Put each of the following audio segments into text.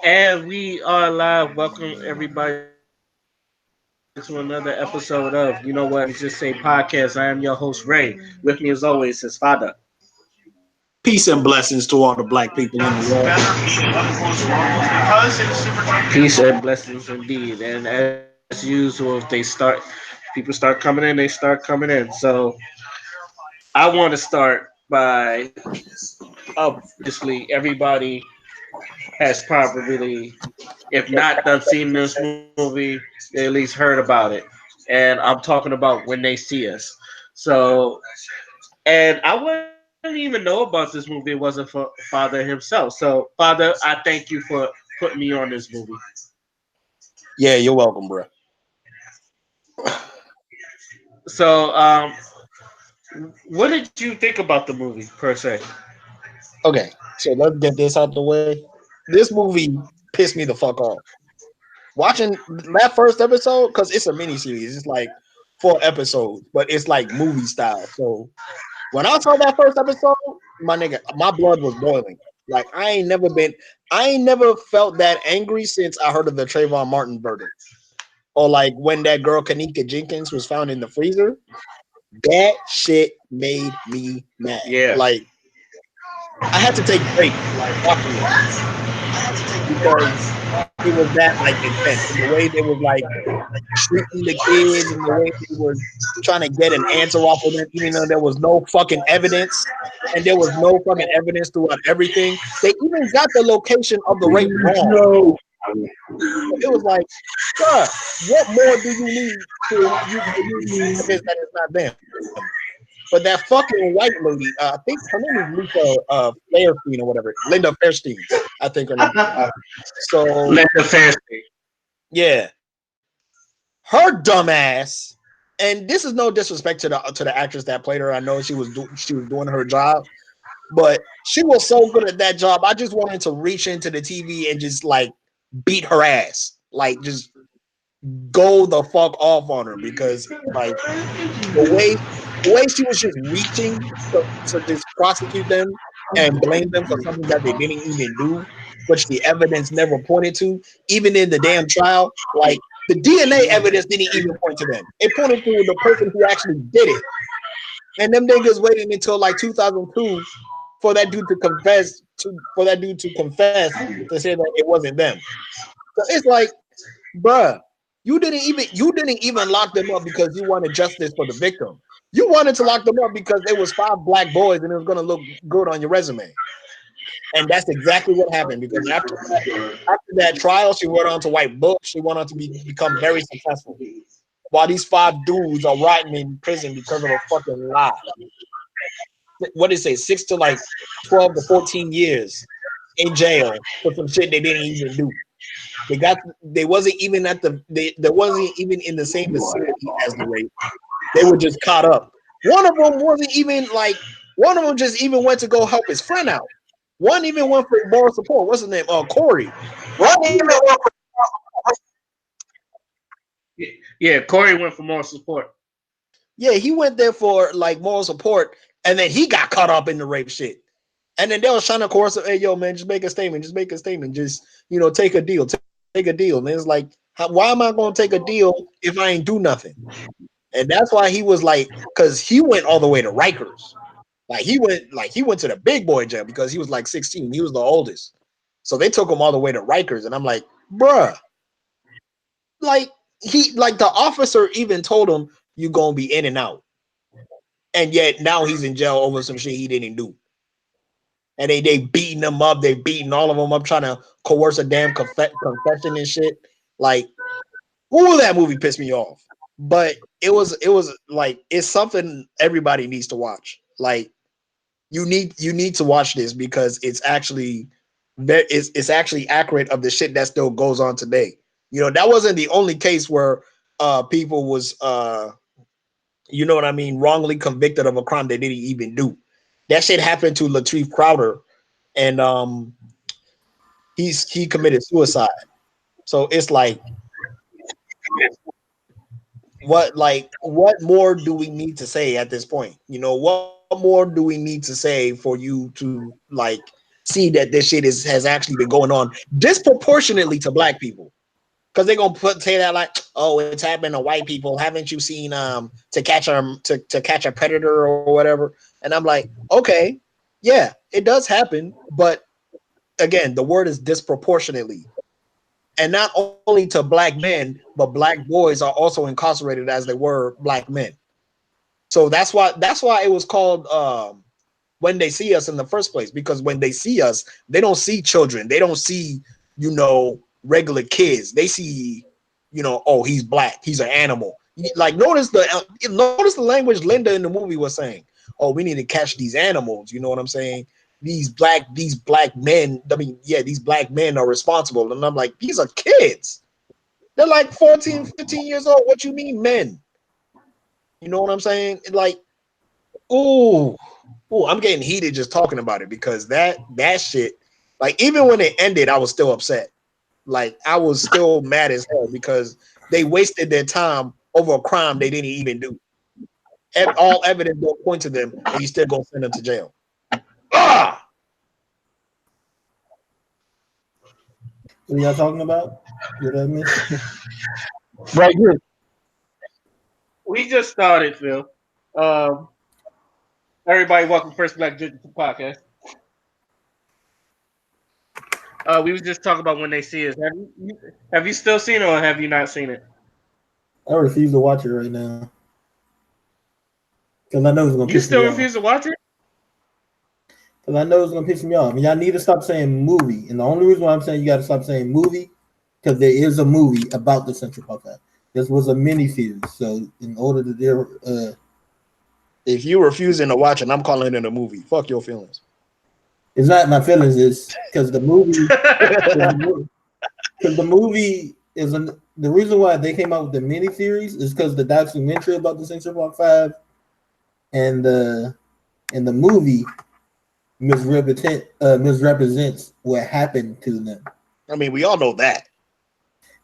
And we are live. Welcome everybody to another episode of Let's Just Say Podcast. I am your host Ray. With me as always is Father. Peace and blessings to all the black people in the world. Peace and blessings indeed. And as usual, if people start coming in, they start coming in. So I want to start by obviously everybody has probably, if not done seen this movie, they at least heard about it. And I'm talking about When They See Us. So, and I wouldn't even know about this movie if it wasn't for Father himself. So, Father, I thank you for putting me on this movie. Yeah, you're welcome, bro. So, what did you think about the movie per se? Okay, so let's get this out the way. This movie pissed me the fuck off. Watching that first episode, because it's a mini series, it's like 4 episodes, but it's like movie style. So when I saw that first episode, my nigga, my blood was boiling. Like I ain't never felt that angry since I heard of the Trayvon Martin verdict. Or like when that girl Kanika Jenkins was found in the freezer. That shit made me mad. Yeah. Like I had to take breaks, like watching it because it was that like intense. And the way they was like treating the kids and the way they was trying to get an answer off of them, even though there was no fucking evidence. And there was no fucking evidence throughout everything. They even got the location of the rape wrong. So it was like, bruh, what more do you need for you to convince that it's not them? But that fucking white lady, I think her name is Lisa Fairstein or whatever, Linda Fairstein, I think her name. So Let the fans see. yeah, her dumbass. And this is no disrespect to the actress that played her. I know she was doing her job, but she was so good at that job. I just wanted to reach into the TV and just like beat her ass, like just go the fuck off on her because like the way the way she was just reaching to just prosecute them and blame them for something that they didn't even do, which the evidence never pointed to, even in the damn trial. Like the DNA evidence didn't even point to them. It pointed to the person who actually did it. And them niggas waiting until like 2002 for that dude to confess to say that it wasn't them. So it's like, bruh, you didn't even lock them up because you wanted justice for the victim. You wanted to lock them up because it was 5 black boys and it was gonna look good on your resume. And that's exactly what happened because after that trial, she went on to write books. She went on to become very successful. While these 5 dudes are rotting in prison because of a fucking lie. What did it say? 6 to like 12 to 14 years in jail for some shit they didn't even do. They wasn't even they wasn't even in the same vicinity as the rape. They were just caught up. One of them wasn't even like one of them just even went to go help his friend out. One even went for moral support. What's his name? Corey. One even went for Yeah, Corey went for more support. yeah, he went there for like moral support, and then he got caught up in the rape shit. And then they was trying to coerce him, hey yo man, just make a statement, just take a deal, take a deal. And it's like, why am I going to take a deal if I ain't do nothing? And that's why he was like, because he went all the way to Rikers. Like he went to the big boy jail because he was like 16. He was the oldest. So they took him all the way to Rikers. And I'm like, bruh, like the officer even told him you gonna be in and out. And yet now he's in jail over some shit he didn't do. And they beating them up, they beating all of them up, trying to coerce a damn confession and shit. Like, ooh, that movie pissed me off. But it was like it's something everybody needs to watch. Like you need to watch this because it's actually accurate of the shit that still goes on today. That wasn't the only case where people was what I mean, wrongly convicted of a crime they didn't even do. That shit happened to Latrice Crowder, and he committed suicide. So it's what more do we need to say at this point? What more do we need to say for you to like see that this shit has actually been going on disproportionately to black people. Because they're gonna say that like, oh, it's happening to white people. Haven't you seen to catch a predator or whatever? And I'm like, okay, yeah, it does happen, but again, the word is disproportionately. And not only to black men, but black boys are also incarcerated as they were black men. So that's why it was called when they see us in the first place, because when they see us, they don't see children, they don't see, regular kids, they see, oh, he's black, he's an animal. Like notice the language Linda in the movie was saying. Oh, we need to catch these animals, you know what I'm saying? These black men, I mean, yeah, these black men are responsible. And I'm like, these are kids. They're like 14, 15 years old. What you mean men? You know what I'm saying? Like, ooh, I'm getting heated just talking about it, because that shit, like, even when it ended, I was still upset. Like, I was still mad as hell because they wasted their time over a crime they didn't even do. All evidence don't point to them, and you still gonna send them to jail. Ah, What are y'all talking about? What I miss? Right here. We just started, Phil. Um, everybody, welcome First Black Digital Podcast. We was just talking about when they see us. Have you still seen it or have you not seen it? I refuse to watch it right now because I know it's gonna You piss still me off. refuse to watch it? Because I know it's gonna piss me off. And y'all need to stop saying movie. And the only reason why I'm saying you got to stop saying movie, because there is a movie about the Central Park Five. This was a mini series, so in order to if you refusing to watch it, I'm calling it a movie. Fuck your feelings. it's not my feelings. It's because the movie is the reason why they came out with the mini series is because the documentary about the Central Park Five and the movie misrepresents what happened to them. I mean, we all know that.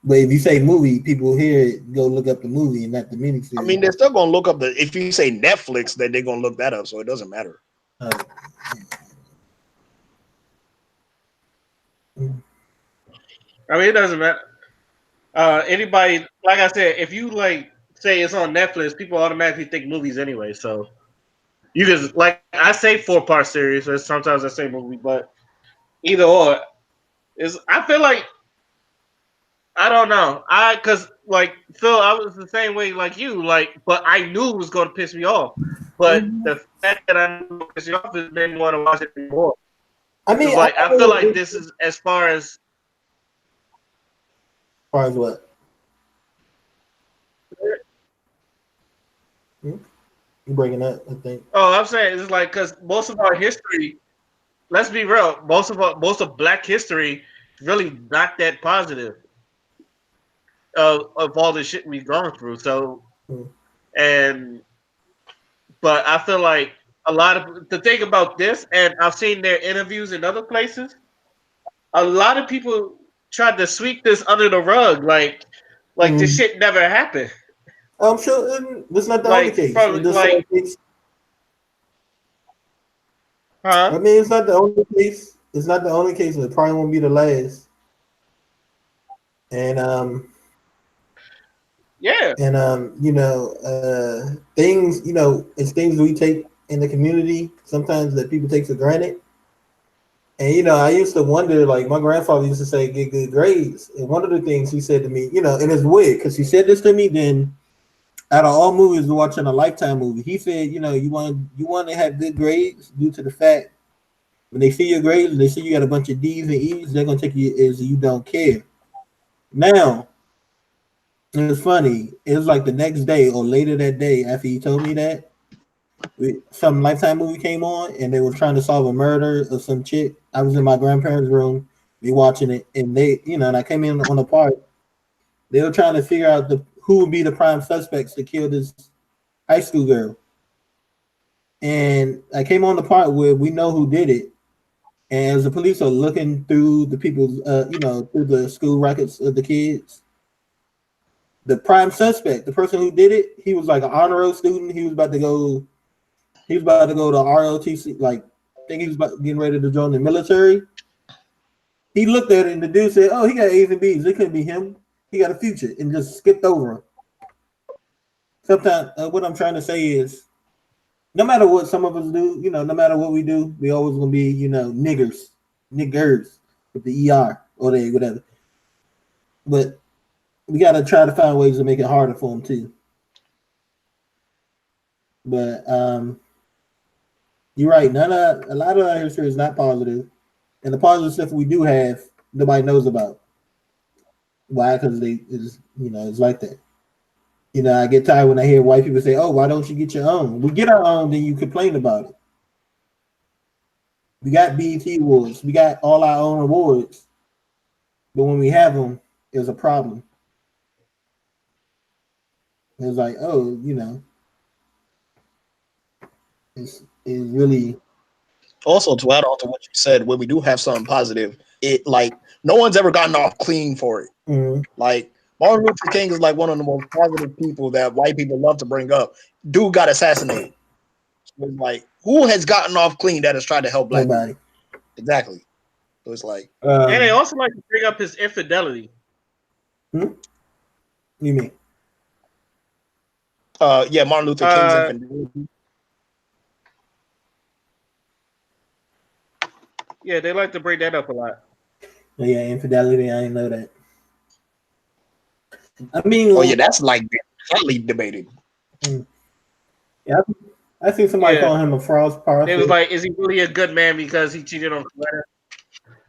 But if you say movie, people hear it, go look up the movie and not the mini I series. mean, they're still gonna look up if you say Netflix, then they're gonna look that up, so it doesn't matter. Uh, I mean, it doesn't matter. Anybody, like I said, if you like say it's on Netflix, people automatically think movies anyway. So you just like I say 4-part series, or sometimes I say movie, but either or is. I feel like I don't know. Cause like Phil, I was the same way like you. Like, but I knew it was going to piss me off. But the fact that I knew it would piss me off is made me want to watch it more. I Cause mean, like I feel like this is as far as what? You bringing up? I think. oh, I'm saying it's like because most of our history. Let's be real. Most of Black history is really not that positive of all the shit we've gone through. So and but I feel like a lot of the thing about this, and I've seen their interviews in other places. A lot of people tried to sweep this under the rug, like this shit never happened. I'm sure that's not the only Like case. from like, I huh? mean, it's not the only case. It's not the only case, and it probably won't be the last. And Yeah. things, it's things we take in the community sometimes that people take for granted. And I used to wonder, like my grandfather used to say, "Get good grades." And one of the things he said to me, and it's weird because he said this to me. Then, out of all movies, we're watching a Lifetime movie. He said, you want to have good grades due to the fact when they see your grades and they see you got a bunch of D's and E's, they're gonna take you as you don't care. Now, it's funny. It was like the next day or later that day after he told me that some Lifetime movie came on and they were trying to solve a murder of some chick. I was in my grandparents' room, we watching it, and and I came in on the part. They were trying to figure out who would be the prime suspects to kill this high school girl. And I came on the part where we know who did it. And as the police are looking through the people's, through the school records of the kids, the prime suspect, the person who did it, he was like an honor roll student. He was about to go to ROTC, like think he was about getting ready to join the military. He looked at it and the dude said, "Oh, he got A's and B's. It couldn't be him. He got a future," and just skipped over him. Sometimes, what I'm trying to say is, no matter what some of us do, no matter what we do, we always gonna be, niggers with the or the whatever. But we gotta try to find ways to make it harder for them too. But you're right. A lot of our history is not positive, and the positive stuff we do have, nobody knows about. Why? Because it's like that. I get tired when I hear white people say, "Oh, why don't you get your own?" We get our own, then you complain about it. We got BET awards, we got all our own awards, but when we have them, there's a problem. It's like, oh, it's really. Also, to add on to what you said, when we do have something positive, it like no one's ever gotten off clean for it. Mm-hmm. Like Martin Luther King is like one of the most positive people that white people love to bring up. Dude got assassinated. So it's like, who has gotten off clean that has tried to help black Nobody. people? Exactly. So it's like, and they also like to bring up his infidelity. You mean? Yeah, Martin Luther King's infidelity. Yeah, they like to bring that up a lot. Yeah, infidelity. I didn't know that. I mean, oh yeah, that's like hotly debated. Yeah, I think somebody call him a false prophet. It was like, is he really a good man because he cheated on Coretta?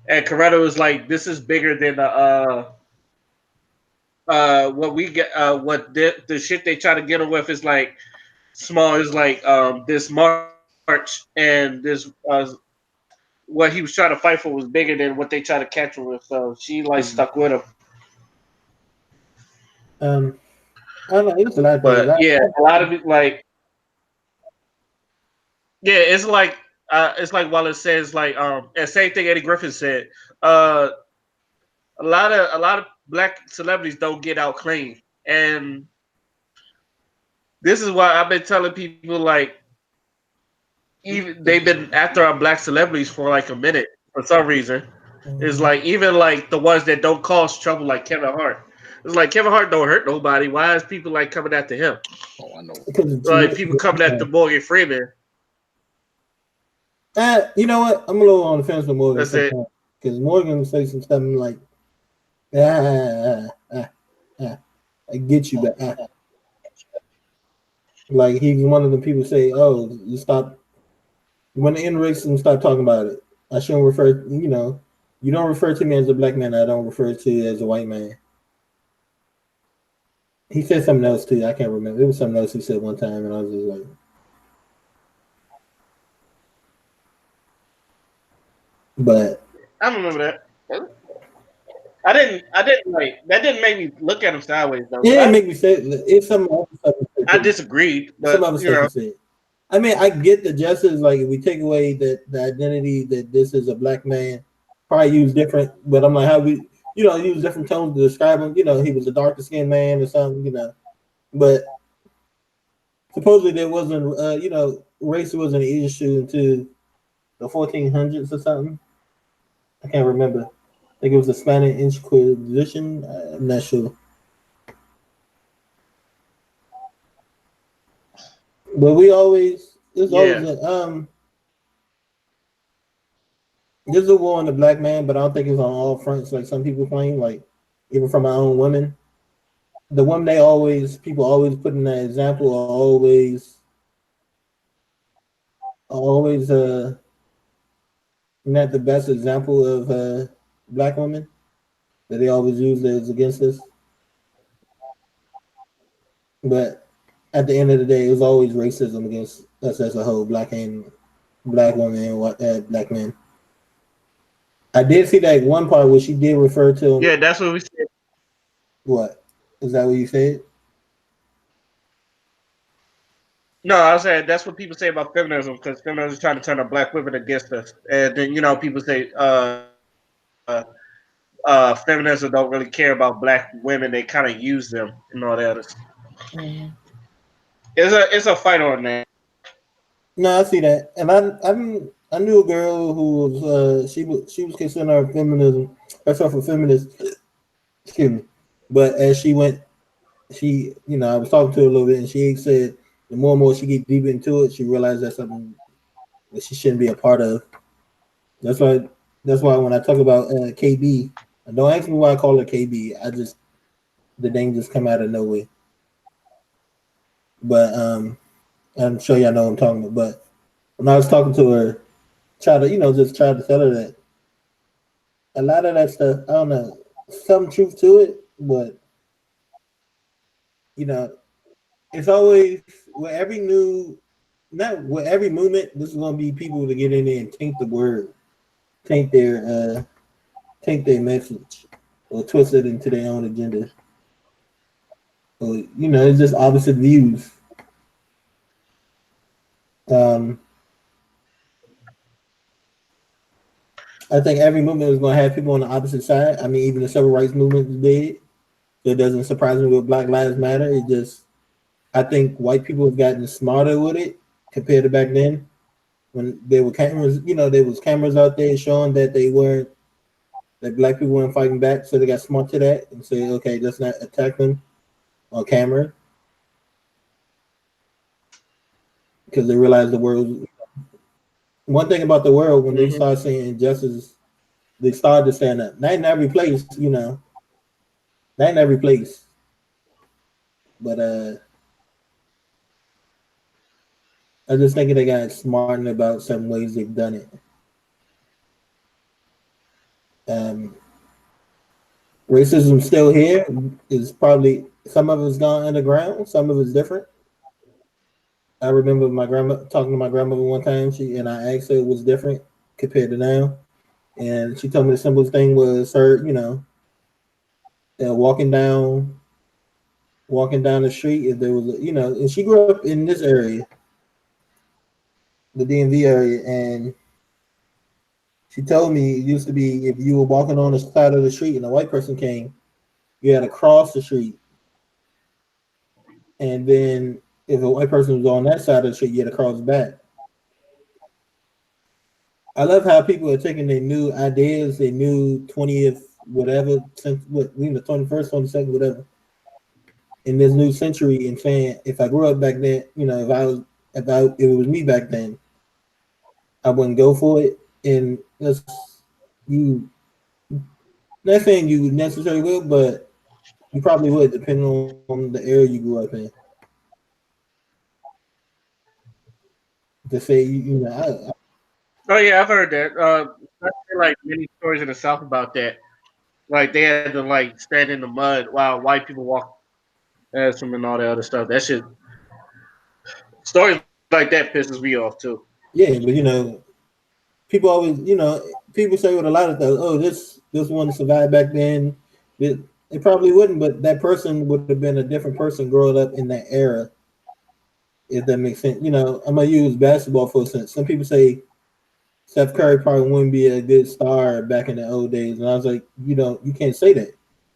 And Coretta was like, this is bigger than what we get. What the shit they try to get him with is like small. Is like this march and this what he was trying to fight for was bigger than what they tried to catch him with. So she like stuck with him. I don't know. It's a lot of things. But yeah, a lot of it like. Yeah, it's like while it says like and same thing Eddie Griffin said. A lot of black celebrities don't get out clean, and this is why I've been telling people like even they've been after our black celebrities for like a minute for some reason. It's like even like the ones that don't cause trouble like Kevin Hart. It's like Kevin Hart don't hurt nobody. Why is people like coming after him? Oh, I know. Like people coming after Morgan Freeman. You know what? I'm a little on the fence with Morgan. That's it. Because Morgan say some stuff like, I get you, but like he's one of the people say, "Oh, you stop when the end racism, stop talking about it. I shouldn't refer. You don't refer to me as a black man. I don't refer to you as a white man." He said something else too. I can't remember. It was something else he said one time, and I was just like. But I don't remember that. I didn't like that. Didn't make me look at him sideways though. Yeah, it made me say it's some other stuff. I disagreed, but some other stuff he said. I mean, I get the justice. Like, if we take away the identity that this is a black man, probably use different. But I'm like, how we, use different tones to describe him. He was a darker skinned man or something. But supposedly there wasn't, race wasn't an issue until the 1400s or something. I can't remember. I think it was the Spanish Inquisition. I'm not sure. But there's always there's a war on the black man, but I don't think it's on all fronts like some people claim. Like even from my own women, the women people always put in that example are always not the best example of black women that they always use as against us. But at the end of the day, it was always racism against us as a whole, black women and black men. I did see that one part where she did refer to him. Yeah, that's what we said. What? Is that what you said? No, I said that's what people say about feminism because feminism is trying to turn our black women against us, and then people say feminism don't really care about black women; they kind of use them and all that. It's a fight on that. No, I see that, and I'm I knew a girl who was she was considering herself a feminist. Excuse me, but as she went, I was talking to her a little bit, and she said the more and more she get deep into it, she realized that's something that she shouldn't be a part of. That's why that's why when I talk about KB, don't ask me why I call her KB. I just the name just come out of nowhere. But I'm sure y'all know what I'm talking about. But when I was talking to her, just try to tell her that a lot of that stuff, I don't know, some truth to it, but you know, it's always with every new, not with every movement. This is gonna be people to get in there and taint the word, taint their, uh, taint their message, or twist it into their own agenda. Or it's just opposite views. Um, I think every movement is gonna have people on the opposite side. I mean, even the civil rights movement is big. So it doesn't surprise me with Black Lives Matter. It just I think white people have gotten smarter with it compared to back then when there were cameras. There was cameras out there showing that they weren't that black people weren't fighting back, so they got smart to that and say, okay, let's not attack them on camera because they realized the world. One thing about the world when they Mm-hmm. start seeing injustice, they started to stand up. Not in every place, not in every place, but I just think they got smart about some ways they've done it. Um, Racism still here. Is probably some of it's gone underground, some of it's different. I remember my grandma talking to my grandmother one time. I asked her it was different compared to now, and she told me the simplest thing was her, walking down the street. If there was, and she grew up in this area, the DMV area, and she told me it used to be if you were walking on the side of the street and a white person came, you had to cross the street, and then if a white person was on that side of the street, you had to cross back. I love how people are taking their new ideas, their new 20th whatever, the 21st, 22nd, whatever, in this new century, and saying if I grew up back then, if it was me back then, I wouldn't go for it. And you not saying you necessarily would, but you probably would, depending on the area you grew up in. To say Oh yeah, I've heard that. I heard like many stories in the South about that. Like they had to like stand in the mud while white people walk past them and all that other stuff. That shit, stories like that pisses me off too. yeah, but people always, people say with a lot of things, oh, this one survived back then. It probably wouldn't, but that person would have been a different person growing up in that era, if that makes sense. I'm gonna use basketball for instance. Some people say Steph Curry probably wouldn't be a good star back in the old days, and I was like, you can't say that.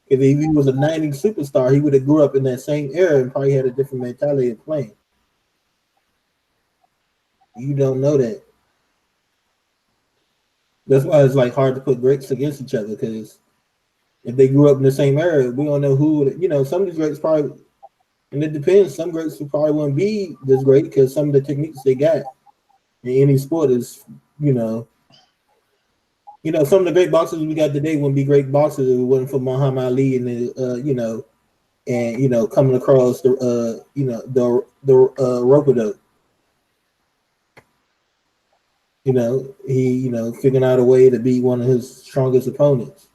If he was a '90s superstar, he would have grew up in that same era and probably had a different mentality of playing. You don't know that. That's why it's like hard to put greats against each other because if they grew up in the same era, we don't know who. Some of these greats probably, and it depends. Some greats who probably wouldn't be this great because some of the techniques they got in any sport is, you know, some of the great boxers we got today wouldn't be great boxers if it wasn't for Muhammad Ali and coming across the rope dope. He figuring out a way to beat one of his strongest opponents.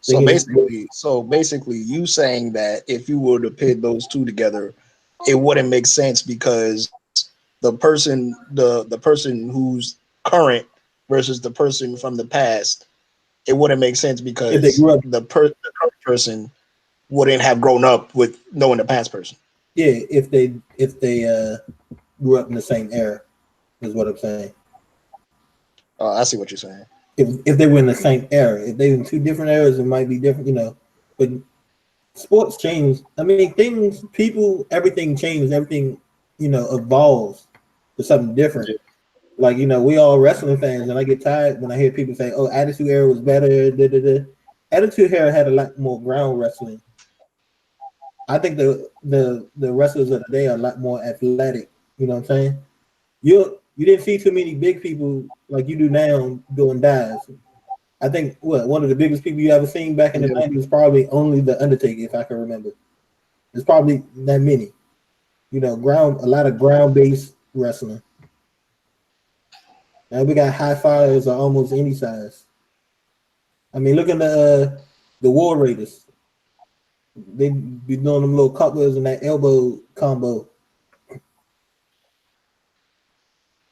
So Thinking, basically, you saying that if you were to pit those two together, it wouldn't make sense because the person who's current versus the person from the past, it wouldn't make sense if they because grew up, the current person wouldn't have grown up with knowing the past person. yeah, if they grew up in the same era, is what I'm saying. I see what you're saying. If they were in the same era, if they were in two different eras, it might be different, But sports change. I mean, everything changes. Everything, evolves to something different. Like we all wrestling fans, and I get tired when I hear people say, "Oh, Attitude Era was better." Da, da, da. Attitude Era had a lot more ground wrestling. I think the wrestlers of the day are a lot more athletic. You know what I'm saying? You didn't see too many big people like you do now doing dives. I think one of the biggest people you ever seen back in the Yeah. '90s was probably only the Undertaker, if I can remember. It's probably that many. Ground a lot of ground based wrestling. Now we got high flyers of almost any size. I mean, look at the War Raiders. They be doing them little couplers and that elbow combo,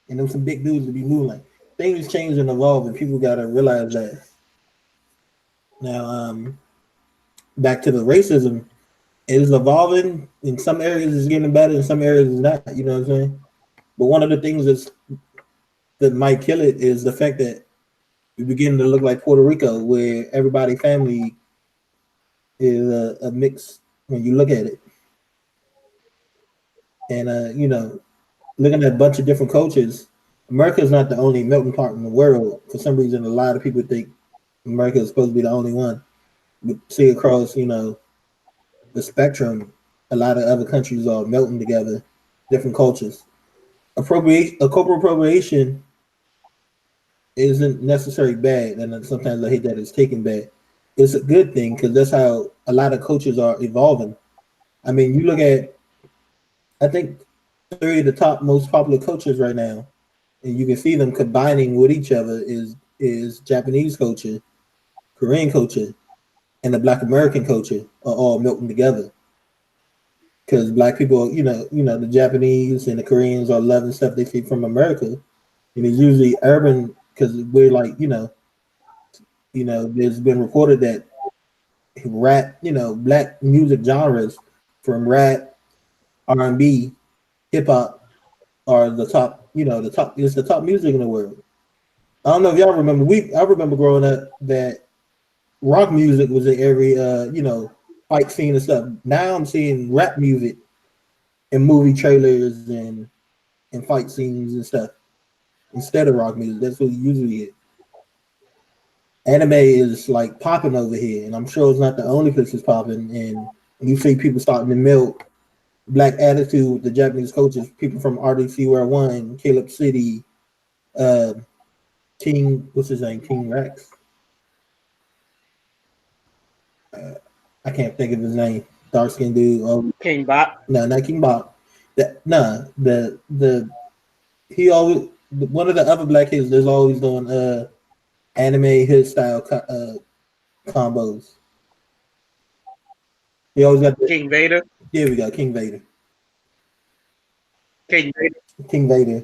and them some big dudes to be moving. Like things change and evolve, and people gotta realize that. Now, back to the racism, it is evolving. In some areas, it's getting better. In some areas, it's not. You know what I'm saying? But one of the things that might kill it is the fact that we begin to look like Puerto Rico, where everybody family is a mix when you look at it. And looking at a bunch of different cultures, America is not the only melting pot in the world. For some reason, a lot of people think America is supposed to be the only one. But see across, the spectrum, a lot of other countries are melting together, different cultures. A corporate appropriation isn't necessarily bad, and then sometimes I hate that it's taken bad. It's a good thing because that's how a lot of cultures are evolving. I mean, you look at, I think, three of the top most popular cultures right now, and you can see them combining with each other is Japanese culture, Korean culture, and the Black American culture are all melting together. Because Black people, the Japanese and the Koreans are loving stuff they see from America, and it's usually urban because we're like, there's been reported that rap, Black music genres from rap, R&B, hip hop are the top, the top is the top music in the world. I don't know if y'all remember. I remember growing up that rock music was in every fight scene and stuff. Now I'm seeing rap music in movie trailers and fight scenes and stuff instead of rock music. That's what you usually get. Anime is like popping over here, and I'm sure it's not the only place it's popping. And you see people starting to melt Black attitude with the Japanese coaches, people from RDC Where One, Caleb City, uh, King, what's his name? King Rex. I can't think of his name. Dark skinned dude. Oh King Bot. no, not King Bob. The he always one of the other black kids. There's always doing anime hood style combos. He always got the, King Vader. here we go, King Vader. King Vader. King Vader.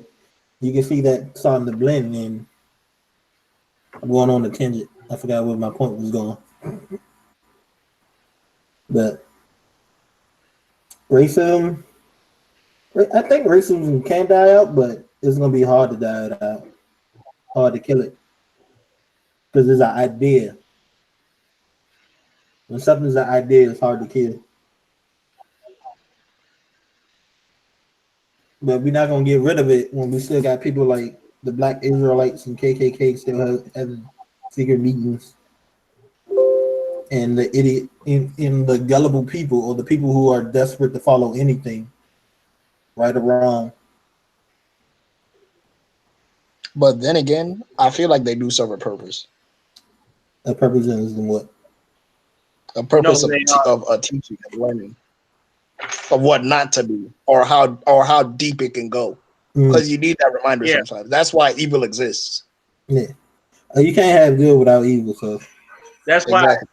You can see that starting to blend, and I'm going on a tangent. I forgot where my point was going, but racism. I think racism can die out, but it's gonna be hard to die it out. Hard to kill it because it's an idea. When something's an idea, it's hard to kill. But we're not gonna get rid of it when we still got people like the Black Israelites and KKK still having secret meetings, and the idiot in the gullible people or the people who are desperate to follow anything, right or wrong. But then again, I feel like they do serve a purpose. A purpose is in what? A No, purpose they are. of a teaching and learning of what not to do or how deep it can go. Mm, Because you need that reminder Yeah, sometimes. That's why evil exists. yeah. You can't have good without evil. So that's why. Exactly.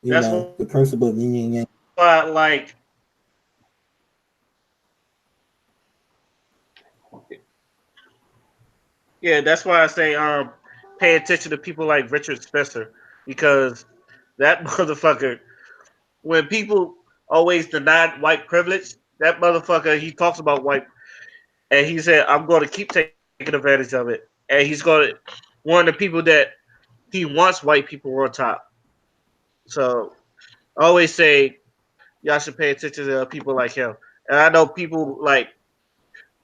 you That's know the principle of yin and yang. why. Like, yeah, that's why I say pay attention to people like Richard Spencer because that motherfucker. When people always deny white privilege, that motherfucker he talks about white, and he said, "I'm going to keep taking advantage of it," and he's going to one of the people that he wants white people on top. So I always say y'all should pay attention to people like him. and I know people like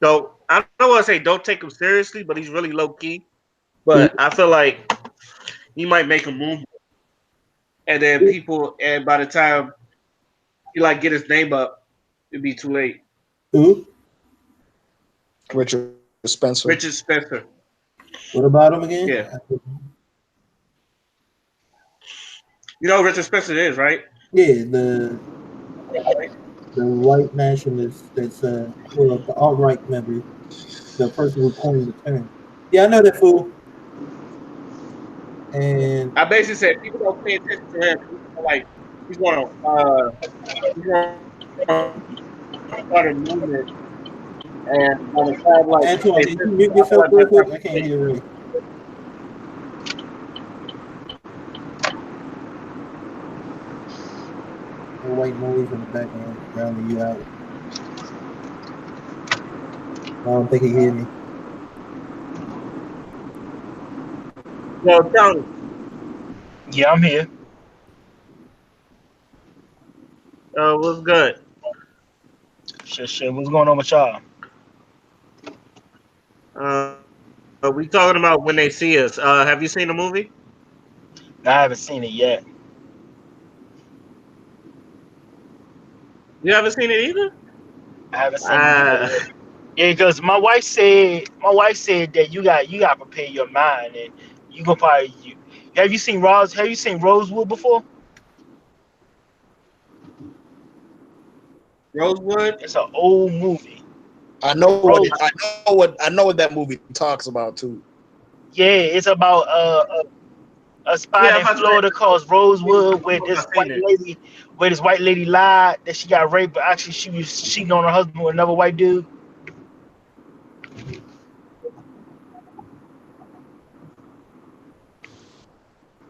don't. I don't want to say don't take him seriously, but he's really low key. But I feel like he might make a move, and then people, and by the time he like get his name up, it'd be too late. Who? Richard Spencer. Richard Spencer. What about him again? Yeah, you know who Richard Spencer is, right? Yeah, the white nationalist that's well the alt right member, the person who coined the term. Yeah, I know that fool. And I basically said people don't pay attention to him. Like he's gonna he's gonna start a movement, and by the time like people Antoine, pay can you attention, mute I feel yourself like by real the time quick? I people can't pay, hear Ray. No white noise in the background drowning you out. I don't think he hear me. well, Tony, Yeah, I'm here. what's good? Shit. What's going on with y'all? We talking about when they see us. Have you seen the movie? I haven't seen it yet. You haven't seen it either. I haven't seen it yet. Uh, Yeah, because my wife said that you got to prepare your mind and you gonna probably have you seen Rosewood before? Rosewood. It's an old movie. Rose. I know what that movie talks about too. Yeah, it's about a Yeah, spot I'm in about to say. Florida called Rosewood where I've this seen white it. lady lied that she got raped, but actually she was cheating on her husband with another white dude.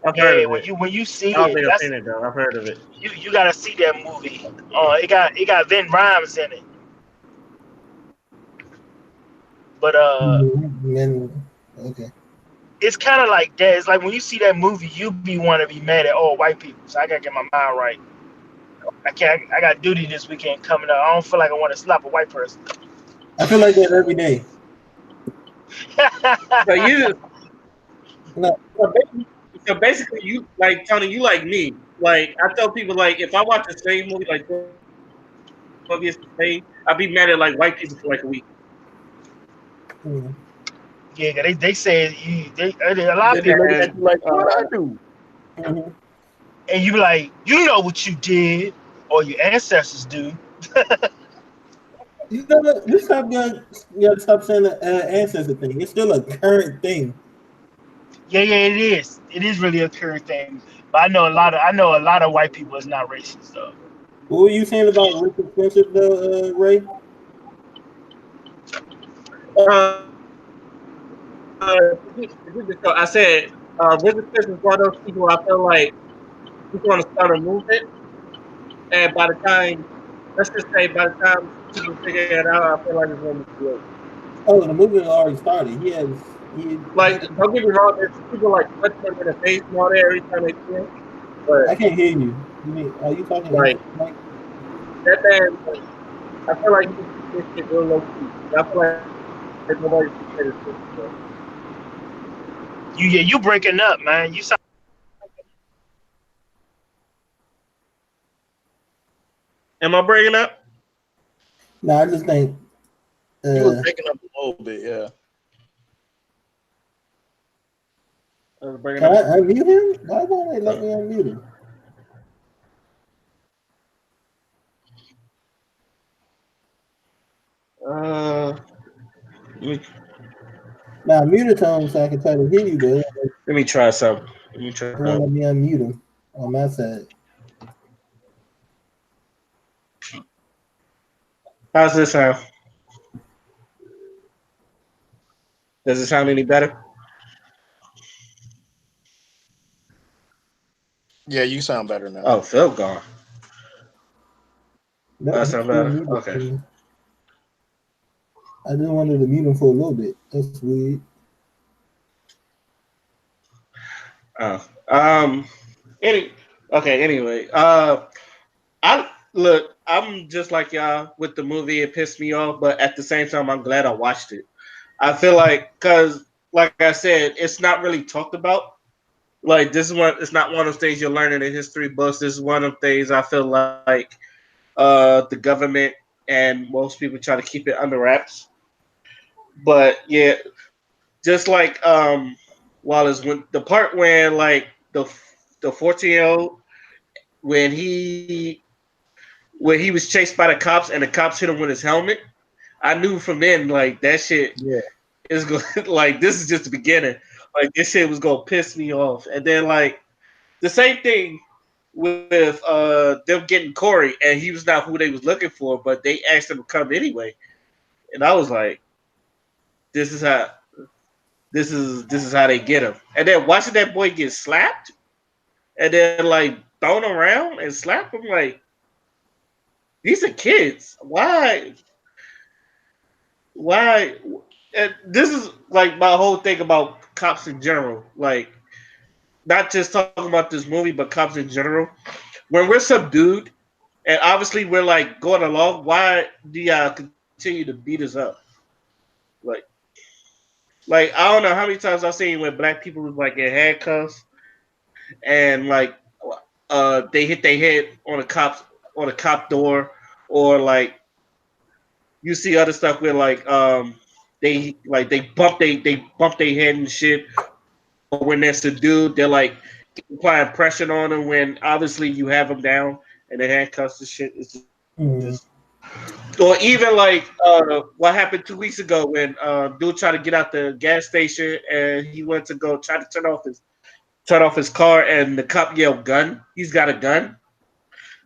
I've heard Yeah, of it. when you see I don't it, think I've that's seen it though. I've heard of it. you gotta see that movie. It got Vin Rhymes in it, but Men, okay. it's kind of like that. It's like when you see that movie, you be want to be mad at all white people. So I gotta get my mind right. I can't. I got duty this weekend coming up. I don't feel like I want to slap a white person. I feel like that every day. So you, No, so basically, you like Tony. You like me. Like I tell people, like if I watch the same movie like 12 years the same, I'd be mad at like white people for like a week. mm, Yeah, 'cause they say a lot of Then they people, looking And at you like, what I do? mhm. and you be like, you know what you did or your ancestors do. You know what? We stop saying the ancestor thing. It's still a current thing. Yeah, it is. It is really a current thing. But I know a lot of white people is not racist though. What were you saying about Richard Spencer, though, Ray? I said, Richard Fish is one of those people. I feel like he's going to start a movement, and by the time, let's just say, by the time people figure it out, I feel like it's going to be too late. Oh, the movement already started. He Like, had. don't get me wrong, there's people like punching him in the face and all that every time they see him, but I can't hear you. You mean, are you talking into like the mic? that man, like, I feel like he just keep this shit real low key. I feel like nobody should say this shit. So. You breaking up, man. You sound Am I breaking up? No, I just think. You was Uh, breaking up a little bit, yeah. I was breaking can up. I unmute him? Why won't they let me unmute him? Let me, Now, mute it to him so I can try to hear you, but let me try something. Let me try I won't something. let me unmute him on my side. How's this sound? Does it sound any better? Yeah, you sound better now. Oh, Phil gone. No, That he's sound still better. muted. Okay. I just wanted to mute him for a little bit. That's weird. Oh. Any. Okay. Anyway. I look, I'm just like y'all with the movie. It pissed me off, but at the same time, I'm glad I watched it. I feel like because, like I said, it's not really talked about. Like this is one. It's not one of those things you're learning in history books. This is one of the things I feel like the government and most people try to keep it under wraps. But yeah, just like Wallace, when the part when like the 14-year-old when he was chased by the cops and the cops hit him with his helmet, I knew from then like that shit Yeah. is going like this is just the beginning. Like this shit was gonna piss me off, and then like the same thing with them getting Corey, and he was not who they was looking for, but they asked him to come anyway, and I was like, this is how this is how they get him. And then watching that boy get slapped and then like thrown around and slapped him like these are kids. Why? And this is like my whole thing about cops in general. Like not just talking about this movie, but cops in general. When we're subdued and obviously we're like going along, why do y'all continue to beat us up? Like, like I don't know how many times I've seen when black people was like in handcuffs and like they hit their head on a cop door, or like you see other stuff where like they bump their head and shit, or when they're subdued they're like applying pressure on them when obviously you have them down and the handcuffs and shit. It's just Mm. or even like what happened 2 weeks ago when dude tried to get out the gas station and he went to go try to turn off his car and the cop yelled gun. He's got a gun.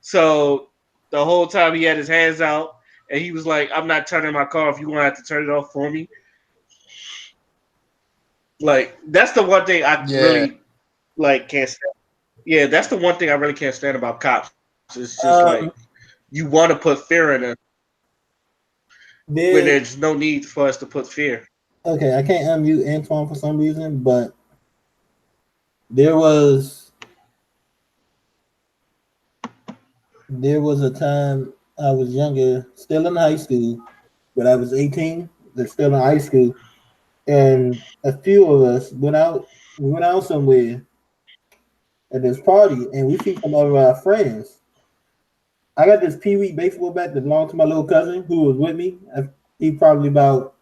So the whole time he had his hands out and he was like, I'm not turning my car if you want to have to turn it off for me. Like that's the one thing I Yeah. really like can't stand. Yeah, that's the one thing I really can't stand about cops. It's just like Um, you want to put fear in them when there. there's no need for us to put fear. Okay, I can't unmute Antoine for some reason, but there was there was a time I was younger, still in high school, but I was 18, but still in high school, and a few of us went out. We went out somewhere at this party, and we see some of our friends. I got this Pee Wee baseball bat that belonged to my little cousin who was with me. He probably about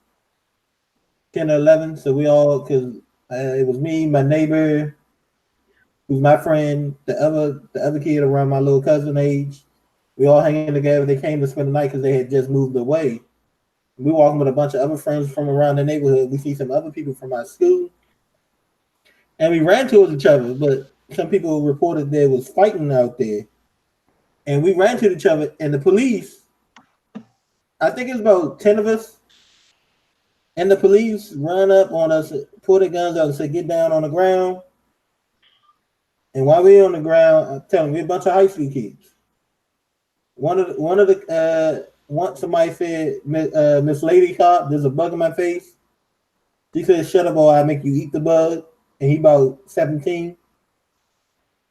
10 or 11. So we all, because it was me, my neighbor, who's my friend, the other kid around my little cousin age. We all hanging together. They came to spend the night because they had just moved away. We walking with a bunch of other friends from around the neighborhood. We see some other people from our school, and we ran towards each other. But some people reported there was fighting out there, and we ran to each other. And the police, I think it's about 10 of us, and the police run up on us, pull their guns out, and say, "Get down on the ground." And while we're on the ground, I'm telling you, we're a bunch of high school kids. One somebody said, Miss Lady Cop, there's a bug in my face. She said, "Shut up, boy, I make you eat the bug." And he about 17.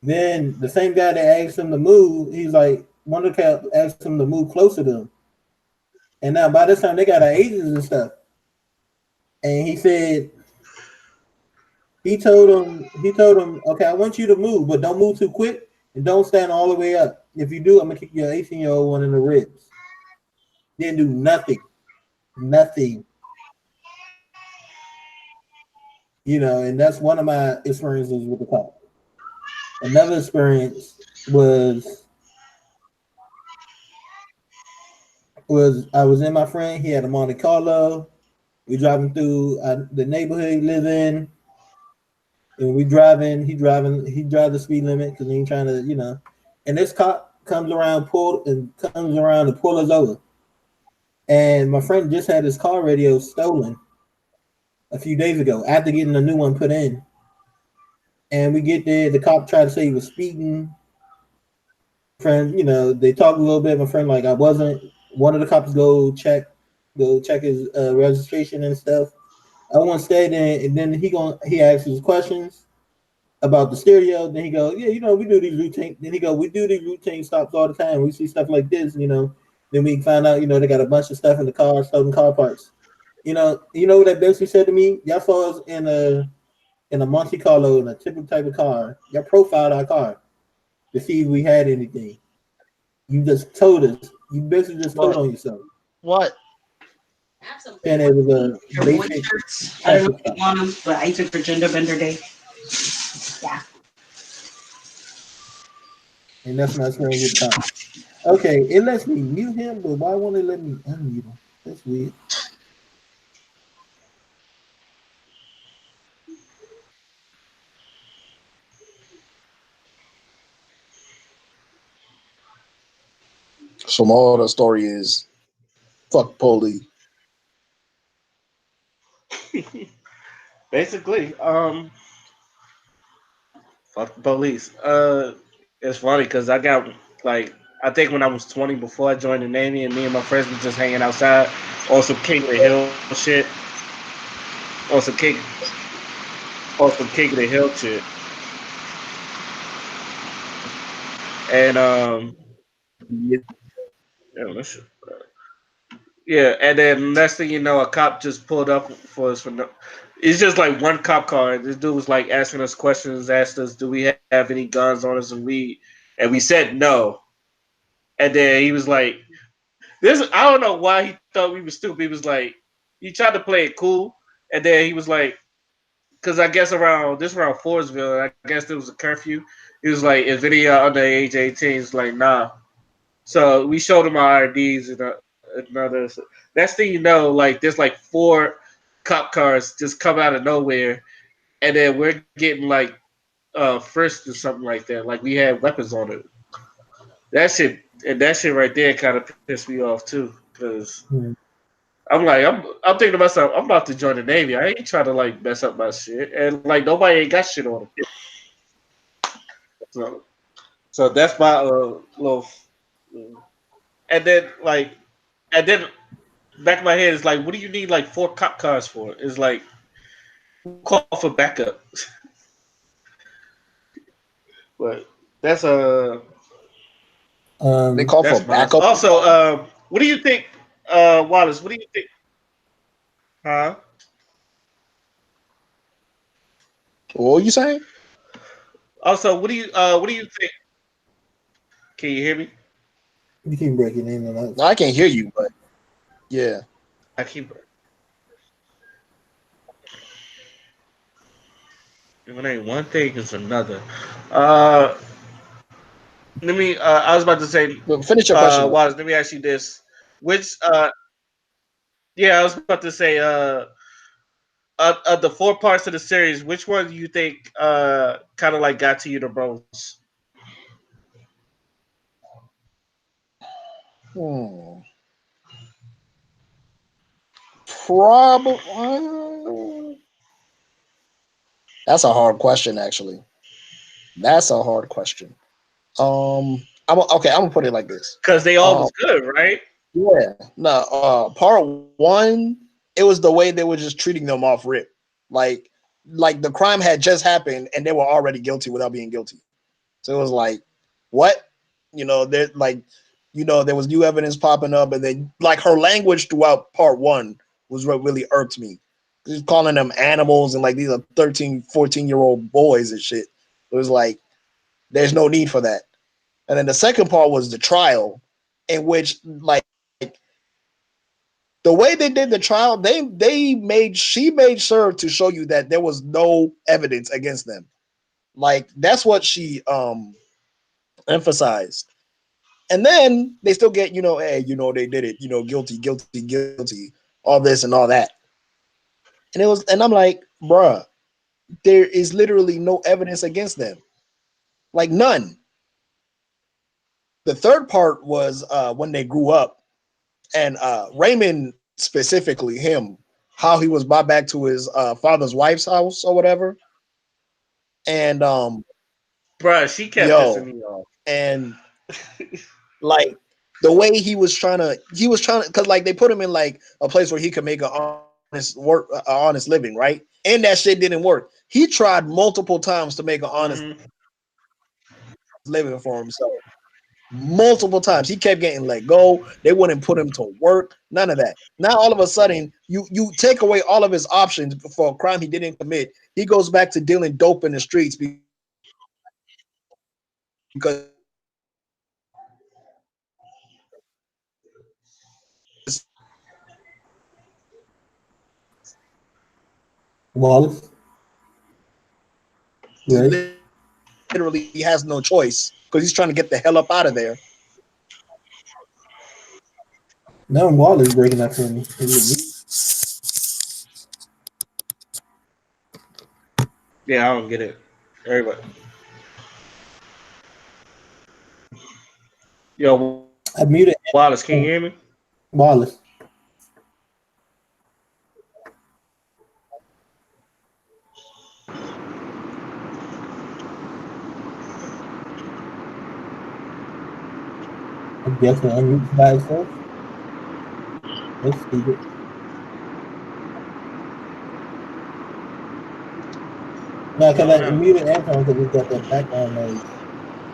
Then the same guy that asked him to move, he's like, one of the cops asked him to move closer to him. And now by this time they got our agents and stuff. And he told him, okay, I want you to move, but don't move too quick and don't stand all the way up. If you do, I'm gonna kick your 18-year-old one in the ribs. Didn't do nothing. Nothing. And that's one of my experiences with the cop. Another experience was I was in my friend. He had a Monte Carlo. We driving through the neighborhood he live in, and we driving. He drive the speed limit because he ain't trying to. And this cop comes around to pull us over. And my friend just had his car radio stolen a few days ago after getting a new one put in. And we get there, the cop tried to say he was speeding. Friend, they talked a little bit. My friend, like, I wasn't. One of the cops go check his registration and stuff. I want to stay there, and then he asks his questions. about the stereo. Then he go, yeah, we do these routine. Then he go, we do these routine stops all the time. We see stuff like this. Then we find out, they got a bunch of stuff in the car, stolen car parts. What that basically said to me? Y'all saw us in a Monte Carlo in a typical type of car. Y'all profiled our car to see if we had anything. You just told us. You basically just told What? on yourself. What? And it was a Your boy basic shirts. I don't know traffic if you stop. want them, but I took for gender bender day. Yeah. And that's my story with the cop. Okay, it lets me mute him, but why won't it let me unmute him? That's weird. So moral of the story is fuck police. Basically, fuck the police. It's funny because I got like I think when I was 20 before I joined the Navy, and me and my friends was just hanging outside on some King of the Hill shit, on some King of the Hill shit, and yeah, yeah, and then next thing you know, a cop just pulled up for us for no. It's just like one cop car. This dude was like asking us questions, asked us, "Do we have any guns on us?" And we said no. And then he was like, "This." I don't know why he thought we were stupid. He was like, he tried to play it cool, and then he was like, because I guess around Forestville, I guess there was a curfew. He was like, "If any under age 18," he's like, "Nah." So we showed him our IDs and another. Next thing you know, like there's like four cop cars just come out of nowhere, and then we're getting like frisked or something like that. Like we had weapons on it. That shit right there kind of pissed me off too, because Hmm. I'm thinking to myself, I'm about to join the Navy. I ain't trying to like mess up my shit, and like nobody ain't got shit on them. So that's my little. And then like and then back of my head is like, what do you need like four cop cars for? It's like who called for backup? But that's They Um, call for that's mine. backup. Also, what do you think, Wallace? What do you think? Huh? What were you saying? Also, what do you think? Can you hear me? you keep breaking in and out. No, I can't hear you, but yeah. I keep. When ain't one thing is another. Uh, let me. I was about to say, But finish your question. Wallace. Let me ask you this: which, yeah, I was about to say, of the four parts of the series, which one do you think kind of like got to you the most? Hmm. Probably. That's a hard question, actually. That's a hard question. Okay. I'm gonna put it like this. Because they all Um, was good, right? yeah. No. Part one, it was the way they were just treating them off rip, like, like the crime had just happened and they were already guilty without being guilty. So it was like, what? There like, there was new evidence popping up, and then like her language throughout part one was what really irked me. She's calling them animals and like these are 13, 14-year-old boys and shit. It was like, there's no need for that. And then the second part was the trial, in which like the way they did the trial, she made sure to show you that there was no evidence against them. Like that's what she emphasized. And then they still get, hey, they did it, guilty, guilty, guilty, all this and all that. And I'm like, bruh, there is literally no evidence against them. Like none. The third part was when they grew up, and Raymond, specifically him, how he was brought back to his father's wife's house or whatever. And Bruh, she kept pissing yo, me off. and like the way he was trying to, because like they put him in like a place where he could make an army honest living, right? And that shit didn't work. He tried multiple times to make an honest Mm-hmm. living for himself. Multiple times. He kept getting let go. They wouldn't put him to work. None of that. Now all of a sudden, you take away all of his options for a crime he didn't commit. He goes back to dealing dope in the streets because Wallace, he right? literally has no choice because he's trying to get the hell up out of there. Now Wallace breaking up for me. Is it Yeah, I don't get it. Everybody, yo, me? I muted Wallace, can you hear me? Wallace. I'm guessing unmute by itself. That's stupid. No, I because don't I know. muted Anton because it's got that background noise.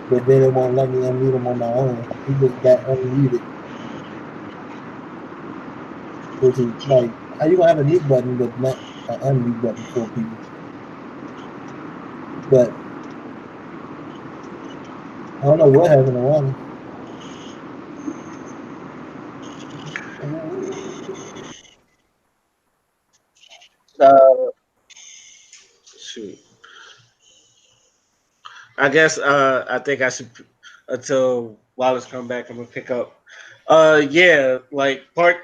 But then it won't let me unmute him on my own. He just got unmuted, which is like, how you gonna have a mute button but not an unmute button for people? But I don't know what happened to Wallace. Uh, Shoot. I guess I think I should until Wallace come back. I'm gonna pick up. Yeah, like part.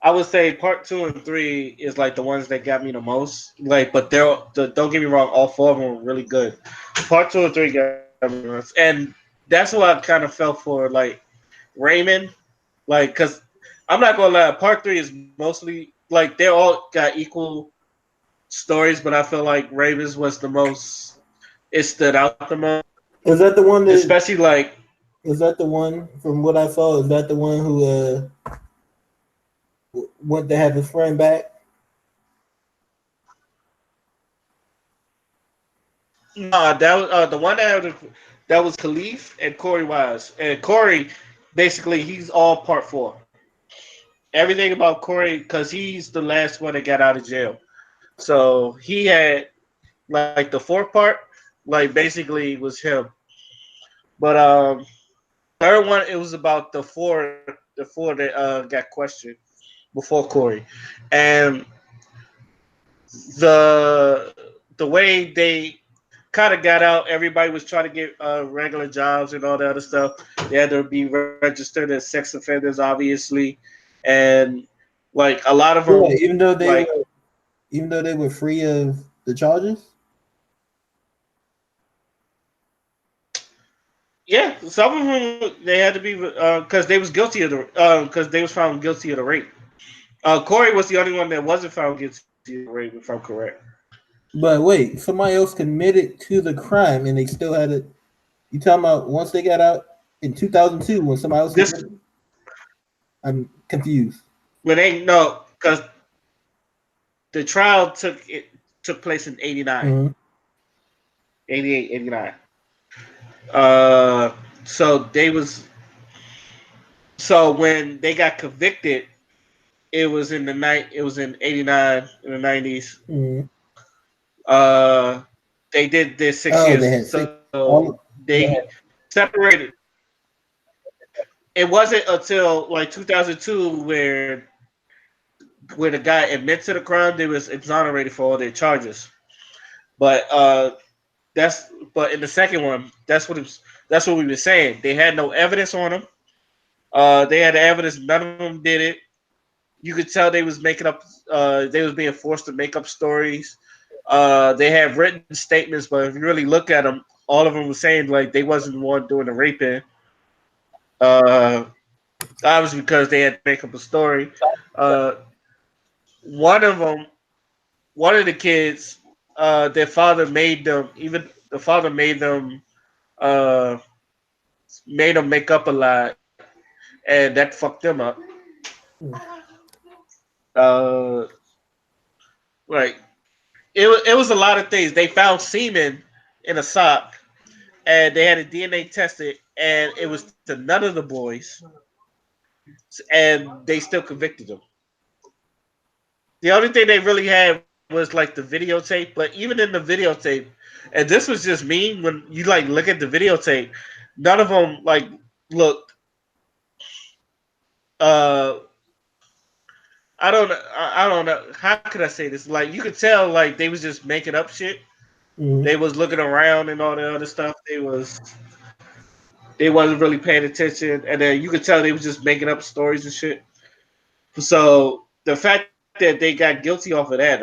I would say part two and three is like the ones that got me the most. Like, but don't get me wrong, all four of them were really good. Part two and three got me the most, and that's what I kind of felt for like Raymond. Like, cause I'm not gonna lie, part three is mostly like they all got equal stories, but I feel like Raven's was the most. It stood out the most, Is that the one that? especially like Is that the one? From what I saw, is that the one who went to have his friend back? nah, that was the one that was Khalif and Corey Wise, and Corey basically he's all part four. Everything about Corey because he's the last one that got out of jail. So he had like the fourth part, like basically was him. But third one it was about the four that got questioned before Corey, and the way they kind of got out, everybody was trying to get regular jobs and all the other stuff. They had to be registered as sex offenders, obviously, and like a lot of Yeah, them, like even though they were free of the charges. yeah, some of them they had to be because they was guilty of the because they was found guilty of the rape. Corey was the only one that wasn't found guilty of the rape, if I'm correct. But wait, somebody else committed to the crime and they still had it. You talking about once they got out in 2002 when somebody else This committed? I'm confused. when they no because the trial took place in 89, Mm-hmm. 88, 89. Uh, so they was so when they got convicted, it was in the night. It was in 89 in the 90s. Mm-hmm. Uh, they did this six Oh, they years. had six. So All they separated. It wasn't until like 2002 where the guy admits to the crime. They was exonerated for all their charges. But that's but in the second one, that's what it was. That's what we were saying. They had no evidence on them. They had the evidence. None of them did it. You could tell they was making up. They was being forced to make up stories. They have written statements, but if you really look at them, all of them were saying like they wasn't the one doing the raping. Uh, Obviously because they had to make up a story. Uh, one of them, one of the kids, their father made them. Even the father uh, made them make up a lie, and that fucked them up. Uh, Like it was a lot of things. They found semen in a sock, and they had a DNA tested, and it was to none of the boys, and they still convicted them. The only thing they really had was like the videotape, but even in the videotape, and this was just me when you like look at the videotape, none of them like looked. Uh, I don't know. How could I say this? Like you could tell, like they was just making up shit. Mm-hmm. They was looking around and all the other stuff. They wasn't really paying attention, and then you could tell they was just making up stories and shit. So the fact that they got guilty off of that,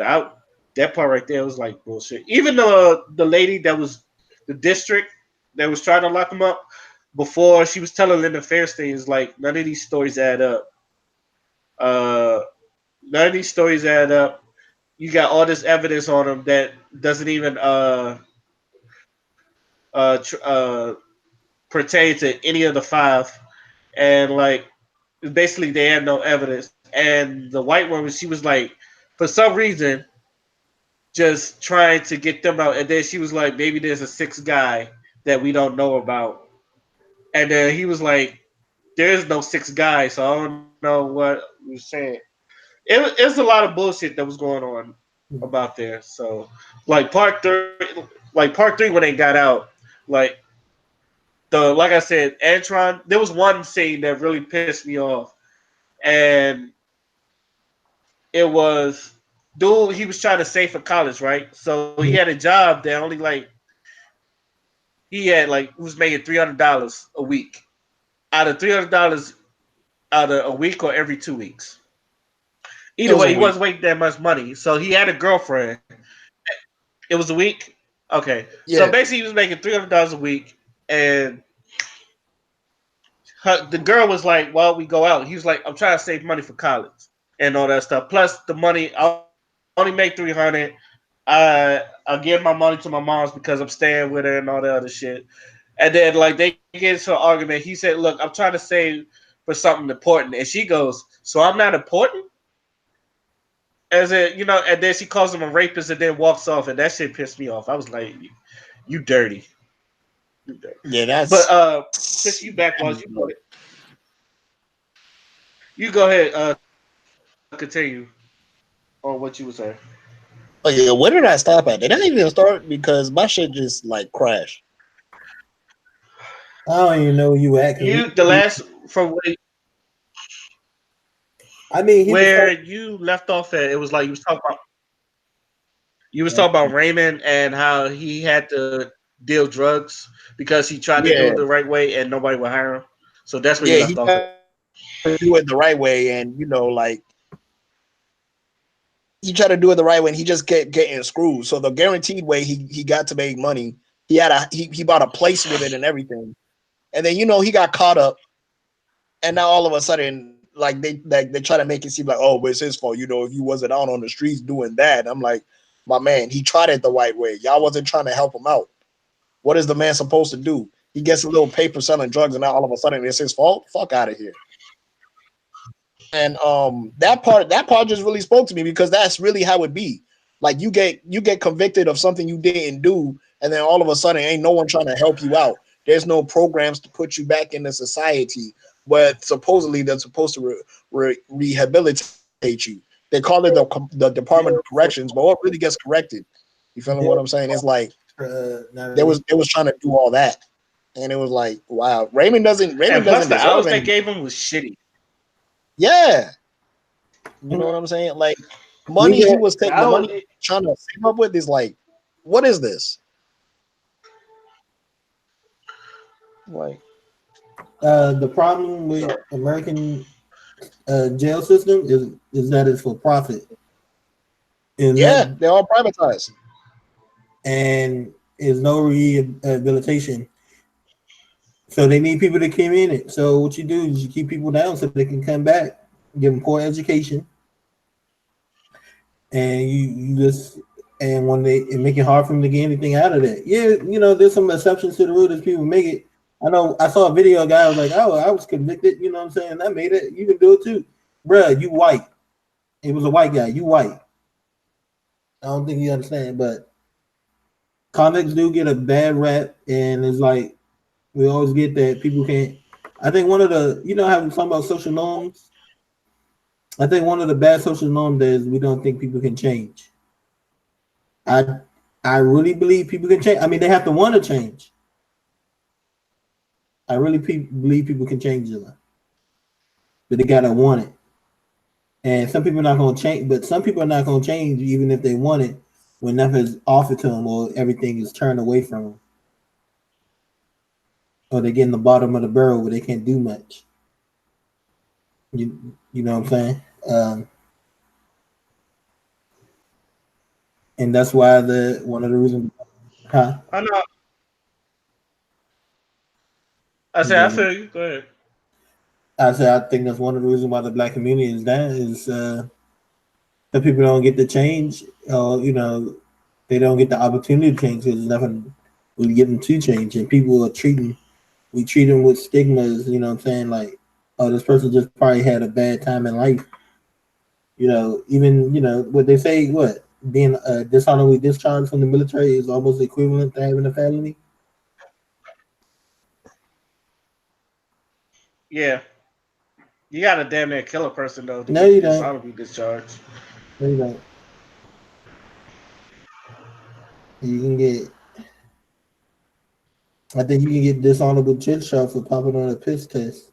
that part right there was like bullshit. Even the lady that was the district that was trying to lock him up before, she was telling Linda Fairstein is like none of these stories add up. Uh, None of these stories add up. You got all this evidence on them that doesn't even uh, tr- uh, pertain to any of the five, and like basically they had no evidence. And the white woman, she was like, for some reason, just trying to get them out. And then she was like, maybe there's a sixth guy that we don't know about. And then he was like, there is no sixth guy, so I don't know what he was saying. It was a lot of bullshit that was going on about there. So like part three when they got out, like like I said, Antron, there was one scene that really pissed me off, and it was dude he was trying to save for college, right? So he had a job that only like he had like was making $300 a week. Out of $300 out of a week or every 2 weeks. It Either was a way, he week. wasn't making that much money. So he had a girlfriend. It was a week. Okay, so Yeah, basically he was making $300 a week, and the girl was like, "Well, we go out." He was like, "I'm trying to save money for college and all that stuff. Plus the money, I only make 300. I give my money to my mom's because I'm staying with her and all that other shit." And then like they get into an argument. He said, "Look, I'm trying to save for something important," and she goes, "So I'm not important?" As it, and then she calls him a rapist and then walks off, and that shit pissed me off. I was like, "You dirty, you dirty." yeah, But that's since you back, was you go ahead, continue on what you were saying. oh yeah. Where did I stop at? Did I even start? Because my shit just like crashed. I don't even know where you at. You the last from I mean, he was where talking. you left off at, it was like you was talking about Raymond and how he had to deal drugs because he tried to do Yeah, it the right way and nobody would hire him. So that's where you yeah. left He off tried at. to do it the right way, and like he tried to do it the right way, and he just kept getting screwed. So the guaranteed way he got to make money, he bought a place with it and everything, and then he got caught up, and now all of a sudden like they try to make it seem like, oh, but it's his fault. If you wasn't out on the streets doing that, I'm like, my man, he tried it the right way. Y'all wasn't trying to help him out. What is the man supposed to do? He gets a little paper selling drugs, and now all of a sudden it's his fault. Fuck out of here. And that part just really spoke to me because that's really how it be. Like you get convicted of something you didn't do, and then all of a sudden ain't no one trying to help you out. There's no programs to put you back into society, but supposedly they're supposed to rehabilitate you. They call it the Department of Yeah, Corrections, but what really gets corrected? You feeling what I'm yeah, saying? It's like not they was really. they was trying to do all that, and it was like, wow, Raymond doesn't And Raymond plus doesn't the deserve hours they any. gave him was shitty. Yeah, you know what I'm saying? Like We money he get was The taking, the hours money trying to save up with is like, what is this? Like, the problem with American jail system is that it's for profit, and that yeah, they're all privatized. and is no rehabilitation. So they need people to come in it. So what you do is you keep people down so they can come back, give them poor education, and you just and when they it make it hard for them to get anything out of that. Yeah, there's some exceptions to the rule that people make it. I know I saw a video, a guy was like, "Oh, I was convicted." You know what I'm saying? I made it. You can do it too, bruh. You white. It was a white guy. You white. I don't think you understand, but comics do get a bad rap, and it's like we always get that people can't. I think one of the how we talk about social norms. I think one of the bad social norms is we don't think people can change. I I really believe people can change. I mean, they have to want to change. I really believe people can change a lot, but they gotta want it. And some people are not gonna change, but some people are not gonna change even if they want it when nothing's offered to them or everything is turned away from them, or they get in the bottom of the barrel where they can't do much. You know what I'm saying? And that's why the one of the reasons, huh? I know. I You said I know, feel you. Go ahead. I say I think that's one of the reasons why the black community is that is that people don't get to change, or they don't get the opportunity to change because there's nothing we get them to change, and people are treating we treat them with stigmas. You know what I'm saying? Like, oh, this person just probably had a bad time in life. Even what they say, what being dishonorably discharged from the military is almost equivalent to having a felony. Yeah, you got to damn near kill a person though to No, get you don't. dishonorably discharged. No, you don't. You can get. I think you can get dishonorable discharge for popping on a piss test.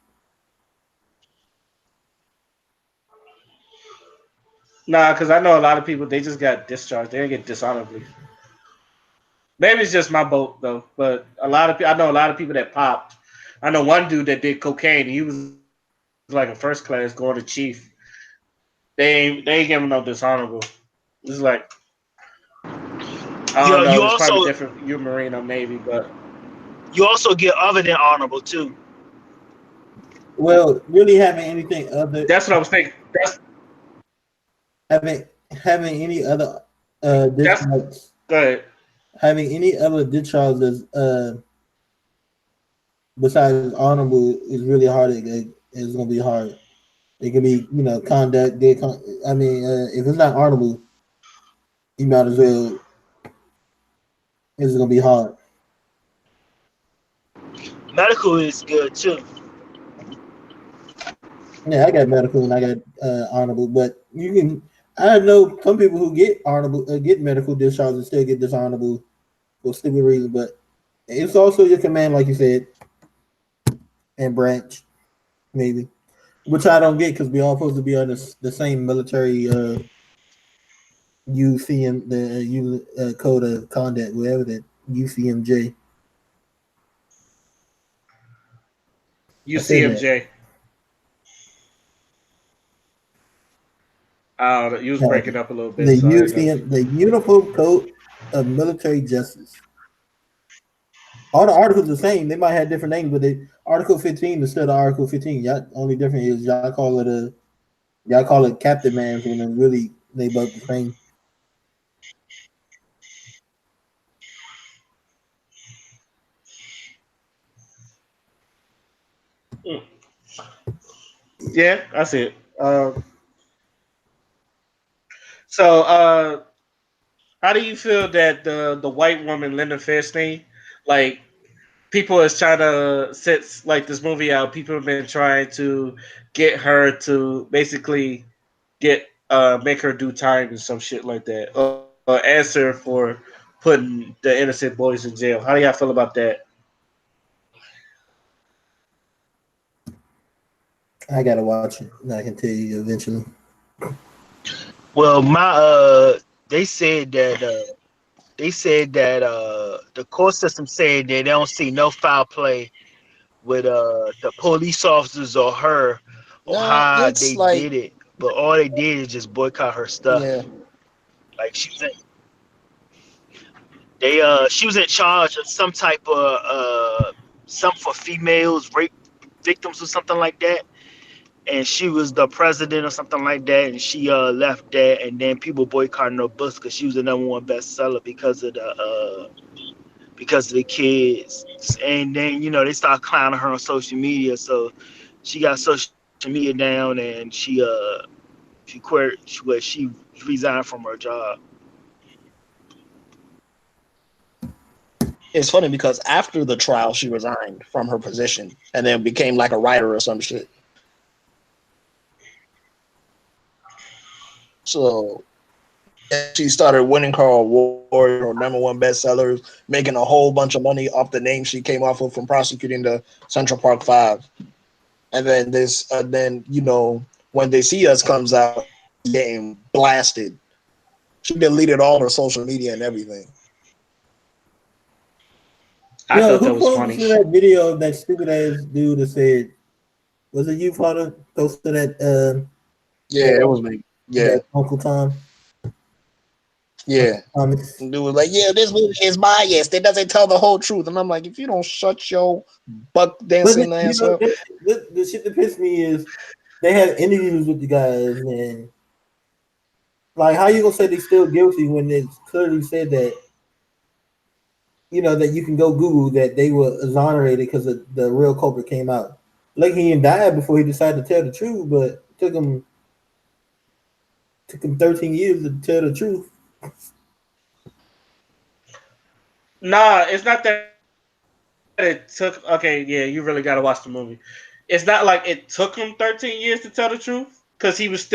Nah, because I know a lot of people they just got discharged. They didn't get dishonorably. Maybe it's just my boat though, but a lot of I know a lot of people that popped. I know one dude that did cocaine. He was like a first class going to chief. They ain't giving no dishonorable. It's like I don't know. You It's probably also different. You're Marine or Navy, but get other than honorable too. Well, really having anything other that's what I was thinking. having having any other That's discharge good. having any other discharges besides honorable is really hard. It's gonna be hard. It can be conduct. I mean, if it's not honorable, you might as well. It's gonna be hard. Medical is good too. Yeah, I got medical and I got honorable, but you can. I know some people who get honorable, get medical discharge and still get dishonorable for stupid reasons. But it's also your command, like you said, and branch maybe, which I don't get because we all supposed to be on the same military UCM the U code of conduct, whatever that UCMJ. I said that. UCMJ. You was Uh, breaking up a little bit, the so I heard that. UCM, the Uniform Code of Military Justice. All the articles are the same. They might have different names, but Article 15 is still the Article 15. Y'all only different is y'all call it Captain Man's when it's really they both the same. Mm. Yeah, that's it. So, how do you feel that the white woman Linda Fairstein, like people is trying to set like this movie out? People have been trying to get her to basically get make her do time and some shit like that, or answer for putting the innocent boys in jail. How do y'all feel about that? I gotta watch it. And I can tell you eventually. Well, my they said that the court system said that they don't see no foul play with the police officers or her or Nah, how it's they like did it, but all they did is just boycott her yeah. stuff. Like she was in charge of some type of some for females rape victims or something like that, and she was the president or something like that, and she left that, and then people boycotting her books because she was the number one bestseller because of the kids, and then they start clowning her on social media, so she got social media down, and she quit, she resigned from her job. It's funny because after the trial, she resigned from her position and then became like a writer or some shit. So yeah, she started winning her awards, her #1 bestsellers, making a whole bunch of money off the name she came off of from prosecuting the Central Park Five. And then then when They See Us comes out, she's getting blasted. She deleted all her social media and everything. I thought that Who was posted funny. that video of that stupid ass dude that said, was it you, Father? Posted Yeah, it that, was me. Yeah, that Uncle Tom? yeah. Thomas. And dude was like, "Yeah, this movie is biased. It doesn't tell the whole truth." And I'm like, "If you don't shut your buck But dancing ass up." the shit that pissed me is they had interviews with the guys, and like, how you gonna say they still guilty when it's clearly said that that you can go Google that they were exonerated because the real culprit came out. Like, he even died before he decided to tell the truth, but it took him 13 years to tell the truth. Nah, it's not that it took. Okay, yeah, you really got to watch the movie. It's not like it took him 13 years to tell the truth, because he was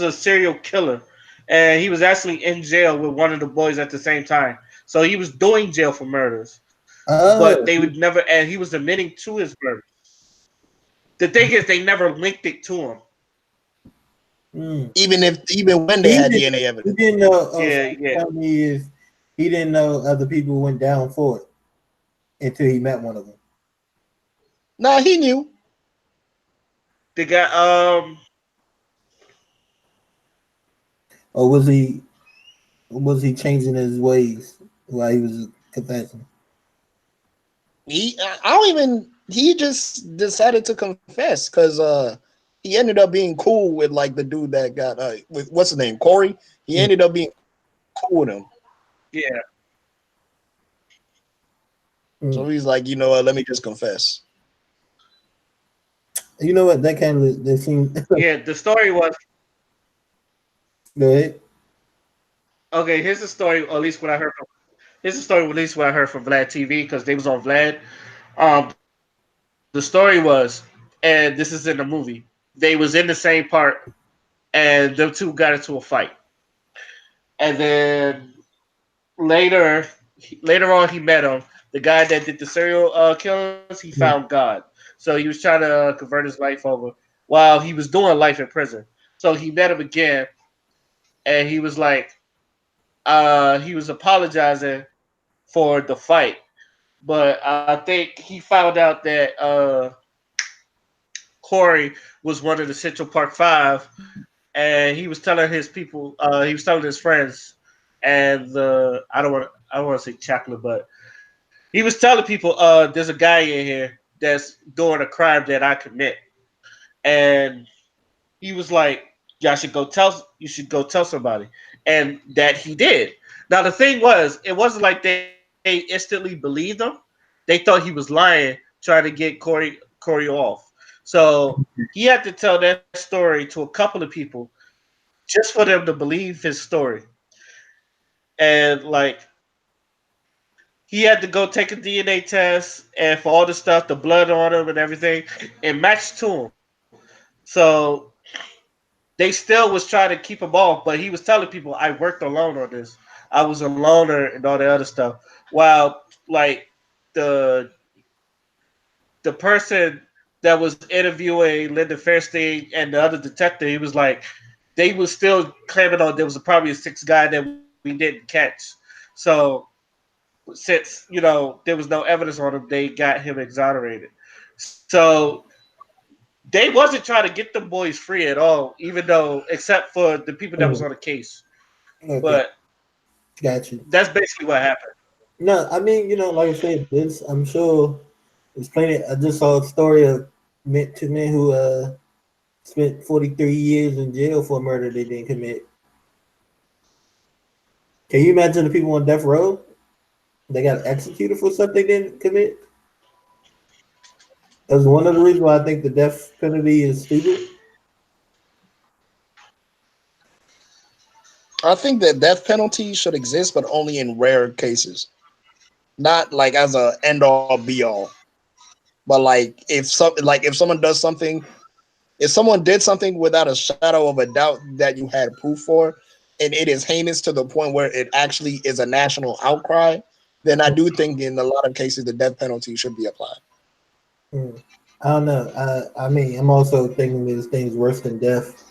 a serial killer, and he was actually in jail with one of the boys at the same time. So he was doing jail for murders, but they would never, Oh, and he was admitting to his murders. The thing is, they never linked it to him. mm. Even when they He had didn't. DNA He evidence. didn't know. Yeah, So yeah. tell me is he didn't know other people went down for it until he met one of them. Nah, he knew. The guy, Or was he changing his ways while he was confessing? I don't even. He just decided to confess because he ended up being cool with like the dude that got with what's his name, Corey. He Mm. ended up being cool with him. yeah, Mm. So he's like, you know what? Let me just confess. You know what? That kind of that seemed. yeah. The story was Go ahead. okay. Here's the story, or at least what I heard from. Here's the story, at least what I heard from Vlad TV, because they was on Vlad. The story was, and this is in the movie. They was in the same part, and them two got into a fight, and then later, later on, he met him. The guy that did the serial killings, he found Mm. God, so he was trying to convert his life over while he was doing life in prison. So he met him again, and he was like, he was apologizing for the fight, but I think he found out that Corey was one of the Central Park Five, and he was telling his people, he was telling his friends, and the I don't want to say chocolate, but he was telling people, there's a guy in here that's doing a crime that I commit, and he was like, you should go tell somebody, and that he did. Now the thing was, it wasn't like they instantly believed him. They thought he was lying, trying to get Corey off. So he had to tell that story to a couple of people just for them to believe his story. And like he had to go take a DNA test and for all the stuff, the blood on him and everything, it matched to him. So they still was trying to keep him off, but he was telling people, I worked alone on this. I was a loner and all the other stuff. While like the the person that was interviewing Linda Fairstein and the other detective, he was like, they was still claiming on there was probably a sixth guy that we didn't catch. So since there was no evidence on him, they got him exonerated. So they wasn't trying to get the boys free at all, even though except for the people that was on Mm. the case. Okay, But got you. that's basically what happened. No, I mean, like I said, this I'm sure there's plenty. I just saw a story of two men who spent 43 years in jail for a murder they didn't commit. Can you imagine the people on death row? They got executed for something they didn't commit. That's one of the reasons why I think the death penalty is stupid. I think that death penalty should exist, but only in rare cases. not like as a end all be all, but like if someone does something, if someone did something without a shadow of a doubt that you had proof for, and it is heinous to the point where it actually is a national outcry, then I do think in a lot of cases the death penalty should be applied. Mm. I don't know. I mean, I'm also thinking there's things worse than death,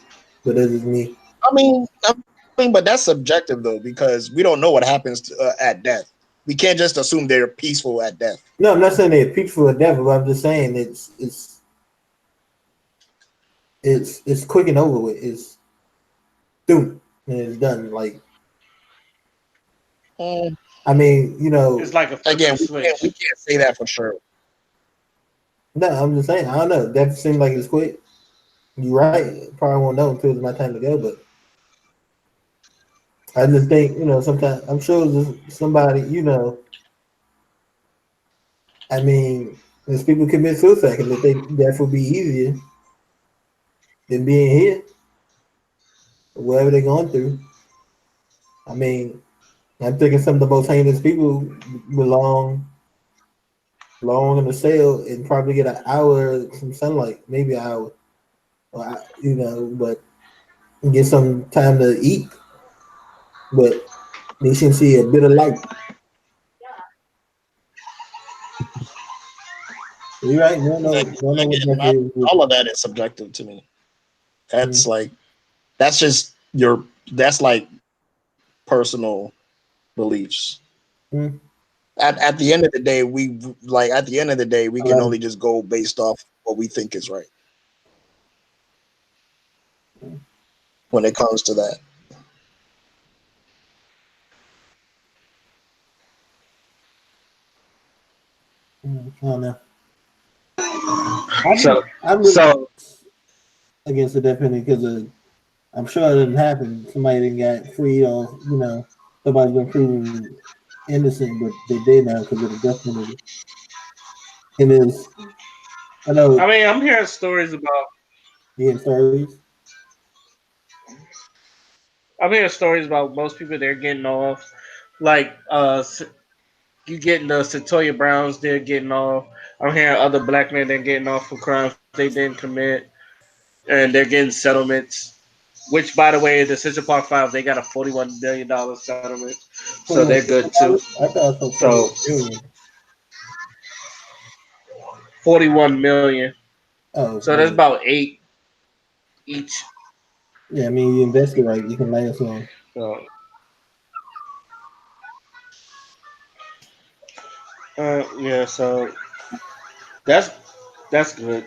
but this is me. I mean, but that's subjective though, because we don't know what happens at death. We can't just assume they're peaceful at death. No, I'm not saying they're peaceful or death, but I'm just saying it's quick and over with. It's doom and it's done. Like Mm, I mean, It's like a flip of again, the we switch. can't say that for sure. no, I'm just saying. I don't know. Death seems like it's quick. You're right. Probably won't know until it's my time to go. But I just think sometimes I'm sure just somebody I mean, there's people commit suicide and they think death would be easier than being here, whatever they're going through. I mean, I'm thinking some of the most heinous people belong long in the cell and probably get an hour some sunlight, maybe an hour, but get some time to eat, but they should see a bit of light. You're right. No, what Again, death is. all of that is subjective to me. Mm, That's like that's just your that's like personal beliefs. mm. At the end of the day, at the end of the day we can only Um, just go based off what we think is right when it comes to that. I don't know. I'm So I'm really so against the death penalty because I'm sure it didn't happen. Somebody didn't get free or somebody's been proven innocent, but they did now because of the death penalty. And it's I know I mean, I'm hearing stories about. being stories. I'm hearing stories about most people they're getting off. Like you getting the Satoya Browns, they're getting off. I'm hearing other black men they're getting off for crimes they didn't commit, and they're getting settlements. Which, by the way, the Central Park Five they got a $41 million settlement, so they're good too. I thought it was So 41 billion. $41 million. Oh, So that's well, about eight each. yeah. I mean, you invest it right, you can last long. So, yeah, so that's that's good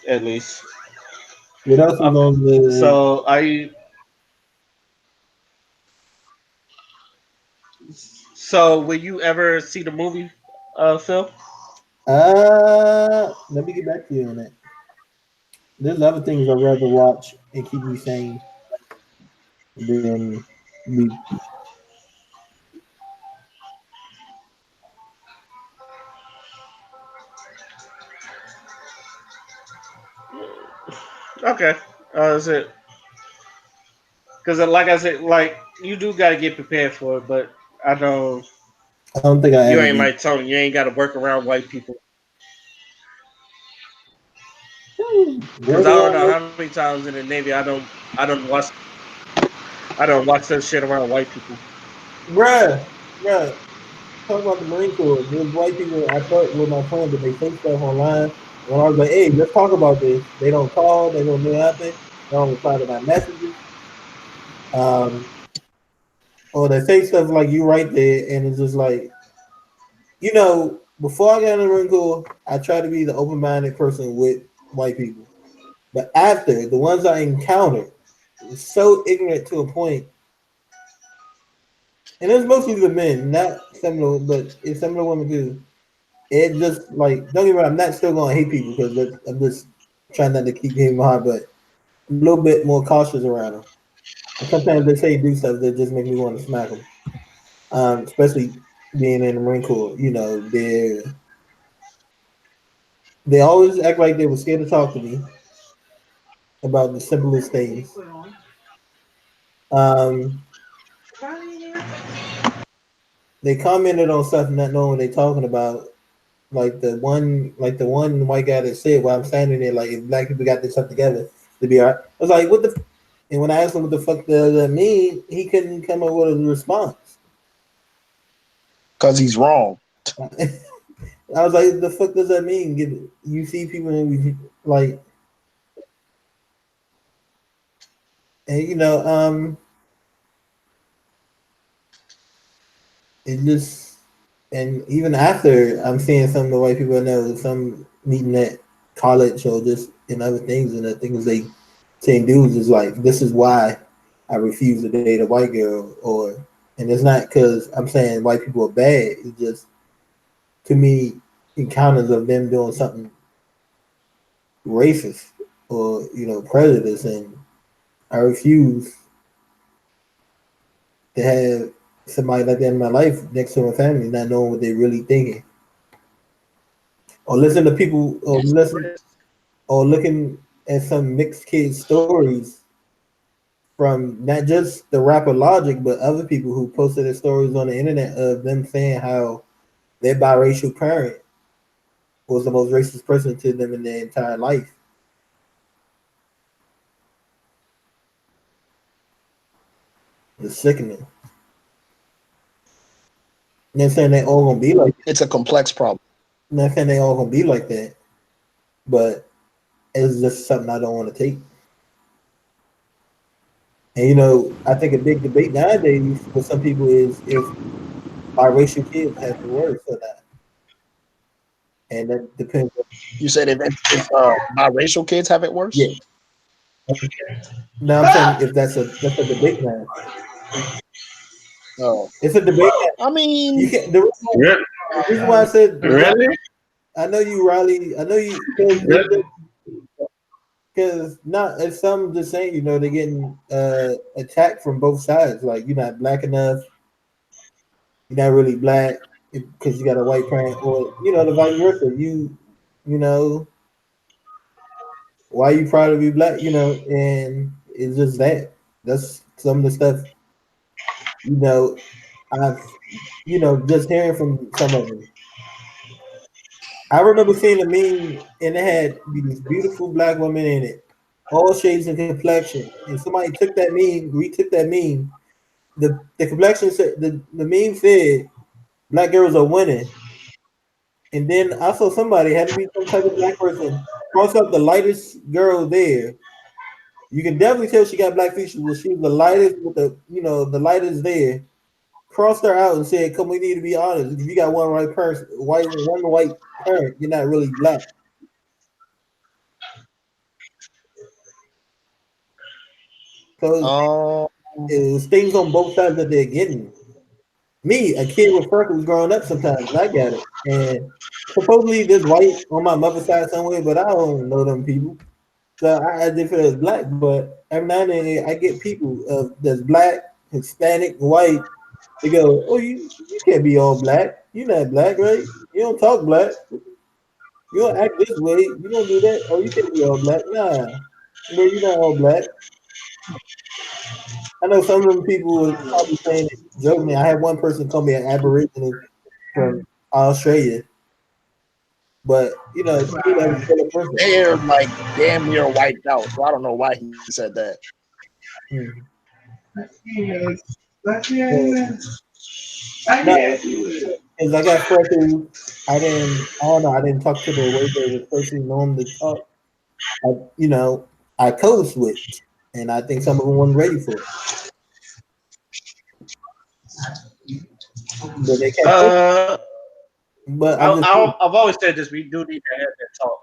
at least. What else Uh, is on the? so I so will you ever see the movie, Phil? Let me get back to you on that. There's other things I'd rather watch and keep me sane than be. Okay, is it because like I said, like you do got to get prepared for it, but I know I don't think I you ever ain't be. like Tony. You ain't got to work around white people because Work I don't around know with, how many times in the Navy I don't watch that shit around white people. bruh. Talk about the Marine Corps. There's white people I thought were my friends, but they say stuff online. When I was like, "Hey, let's talk about this," they don't call. They don't do nothing. They don't reply to my messages. Um, or they say stuff like you right there, and it's just like Before I got in the Marine Corps, I tried to be the open-minded person with white people, but after the ones I encountered, was so ignorant to a point, and it's mostly the men, not some of the, but it's some of the women too. It just like don't get me wrong, I'm not still gonna hate people because I'm just trying not to keep hitting my heart, but a little bit more cautious around them. And sometimes they say do stuff that just make me want to smack them. Especially being in the Marine Corps, they always act like they were scared to talk to me about the simplest things. Um, they commented on stuff not knowing what they talking about. Like the one white guy that said, "While I'm standing there, like if black people got this stuff together, to be alright." I was like, "What the?" And when I asked him what the fuck does that mean, he couldn't come up with a response. Because he's wrong. I was like, "The fuck does that mean?" You see people like, and it just, and even after I'm seeing some of the white people I know, some meeting at college or just in other things, and the things they saying dudes is like, this is why I refuse to date a white girl, and it's not because I'm saying white people are bad. It's just too many encounters of them doing something racist or prejudice, and I refuse to have somebody like that in my life next to my family, not knowing what they're really thinking, or listen to people, or looking at some mixed kid stories from not just the rapper Logic, but other people who posted their stories on the internet of them saying how their biracial parent was the most racist person to them in their entire life. It's sickening. Not saying they all gonna be like that. It's a complex problem. Not saying they all gonna be like that, but it's just something I don't want to take. And I think a big debate nowadays for some people is if biracial kids have the words or not, and that depends. You said if biracial kids have it Yeah. worse? Now I'm saying if that's a debate now. Oh. It's a debate. I You mean, can't. Really? The reason why I said Really? I know you, Riley. I know you Really? because not as some just saying they're getting attacked from both sides. Like you're not black enough. You're not really black because you got a white parent, or the vice versa. You know why you proud to be black? And it's just that. That's some of the stuff you know I've just hearing from some of them. I remember seeing a meme and it had these beautiful black women in it, all shades and complexion. And somebody took that meme, retook that meme. The complexion said the meme said black girls are winning. And then I saw somebody had to be some type of black person cross up the lightest girl there. You can definitely tell she got black features. Well, she was the lightest with the lightest there. Crossed her out and said, "Come, we need to be honest. If you got one right person, one white parent, you're not really black." So um, it was things on both sides that they're getting. Me, a kid with freckles growing up sometimes, I got it. And supposedly there's white on my mother's side somewhere, but I don't know them people. So I did feel as black, but every now and then I get people that's black, Hispanic, white. They go, "Oh, you can't be all black. You're not black, right? You don't talk black. You don't act this way. You don't do that. Oh, you can't be all black. Nah, bro, you're not all black." I know some of them people was probably saying it jokingly. I had one person call me an Aboriginal from Australia, but to me that was still a person. they're like damn near wiped out. So I don't know why he said that. Mm. So, no, because I got freckles. I didn't. I don't know. I didn't talk to the way they were supposed to normally talk. I, you know, I code switched, and I think some of them weren't ready for it. But they kept pushing. Uh, But I'm just. I've always said this. We do need to have that talk.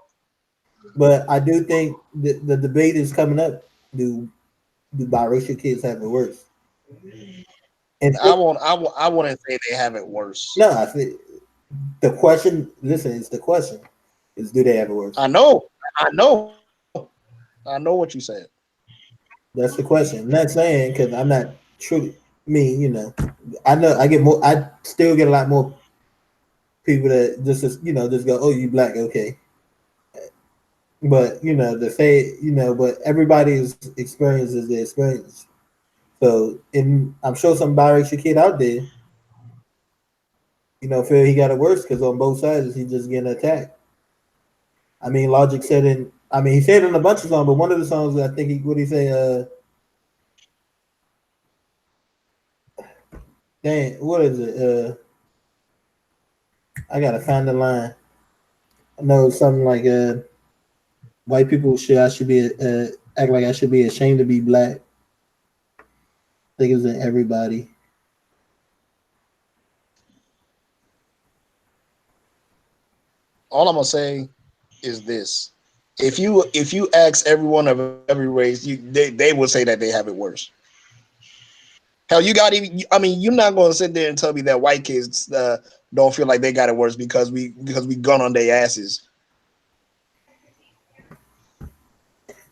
But I do think the debate is coming up. Do biracial kids have it worse? And I wouldn't say they have it worse. no, I think the question. Listen, it's the question: is do they have it worse? I know, I know, I know what you said. That's the question. I'm not saying because I'm not truly me. I know I get more. I still get a lot more people that just go, "Oh, you black, okay." But to say but everybody's experience is their experience. So, I'm sure some biracial kid out there feel he got it worse because on both sides he's just getting attacked. I mean, Logic said in. I mean, he said in a bunch of songs, but one of the songs I think he what he say. Dang, what is it? I gotta find the line. I know it's something like white people should I should be act like I should be ashamed to be black. I think it was in everybody. All I'm gonna say is this: if you ask everyone of every race, they will say that they have it worse. Hell, you got even. I mean, you're not gonna sit there and tell me that white kids don't feel like they got it worse because we gun on their asses.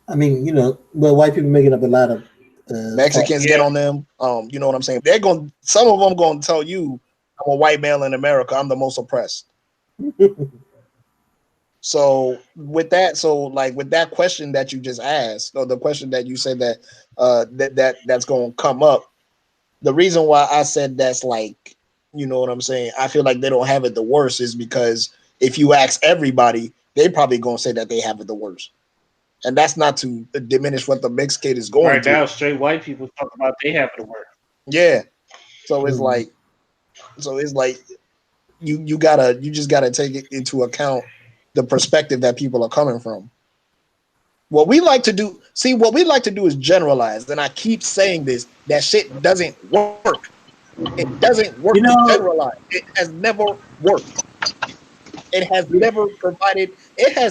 I mean, but white people making up a lot of fault. Mexicans get Yeah, on them. You know what I'm saying? They're going. Some of them going to tell you, "I'm a white male in America. I'm the most oppressed." So with that question that you just asked, or the question that you said that's going to come up, the reason why I said that's like, you know what I'm saying? I feel like they don't have it the worst is because if you ask everybody, they probably going to say that they have it the worst, and that's not to diminish what the mixed kid is going right through. now, straight white people talk about they have to work. Yeah. So it's Mm. like you just gotta take it into account the perspective that people are coming from. What we like to do is generalize, and I keep saying this. That shit doesn't work. It doesn't work You to know, generalize. It has never worked. It has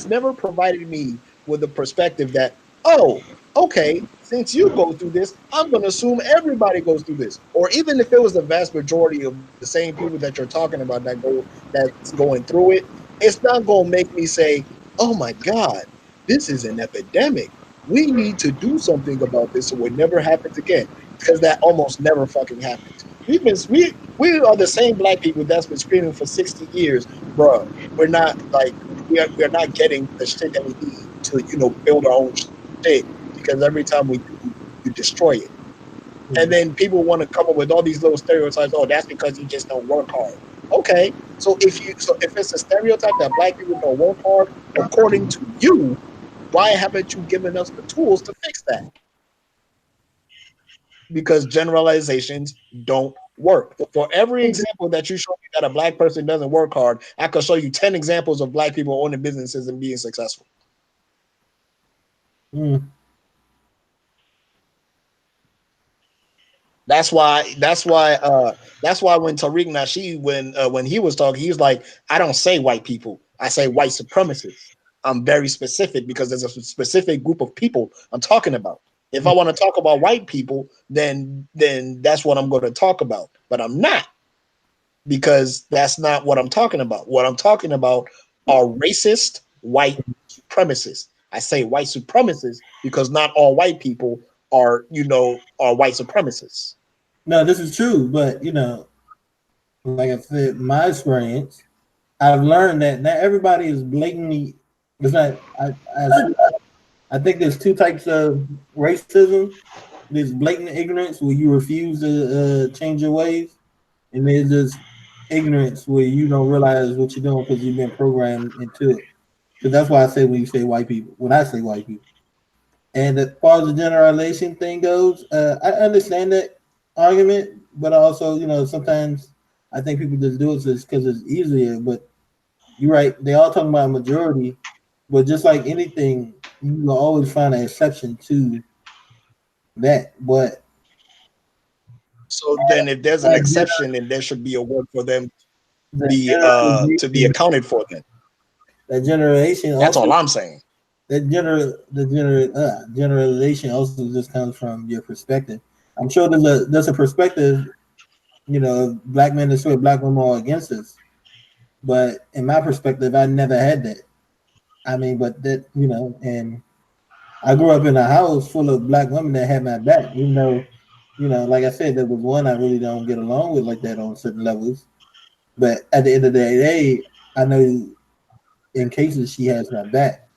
never provided me with the perspective that, oh, okay, since you go through this, I'm going to assume everybody goes through this. Or even if it was the vast majority of the same people that you're talking about that's going through it, it's not going to make me say, oh my God, this is an epidemic. We need to do something about this so it never happens again, because that almost never fucking happens. We are the same black people that's been screaming for 60 years, bro. We're not like we're not getting the shit that we need to build our own shit, because every time we do, you destroy it. And then people want to come up with all these little stereotypes. Oh, that's because you just don't work hard. Okay, so if it's a stereotype that black people don't work hard, according to you, why haven't you given us the tools to fix that? Because generalizations don't work. For every example that you show me that a black person doesn't work hard, I could show you 10 examples of black people owning businesses and being successful. mm, That's why when Tariq Nasheed when he was talking, he was like, I don't say white people, I say white supremacists. I'm very specific because there's a specific group of people I'm talking about. If I want to talk about white people, then that's what I'm going to talk about. But I'm not, because that's not what I'm talking about. What I'm talking about are racist white supremacists. I say white supremacists because not all white people are white supremacists. no, this is true, but like I said, my experience, I've learned that not everybody is blatantly. It's not. I think there's two types of racism. There's blatant ignorance where you refuse to change your ways, and there's just ignorance where you don't realize what you're doing because you've been programmed into it. So that's why I say when you say white people, when I say white people. And as far as the generalization thing goes, I understand that argument, but also, sometimes I think people just do it just because it's easier. But you're right; they all talking about majority, but just like anything, you will always find an exception to that. But So then, if there's an that, exception, then there should be a word for them that be to be generalization, accounted for. Then that generation that's also all I'm saying. generalization also just comes from your perspective. I'm sure there's a perspective, black men that swear black women are against us. But in my perspective, I never had that. I mean, but that and I grew up in a house full of black women that had my back. Even though, like I said, there was one I really don't get along with like that on certain levels. But at the end of the day, I know in cases she has my back.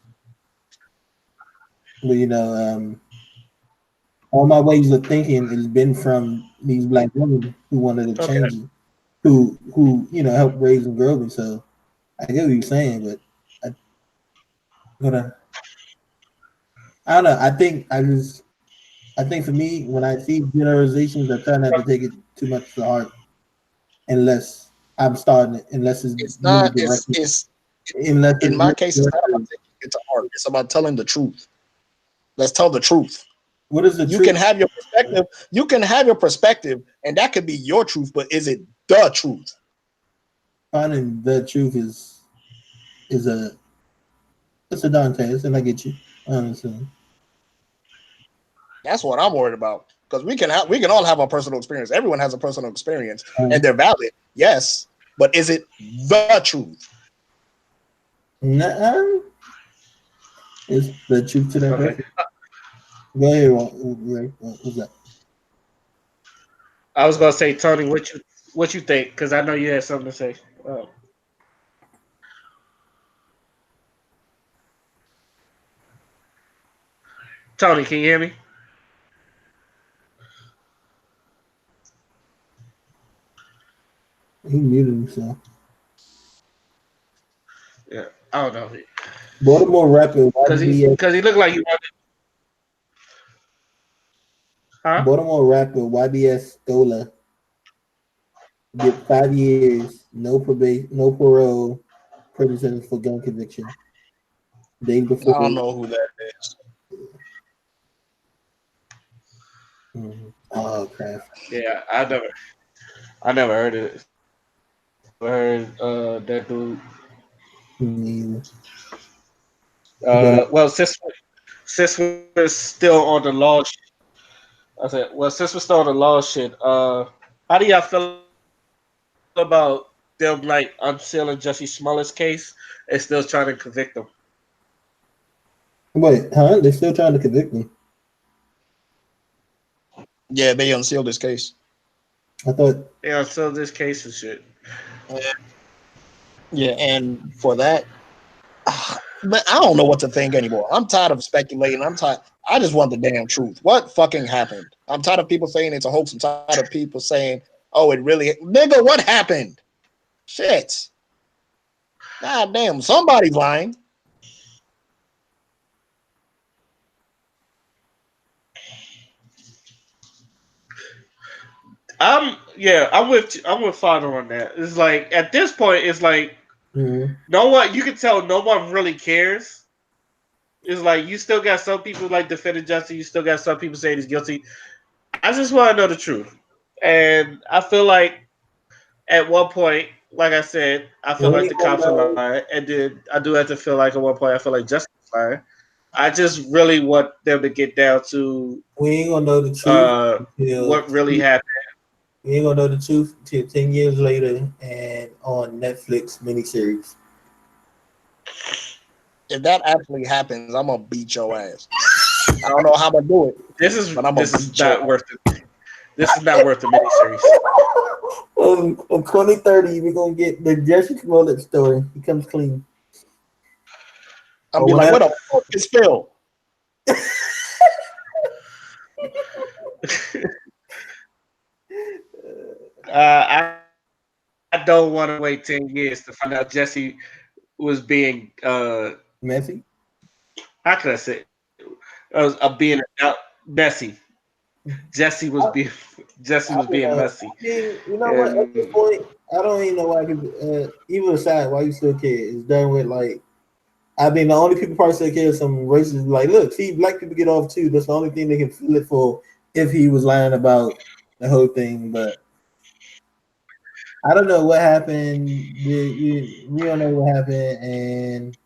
But all my ways of thinking has been from these black women who wanted to Okay, change it. who helped raise and grow me. So I get what you're saying, but I gonna I don't know. I think for me when I see generalizations, I try not to take it too much to heart unless I'm starting it, unless it's It's really not. directed, It's unless in it's my really case. It's not about directed. taking it to heart. It's about telling the truth. Let's tell the truth. What is the You can truth? have your perspective. You can have your perspective, and that could be your truth. But is it the truth? Finding the truth is a it's a darn test, and I get you. I understand. That's what I'm worried about. Because we can all have a personal experience. Everyone has a personal experience, Uh, and they're valid. Yes, but is it the truth? nah, it's the truth to that Okay. person. Go ahead, Ray. What's that? I was gonna say, Tony, what you think? Because I know you had something to say. Uh, Tony, can you hear me? He muted himself. Yeah, I don't know. Baltimore rapper YBS. Because he looked like he wanted, huh? Baltimore rapper YBS Stola get 5 years, no probation, no parole, prison sentence for gun conviction. Days I don't before. know who that is. Oh crap! Yeah, I never heard of it. Never heard that dude. Mm, but Well, since we're still on the law, I said, well, since we're still on the law shit, how do y'all feel about them like unsealing Jesse Smollett's case and still trying to convict him? wait, huh? They're still trying to convict him. Yeah, they unsealed this case. I thought. They unsealed this case and shit. Yeah, and for that, man, I don't know what to think anymore. I'm tired of speculating. I'm tired. I just want the damn truth. What fucking happened? I'm tired of people saying it's a hoax. I'm tired of people saying, "Oh, it really." Nigga, what happened? Shit. God damn, somebody's lying. I'm with Father on that. It's like at this point, it's like Mm-hmm. no one. You can tell no one really cares. It's like you still got some people like defending Justin. You still got some people saying he's guilty. I just want to know the truth, and I feel like at one point, like I said, I feel And we like the ain't gonna cops are know. lying, and then I do have to feel like at one point I feel like Justin's lying. I just really want them to get down to We ain't gonna know the truth until what really happened. we ain't gonna know the truth until 10 years later and on Netflix miniseries. If that actually happens, I'm gonna beat your ass. I don't know how I'm gonna do it, This is but I'm gonna this is beat your not ass. worth it. This is not worth the miniseries. In 2030, we're gonna get the Jesse Smollett story. He comes clean. I'm Or be like, whenever what the fuck is Phil? I don't want to wait 10 years to find out Jesse was being Messi. how can I say being messy. Jesse was being Jesse I was don't being know. messy, I mean, you know what? At this and point, I don't even know why people, even aside, why you still care. It's done with like. I mean, the only people probably still care is some racists. Like, look, see, black people get off too. That's the only thing they can feel it for if he was lying about the whole thing. But I don't know what happened. We don't know what happened, and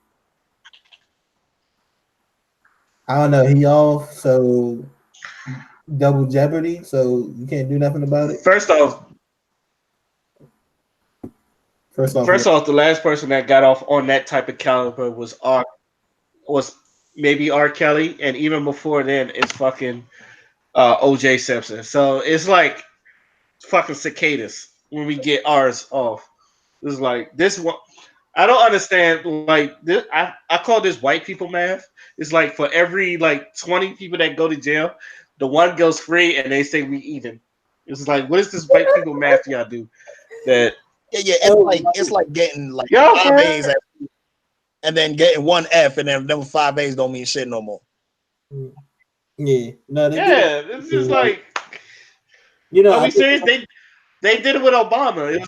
I don't know. He off, so double jeopardy. So you can't do nothing about it. first off, First off, first off, the last person that got off on that type of caliber was maybe R. Kelly, and even before then, it's fucking OJ Simpson. So it's like fucking cicadas when we get ours off. It's like this one. I don't understand. Like this, I call this white people math. It's like for every like 20 people that go to jail, the one goes free, and they say we even. It's like what is this white people math y'all do? that Yeah, Oh, it's like getting like yo, for 5 A's real. and then getting one F, and then them 5 A's don't mean shit no more. yeah. No, they did it. Yeah, it's just Like, like, you know, are I we think serious? They did it with Obama.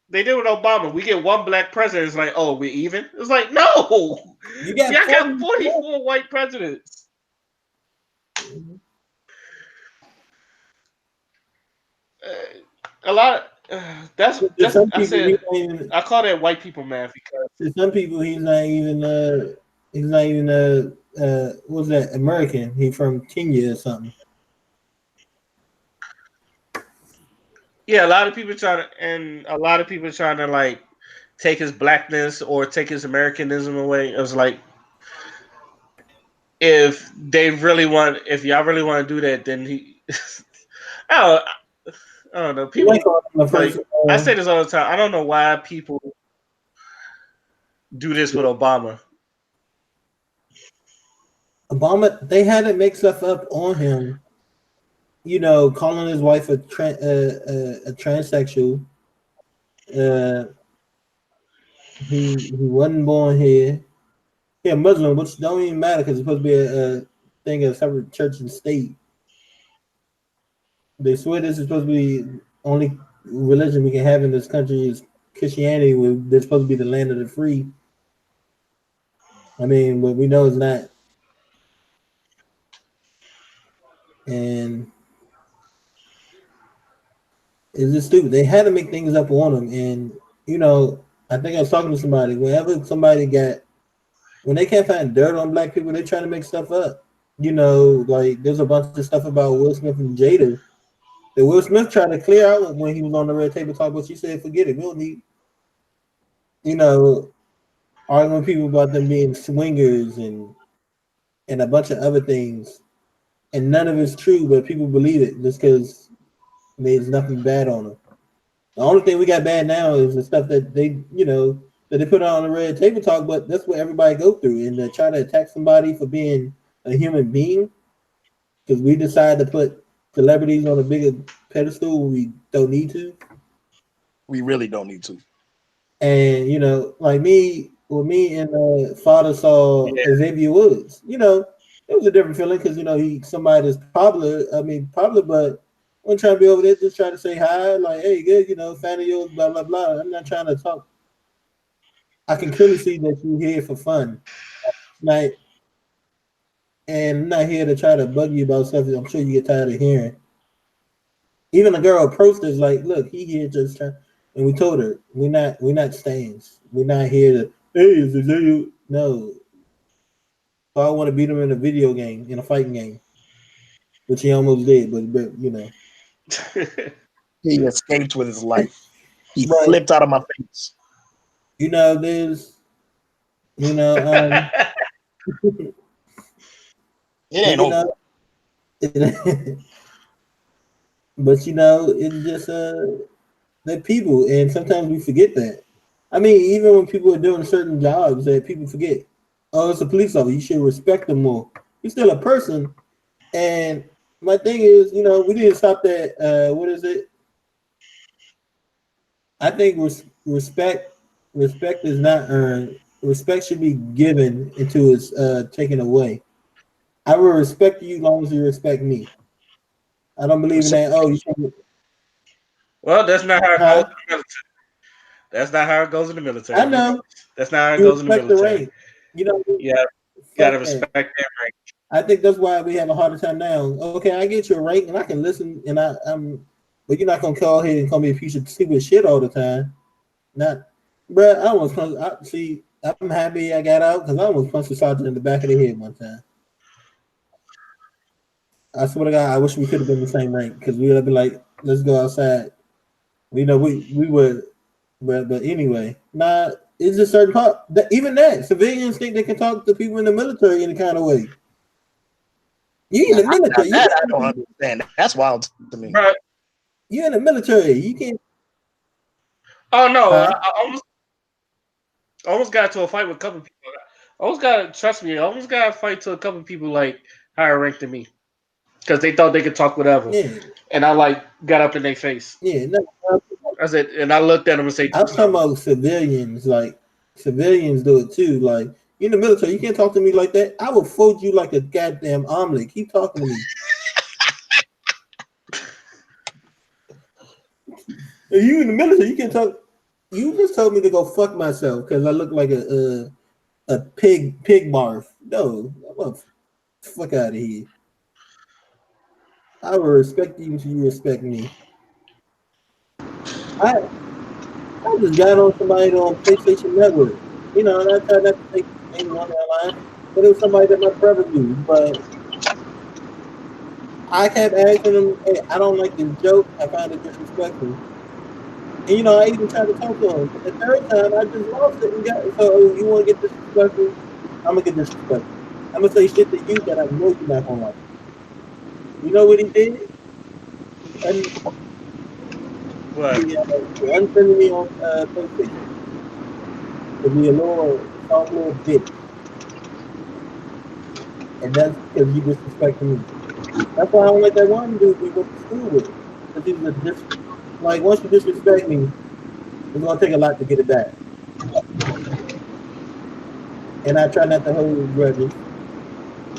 They did it with Obama. We get one black president. It's like, oh, we even. It's like, no, you got y'all got 40. 44 white presidents. Uh, a lot. To That's some I people, he's said. not even. I call that white people math because To some people, he's not even. He's not even. What's that? American. He's from Kenya or something. yeah, a lot of people trying to, and a lot of people trying to like take his blackness or take his Americanism away. It was like, if y'all really want to do that, then he. I don't, I don't know. You might People call him the first. like I say this all the time. I don't know why people do this with Obama. Obama. They had to make stuff up on him. You know, calling his wife a transsexual. Uh, he wasn't born here. Yeah, Muslim, which don't even matter because it's supposed to be a thing of separate church and state. They swear this is supposed to be only religion we can have in this country is Christianity. They're supposed to be the land of the free. I mean, but we know it's not. And it's just stupid. They had to make things up on them. And, you know, I think I was talking to somebody. When they can't find dirt on black people, they try to make stuff up. You know, like there's a bunch of stuff about Will Smith and Jada that Will Smith tried to clear out when he was on the red table talk, but she said, forget it. We don't need, you know, arguing with people about them being swingers and a bunch of other things. And none of it's true, but people believe it just because there's nothing bad on them. The only thing we got bad now is the stuff that that they put on the red table talk, but that's what everybody go through. And to try to attack somebody for being a human being because we decide to put celebrities on a bigger pedestal when we don't need to. We really don't need to. And like me and father saw Yeah. Xavier Woods. It was a different feeling because he somebody that's popular. I mean, popular, but I'm trying to be over there just trying to say hi, like, hey, good, fan of yours, blah blah blah. I'm not trying to talk. I can clearly see that you're here for fun, not and I'm not here to try to bug you about stuff that I'm sure you get tired of hearing. Even a girl approached us like, look, he here just trying, and we told her we're not stands. We're not here to hey, is it you? No. So I want to beat him in a video game, in a fighting game, which he almost did, but. He escaped with his life. He But flipped out of my face. there's you know, It but ain't over. but it's just they're people, and sometimes we forget that. I mean, even when people are doing certain jobs, that people forget. Oh, it's a police officer. You should respect them more. He's still a person, and my thing is, we need to stop that. What is it? I think respect is not earned. Respect should be given until it's taken away. I will respect you as long as you respect me. I don't believe in that. Oh, you should. Well, that's not how it goes Huh? in the military. That's not how it goes in the I military. know. That's not how it You goes in the respect the military. rank. You know, Yeah, you gotta fuck that. respect that rank. I think that's why we have a harder time now. Okay, I get your rank and I can listen, and but you're not gonna call here and call me a piece of stupid shit all the time. Not, bruh. I almost punched. See, I'm happy I got out because I almost punched the sergeant in the back of the head one time. I swear to God, I wish we could have been the same rank because we would have been like, let's go outside. We were, but anyway, nah. It's a certain part that even that civilians think they can talk to people in the military in a kind of way. You in Now, the military, you that I can't. don't understand. That's wild to me. But You in the military, you can't. oh no, Huh? I almost got into a fight with a couple people. I almost got trust me. I almost got a fight to a couple people like higher ranked than me because they thought they could talk whatever, Yeah, and I like got up in their face. yeah. No, I said, and I looked at him and say, I was talking about civilians. Like civilians do it too. Like in the military, you can't talk to me like that. I will fold you like a goddamn omelet. Keep talking to me. If you in the military, you can't talk. You just told me to go fuck myself because I look like a pig barf. No, I'm a fuck out of here. I will respect you until you respect me. I just got on somebody on PlayStation Network. You know, and I try not to take anyone online, but it was somebody that my brother knew. But I kept asking him, hey, I don't like this joke. I found it disrespectful. And you know, I even tried to talk to him. But the third time I just lost it and got so you wanna get disrespectful? I'm gonna get disrespectful. I'm gonna say shit to you that I know you're not gonna like. You know what he did? And "What? he unfriended me on PlayStation to be a little soft little bitch. And that's because you disrespected me. That's why I don't like that one dude we went to school with. Because he was like once you disrespect me, it's gonna take a lot to get it back. And I try not to hold grudges,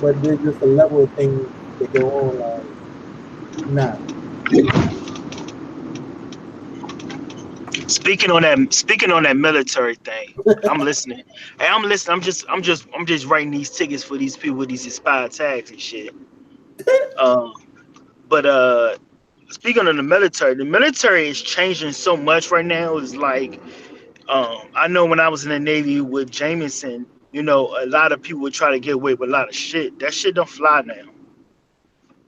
but there's just a level of things that go on like nah. Speaking on that military thing, I'm listening. Hey, I'm listening. I'm just writing these tickets for these people with these expired tags and shit. Um, but speaking of the military is changing so much right now. It's like I know when I was in the Navy with Jameson, you know, a lot of people would try to get away with a lot of shit. That shit don't fly now.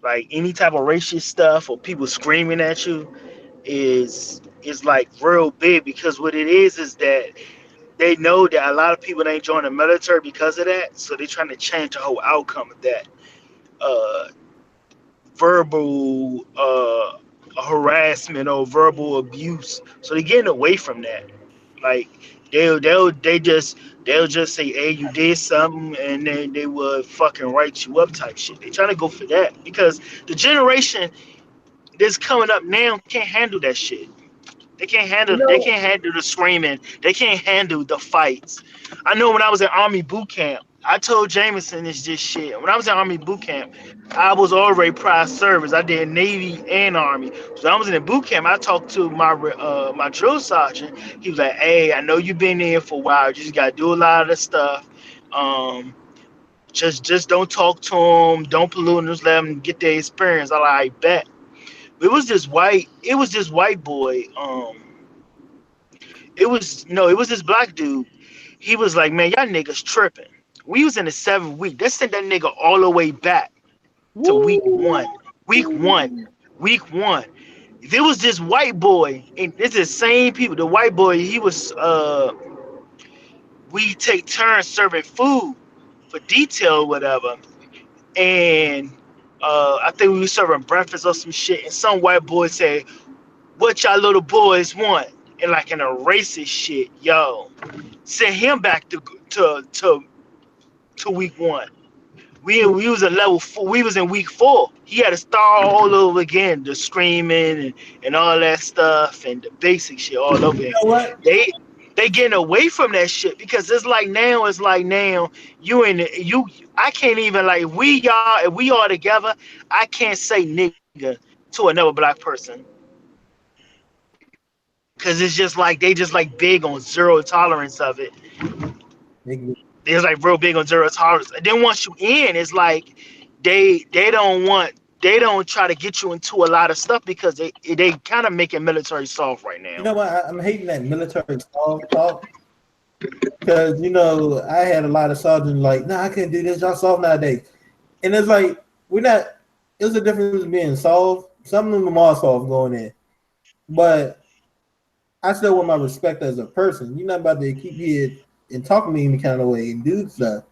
Like any type of racist stuff or people screaming at you is like real big because what it is that they know that a lot of people ain't joining the military because of that, so they're trying to change the whole outcome of that uh, verbal harassment or verbal abuse. So they're getting away from that. Like they'll just say, "Hey, you did something," and then they will fucking write you up type shit. They trying to go for that because the generation that's coming up now can't handle that shit. You They know, can't handle the screaming. They can't handle the fights. I know when I was in Army boot camp, I told Jameson this shit. When I was in Army boot camp, I was already prior service. I did Navy and Army. So I was in the boot camp. I talked to my drill sergeant. He was like, "Hey, I know you've been there for a while. You just gotta do a lot of the stuff. Um, just don't talk to them. Don't pollute them. Just let them get their experience." I like, "I bet." It was this white. It was this white boy. It was no, it was this black dude. He was like, "Man, y'all niggas tripping." We was in the 7th week. They sent that nigga all the way back to week woo, one. Week one. Week one. There was this white boy, and it's the same people. The white boy, he was we take turns serving food for detail or whatever. And I think we were serving breakfast or some shit. And some white boy said, "What y'all little boys want?" And like in a racist shit, yo. Sent him back to week one. We was at level 4. We was in week 4. He had to start all over again, the screaming and all that stuff and the basic shit all over you again. know what? They getting away from that shit because it's like now you in you I can't even like if we all together, I can't say nigga to another black person because it's just like they just like big on zero tolerance of it. It's like real big on zero tolerance. And then once you in, it's like they don't want they don't try to get you into a lot of stuff because they kind of making military soft right You now. know what? I'm hating that military soft talk because you know I had a lot of sergeants like, "Nah, I can't do this. Y'all soft nowadays," and it's like we're not. There's a difference being soft. Some of them are soft going in, but I still want my respect as a person. You're not about to keep here and talk to me any kind of way and do stuff.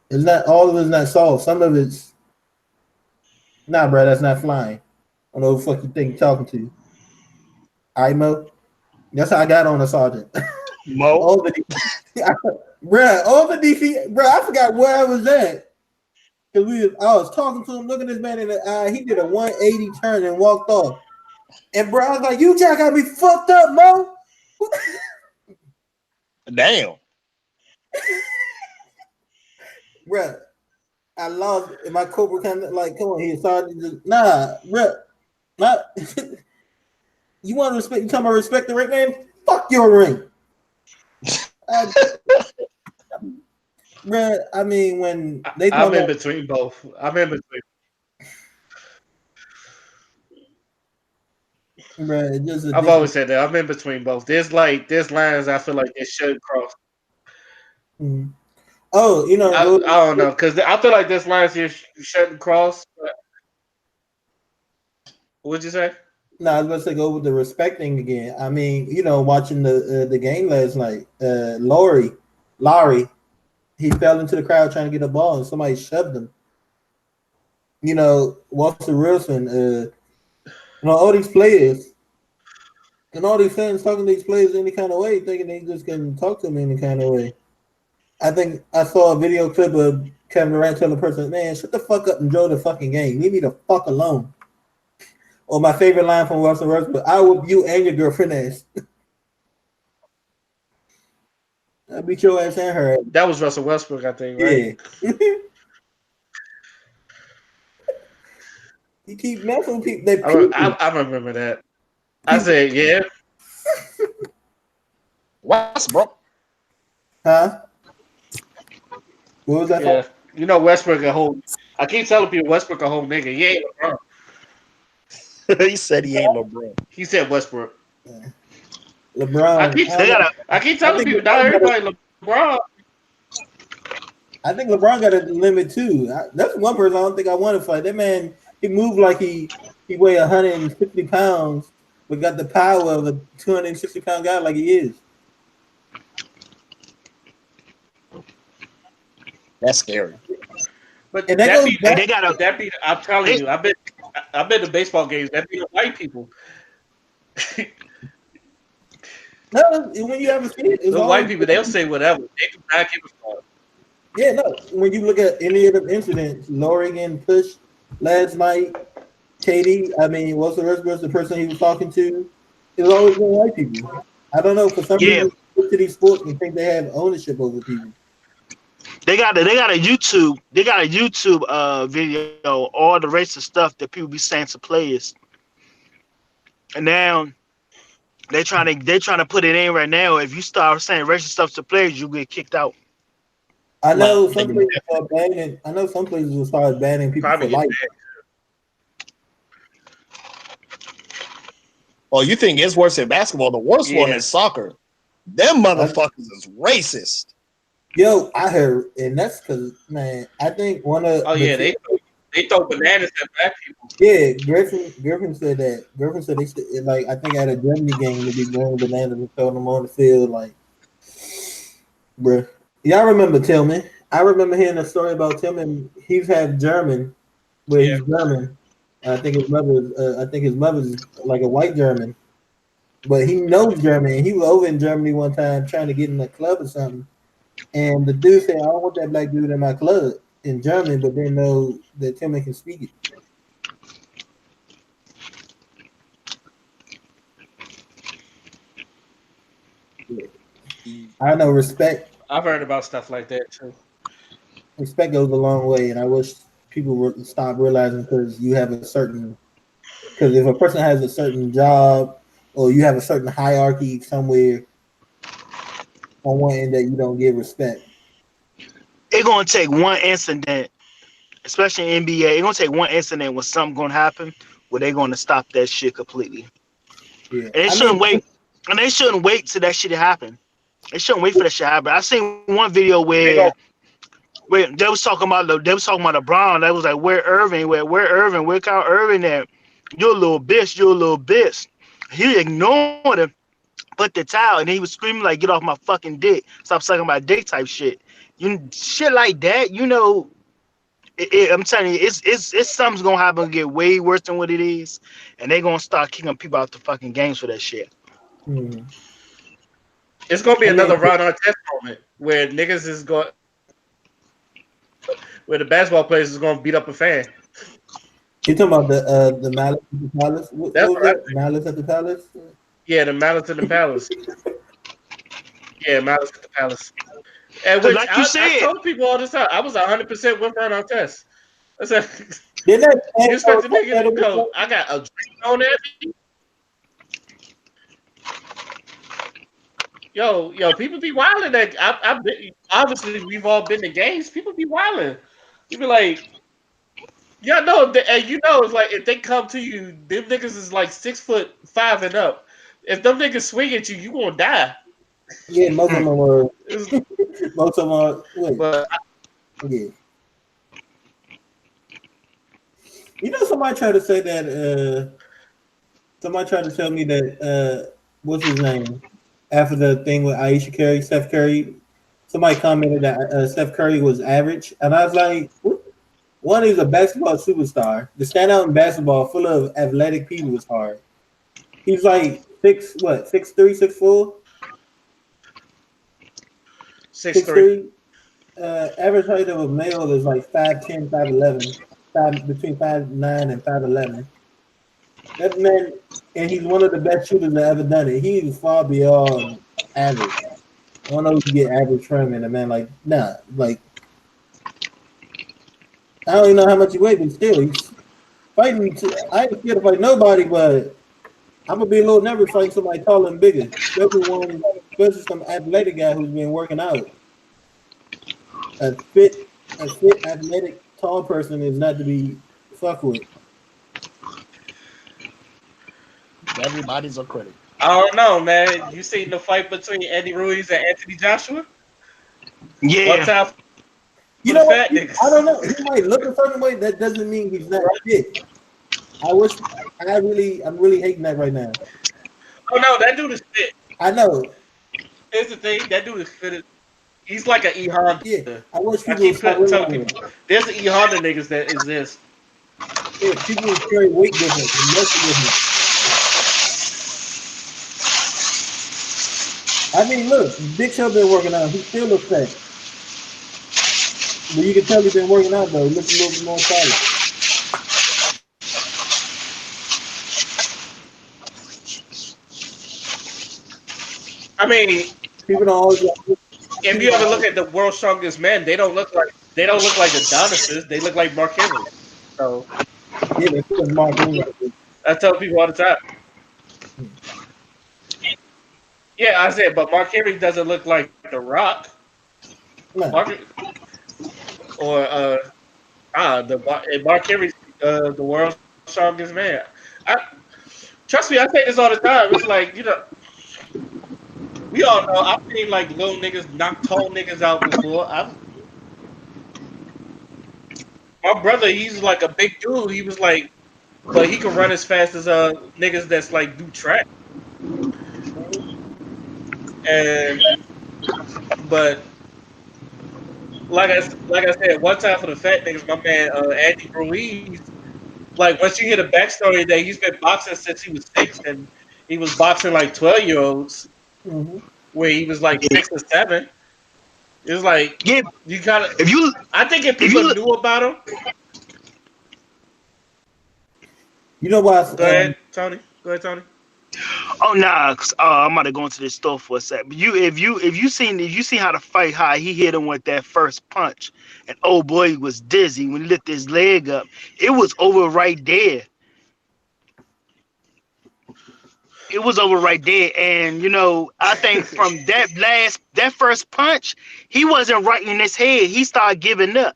It's not all of it's not soft. Some of it's nah, bro. That's not flying. I don't know who the fuck you think you're talking to. All right, Mo. That's how I got on a sergeant. Mo. all the bruh, all the DC, bruh. I forgot where I was at because I was talking to him, looking this man in the eye. He did a 180 turn and walked off. And bro, I was like, you just got me fucked up, Mo. Damn. Bro, I lost in my Cobra kind of like, come on, he started to nah, bro. Not you want to respect, you talking about respect the ring, man? Fuck your ring. Bro, I mean, when they talk I'm in about, between both. I'm in between. bro, it's just a I've different. always said that. I'm in between both. There's lines I feel like they should cross. Mhm. Oh, you know, I don't know because I feel like there's lines you shouldn't cross. What'd you say? no, I was going to say go with the respect thing again. I mean, you know, watching the game last night, Laurie, he fell into the crowd trying to get a ball and somebody shoved him. You know, Walter Wilson, all these players and all these fans talking to these players any kind of way, thinking they just can talk to them any kind of way. I think I saw a video clip of Kevin Durant telling the person, "Man, shut the fuck up and enjoy the fucking game. Leave me the fuck alone." Or my favorite line from Russell Westbrook: "I whoop you and your girlfriend ass. I beat your ass and her ass." That was Russell Westbrook, I think, right? Yeah. You keep messing with people. They people, I remember that. I said, yeah. Westbrook. huh? What was that? Yeah, you know Westbrook a whole. I keep telling people Westbrook a whole nigga. He ain't LeBron. He said he ain't LeBron. He said Westbrook. I LeBron. keep I They don't know. gotta I keep I telling think people not LeBron got a, everybody LeBron. I think LeBron got a limit too. That's one person I don't think I want to fight. That man, he moved like he weighed 150 pounds, but got the power of a 260-pound guy like he is. That's scary. But And that that goes be hey, back. they gotta that be. I'm telling they, you, I've been to baseball games. That be the white people. No, when you ever see it, it's The white always people they'll say whatever. They do not give a fuck. yeah. No, when you look at any of the incidents, Laurie getting pushed last night, Katie. I mean, what's the rest of the person he was talking to? It's always been white people. I don't know. For some yeah, reason, they look to these sports and think they have ownership over people. they got a YouTube video, all the racist stuff that people be saying to players. And now they trying to put it in right now. If you start saying racist stuff to players, you get kicked out. I know Like, some places are banning. I know some places will start banning people Probably for get life. banned. oh, you think it's worse than basketball? The worst one Yeah. is soccer. Them I, motherfuckers is racist. yo, I heard, and that's because man, I think one of Oh the yeah, they throw bananas at black people. yeah, Griffin said that. Griffin said like I think at a Germany game they be bringing bananas and throwing them on the field like, bruh. Y'all remember Tillman? I remember hearing a story about Tillman. He's had German, where Yeah. he's German. I think his mother's like a white German, but he knows German. And he was over in Germany one time trying to get in a club or something, and the dude said, "I don't want that black dude in my club in German," but they know that Tillman can speak it. I know respect. I've heard about stuff like that too. Respect goes a long way, and I wish people would stop realizing because you have a certain. Because if a person has a certain job or you have a certain hierarchy somewhere on one end that you don't give respect. It's gonna take one incident, especially in NBA. It's gonna take one incident when something gonna happen where they're gonna stop that shit completely. Yeah, And they I mean, shouldn't wait. And they shouldn't wait till that shit happen. They shouldn't wait for that shit to happen. I seen one video They where go. they was talking about LeBron. They was like, where Irving? Where Irving? Where Kyle Irving at? You're a little bitch. You're a little bitch. He ignored him, put the towel, and he was screaming like, "Get off my fucking dick! Stop sucking my dick!" type shit. You shit like that. You know, I'm telling you, it's something's gonna happen. Get way worse than what it is, and they gonna start kicking people out the fucking games for that shit. hmm. It's gonna be I mean, another Ron Artest moment where niggas is going, where the basketball players is gonna beat up a fan. You talking about the Malice at the Palace? That's What was what I that? Malice at the Palace? yeah, the Malice in the Palace. Yeah, Malice at the Palace. And Cause which like you I said, told people all the time, I was 100% with her on our test. I said, Didn't that you expect the nigga to edible go, I got a drink on that? Yo, people be wilding that. I've been, obviously, we've all been to games. People be wilding. You be like, yeah, no, and you know, it's like if they come to you, them niggas is like 6'5" and up. If them niggas swing at you, you gonna die. Yeah, most of them were. It's, Most of them are. Wait, but yeah. You know, somebody tried to say that. Somebody tried to tell me that. What's his name? After the thing with Aisha Curry, Steph Curry, somebody commented that Steph Curry was average, and I was like, what? One is a basketball superstar. To stand out in basketball full of athletic people is hard. He's like 6'3", 6'4", 6'3". 6'3". Average height of a male is like 5'10", 5'11", between 5'9" and 5'11". That man, and he's one of the best shooters that ever done it. He's far beyond average. I don't know if you get average from it, a man like nah, like I don't even know how much he weighs, but still he's fighting. I ain't scared to fight nobody, but I'm gonna be a little nervous fighting somebody taller and bigger, especially some athletic guy who's been working out. A fit, a fit, athletic, tall person is not to be fucked with. Everybody's a critic. I don't know, man. You seen the fight between Eddie Ruiz and Anthony Joshua? One yeah, time for You the know what? fat I don't niggas. know. He might look a certain way. That doesn't mean he's not fit. I wish. I'm really hating that right now. Oh no, that dude is fit. I know. Here's the thing, that dude is fit. He's like an E Honda. Yeah, I wish I people would keep stop telling realizing people, that. there's the E Honda niggas that exist. Yeah, people carry weight different, muscle different. I mean, look, Big Show been working out. He still looks fat, but you can tell he's been working out though. He looks a little bit more solid. I mean, People don't always. if People you ever don't. look at the world's strongest men, they don't look like Adonises. They look like Mark Henry. So Yeah, they put Mark Henry. I tell people all the time. Yeah, I said, but Mark Henry doesn't look like The Rock. Nah, Mark or Mark Henry's the world's strongest man. I trust me, I say this all the time. It's like, we all know I've seen like little niggas knock tall niggas out before. My brother, he's like a big dude. He was like, but he can run as fast as niggas that's like do track. And but like I said, one time for the fat niggas, my man Andy Ruiz. Like once you hear the backstory that he's been boxing since he was 6, and he was boxing like 12-year-olds mm-hmm. where he was like yeah, 6 or 7. It's like yeah. you gotta. If you I think if if people you look, knew about him, You know why? go ahead, Tony. Go ahead, Tony. oh nah, 'cause, I'm about to go into this store for a sec. But if you seen how the fight, how he hit him with that first punch, and oh boy, he was dizzy when he lifted his leg up. It was over right there. It was over right there. And I think from that first punch, he wasn't right in his head. He started giving up.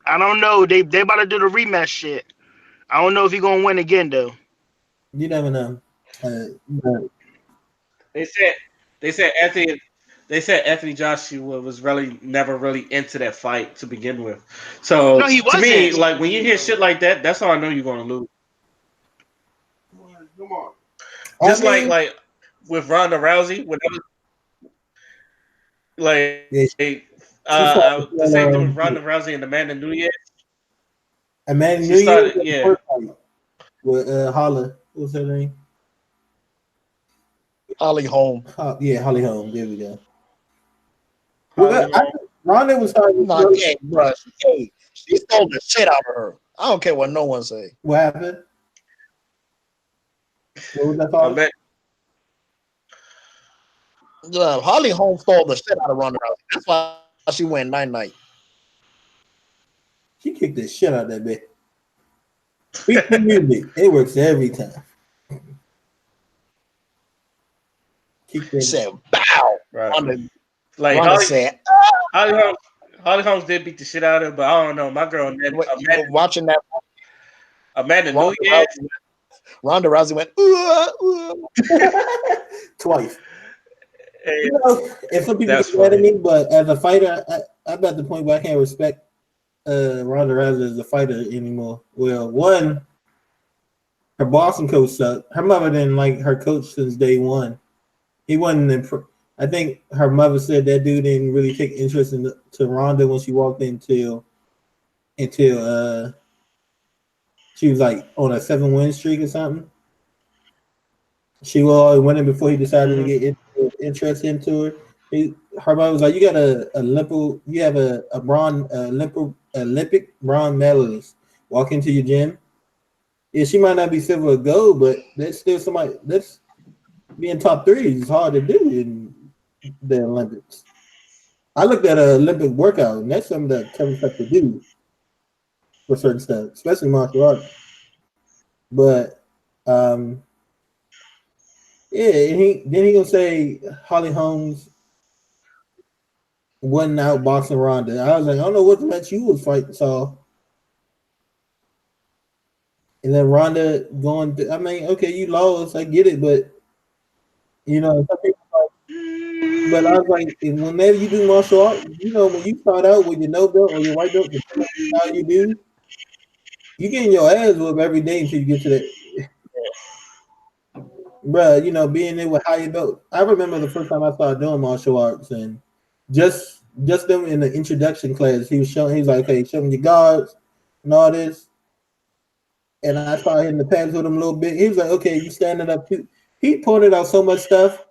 I don't know. They about to do the rematch shit. I don't know if he gonna win again though. You never know. Uh, They said they said Anthony they said Anthony Joshua was really never really into that fight to begin with. No, So he to me, wasn't. like when you hear shit like that, that's how I know you're gonna lose. I Just like mean, like with Ronda Rousey, whenever like yeah, the she same thing with fought Ronda Rousey and Amanda Nunez. She Amanda New started, Year's yeah. the first fight with Holla. What's her name? Ollie Holm. Yeah, Holly Holm. There we go. Holly Well, Holm. Ronda was starting. Not gay, bro. She stole the shit out of her. I don't care what no one say. What happened? What was that I called? met Holly Holm stole the shit out of Ronda Rousey. That's why she went 9-9. She kicked the shit out of that bitch. Beat the music. It works every time. Kick that. Said, bow. right. Ronda, Like Ronda said, Holly Holmes, Holly Holmes did beat the shit out of her, but I don't know. My girl watching that Amanda Ronda Nunez. Rousey went, Twice. eh, You know, and some people That's get mad at funny. me, but as a fighter, I'm at the point where I can't respect Ronda Rousey as a fighter anymore. Well, one, her boxing coach sucked. Her mother didn't like her coach since day one. He wasn't. I think her mother said that dude didn't really take interest in to Ronda when she walked in until she was like on a 7-win streak or something. She was winning before he decided to Hmm. get interest into her. Her mother was like, "You got you have a Olympic bronze medalist. Walk into your gym. Yeah, she might not be silver or gold, but that's still somebody that's being top three is hard to do in the Olympics. I looked at an Olympic workout, and that's some of the toughest stuff to do for certain stuff, especially martial arts. But yeah, and he gonna say Holly Holmes wasn't out boxing Ronda. I was like, I don't know what match you was fighting, so. And then Ronda going. I mean, okay, you lost, I get it, but some people but I was like, whenever you do martial art, when you start out with your no belt or your white belt, depending on how you do, you getting your ass whooped every day until you get to that. Bruh, being there with higher belt. I remember the first time I started doing martial arts and just them in the introduction class, he's like, okay, show me your guards and all this. And I started hitting the pads with him a little bit. He was like, okay, you standing up too. He pointed out so much stuff.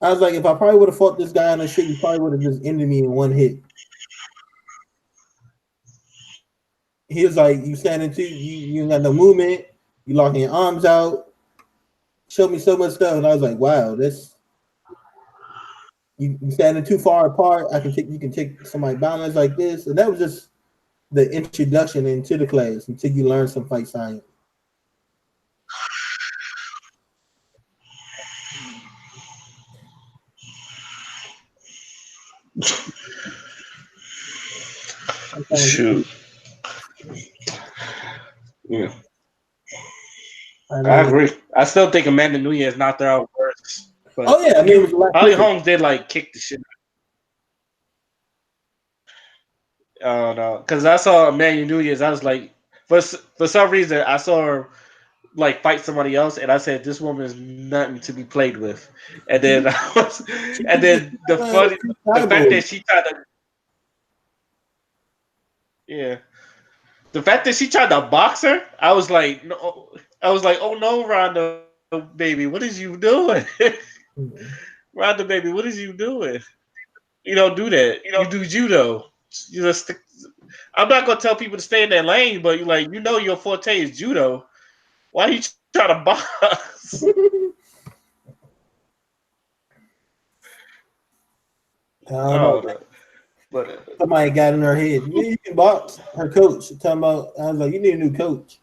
I was like, if I probably would have fought this guy on the shit, he probably would have just ended me in one hit. He was like, you standing too, you ain't got no movement, you locking your arms out, showed me so much stuff, and I was like, wow, this you standing too far apart. You can take somebody balance like this, and that was just the introduction into the class until you learn some fight science. Shoot. Yeah. I I mean, agree. I still think Amanda Nunez knocked her out worse. But oh yeah, I mean, it was a lot Holly quicker. Holmes did like kick the shit. I don't know. Because I saw Amanda Nunez. I was like, for some reason, I saw her like fight somebody else, and I said, "This woman is nothing to be played with." And then She and beat the then shit out of Chris the fact that Cyborg. she tried to, yeah, the fact that she tried to box her, I was like, no, I was like, oh no, Ronda, baby, what is you doing? Ronda, baby, what is you doing? You don't do that. You do judo. You just, I'm not gonna tell people to stay in their lane, but you like, your forte is judo. Why are you trying to box? I don't know. Oh, no. But Somebody got in her head. You can box. Her coach talking about. I was like, you need a new coach.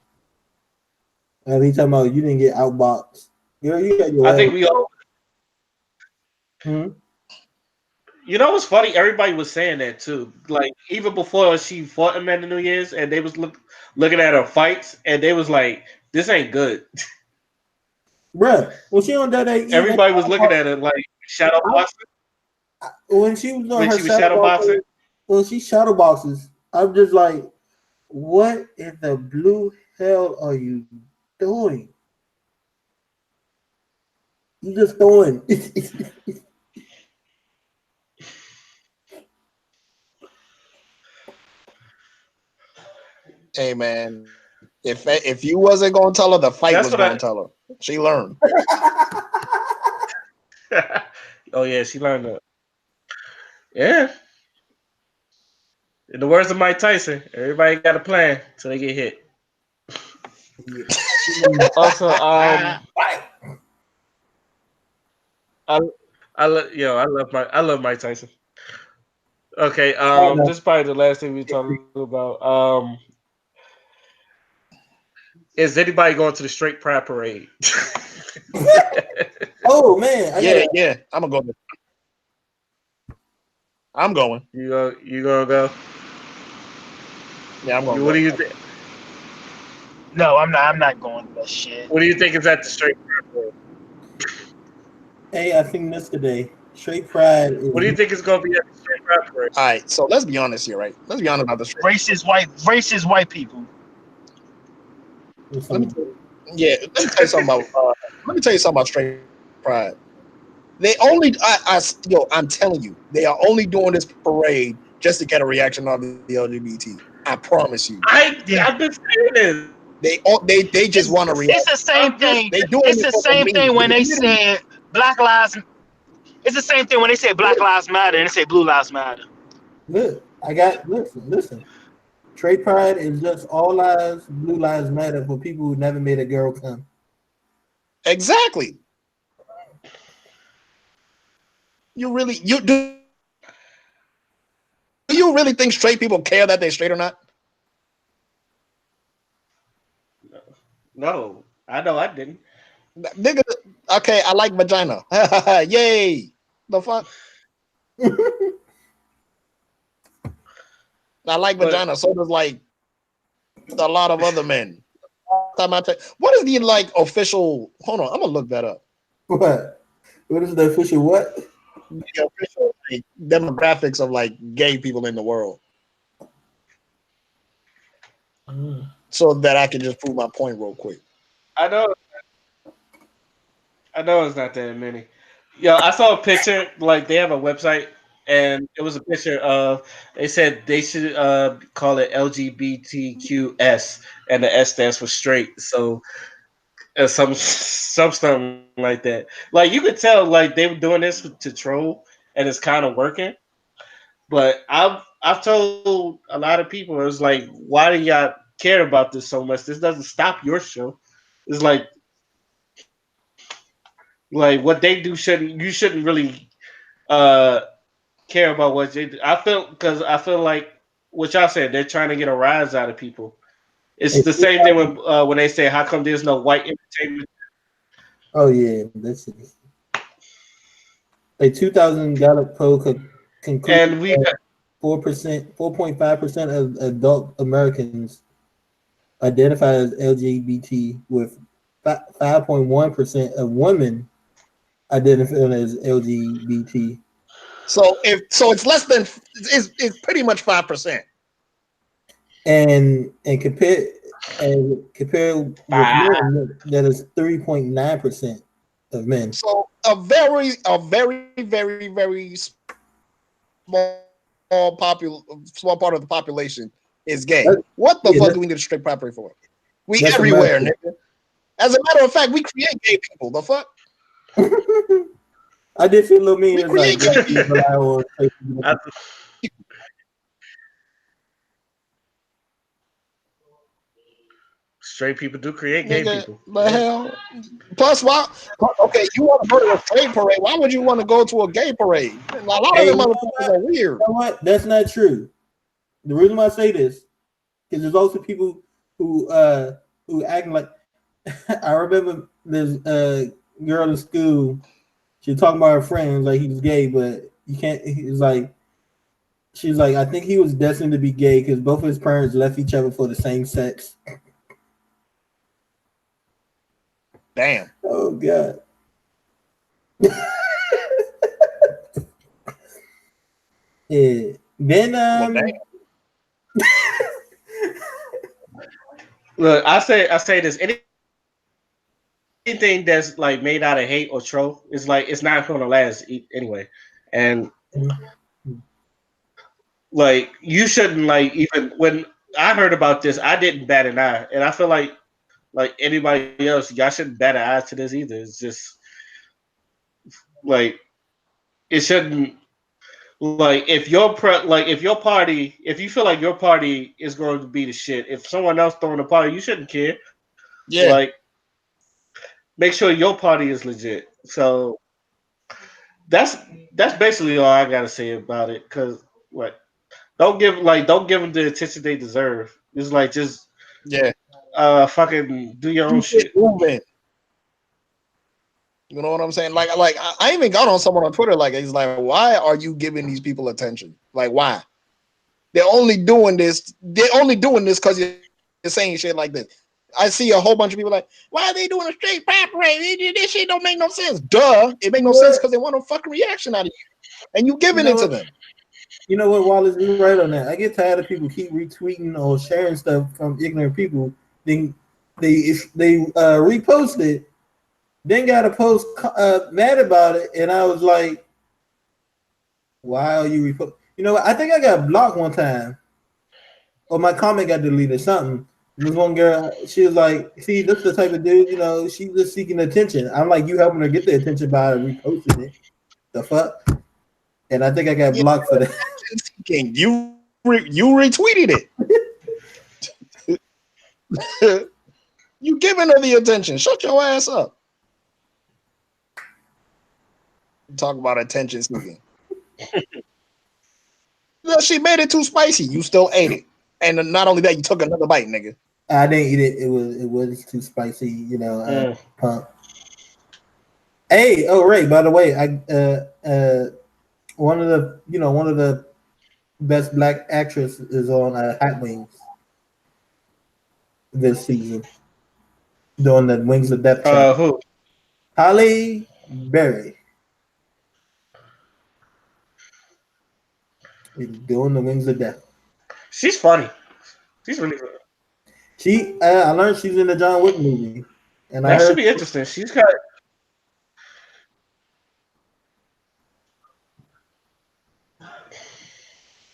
And he talking about you didn't get outboxed. You got your I ass. think we all. Hmm? You know what's funny? Everybody was saying that too. Like even before she fought Amanda Nunes, and they was looking at her fights, and they was like, "This ain't good." Bruh, when she on that Everybody was looking at her like shadow boxing when she was on when her she was shadow shadow boxing. boxing, when she shadow boxes, I'm just like, what in the blue hell are you doing? You just throwing. hey man, if you wasn't gonna tell her, the fight That's was what gonna I. tell her. She learned. Oh yeah, she learned that. Yeah. In the words of Mike Tyson, everybody got a plan till they get hit. Yeah. Also, Right. I I love Mike Tyson. Okay, Oh, no. this is probably the last thing we talk about. Is anybody going to the straight pride parade? Oh man, I Yeah, gotta. yeah. I'm gonna go. I'm going. You gonna go? Yeah, I'm gonna What do go. you think? No, I'm not. I'm not going to that shit. What do you think is at the straight pride parade? Hey, I think this today. Straight pride What do is you think is gonna be at the straight pride parade? All right, so let's be honest here, right? Let's be honest about this. Racist white people. Let me, some. yeah, let me tell you something about. Let me tell you something about straight pride. They only, yo, I'm telling you, they are only doing this parade just to get a reaction on the LGBT. I promise you, Yeah, I've been saying this. they just want a it's reaction. the same I'm just thing. They doing It's it the for the same meme. thing when They they literally, said Black Lives. It's the same thing when they say Black Lives Matter and they say Blue Lives Matter. Look, I got listen. Straight pride is just all lives, blue lives matter for people who never made a girl come. exactly. You really, you do you really think straight people care that they're straight or not? no. I know I didn't. Nigga, okay, I like vagina. Yay. The fuck? I like But vagina. So does like a lot of other men. What is the like official? Hold on, I'm gonna look that up. What? What is the official what? The official like, demographics of like gay people in the world, so that I can just prove my point real quick. I know I know it's not that many. Yo, I saw a picture. Like they have a website, and it was a picture of. They said they should call it LGBTQS, and the S stands for straight. So some something like that. Like you could tell, like they were doing this to troll, and it's kind of working. But I've told a lot of people, it's like, why do y'all care about this so much? This doesn't stop your show. It's like what they do shouldn't you shouldn't really uh care about what they do. I feel because I feel like what y'all said, they're trying to get a rise out of people. It's It's the same thing when they say, "How come there's no white entertainment?" oh yeah, that's it. A 2000 Gallup poll concluded And we that got 4.5% of adult Americans identify as LGBT, with 5.1% of women identifying as LGBT. So it's less than it's pretty much 5%. And compare with five. men, that is 3.9% of men. So a very small part of the population is gay. That, What the yeah, fuck do we need a strict property for? We that's everywhere, America. nigga. As a matter of fact, we create gay people. The fuck? I did feel a little mean. We It's like create gay gay people people. rely on straight people. I, straight people do create gay Nigga, people. the Yeah. hell? Plus, why? Okay, you want to go to a straight parade? Why would you want to go to a gay parade? A lot of Hey, them you know motherfuckers what? are weird. You know what? That's not true. The reason why I say this is there's also people who acting like I remember this girl in school. She was talking about her friends like he was gay, but you can't. He's like she's like I think he was destined to be gay because both of his parents left each other for the same sex. Damn. Oh god. Yeah. Then Well, damn. Look, I say this. Anything that's like made out of hate or troll is like it's not going to last anyway. And like you shouldn't like even when I heard about this, I didn't bat an eye, and I feel like anybody else, y'all shouldn't bat an eye to this either. It's just like it shouldn't like if your party if you feel like your party is going to be the shit, if someone else throwing a party, you shouldn't care. Yeah, Like, make sure your party is legit. So that's that's basically all I gotta say about it. Cause what don't give them the attention they deserve. It's like just yeah. fucking do your own Keep it shit. moving. You know what I'm saying? Like I even got on someone on Twitter. Like, he's like, why are you giving these people attention? Like, why? They're only doing this. They're only doing this because you're saying shit like this. I see a whole bunch of people like, why are they doing a straight rap parade? This shit don't make no sense. Duh, it make no You know sense because what? they want a fucking reaction out of you, and you You giving it know to what? them. You know what, Wallace? You're right on that. I get tired of people keep retweeting or sharing stuff from ignorant people. Then they repost it, then got a post mad about it, and I was like, why are you repost? You know what? I think I got blocked one time, or my comment got deleted. Something. This one girl, she was like, "See, this is the type of dude. You know, she's just seeking attention." I'm like, "You helping her get the attention by reposting it? The fuck?" And I think I got Yeah, blocked for that. you retweeted it. You giving her the attention. Shut your ass up. Talk about attention seeking. Yeah, she made it too spicy. You still ate it, and not only that, you took another bite, nigga. I didn't eat it. It was too spicy. You know, Mm. punk. Hey, oh Ray. By the way, I one of the best black actress is on Hot Wings this season, doing the Wings of Death challenge. Who? Holly Berry is doing the Wings of Death. She's funny. She's really good. I learned she's in the John Wick movie, and I That should heard be interesting. She's got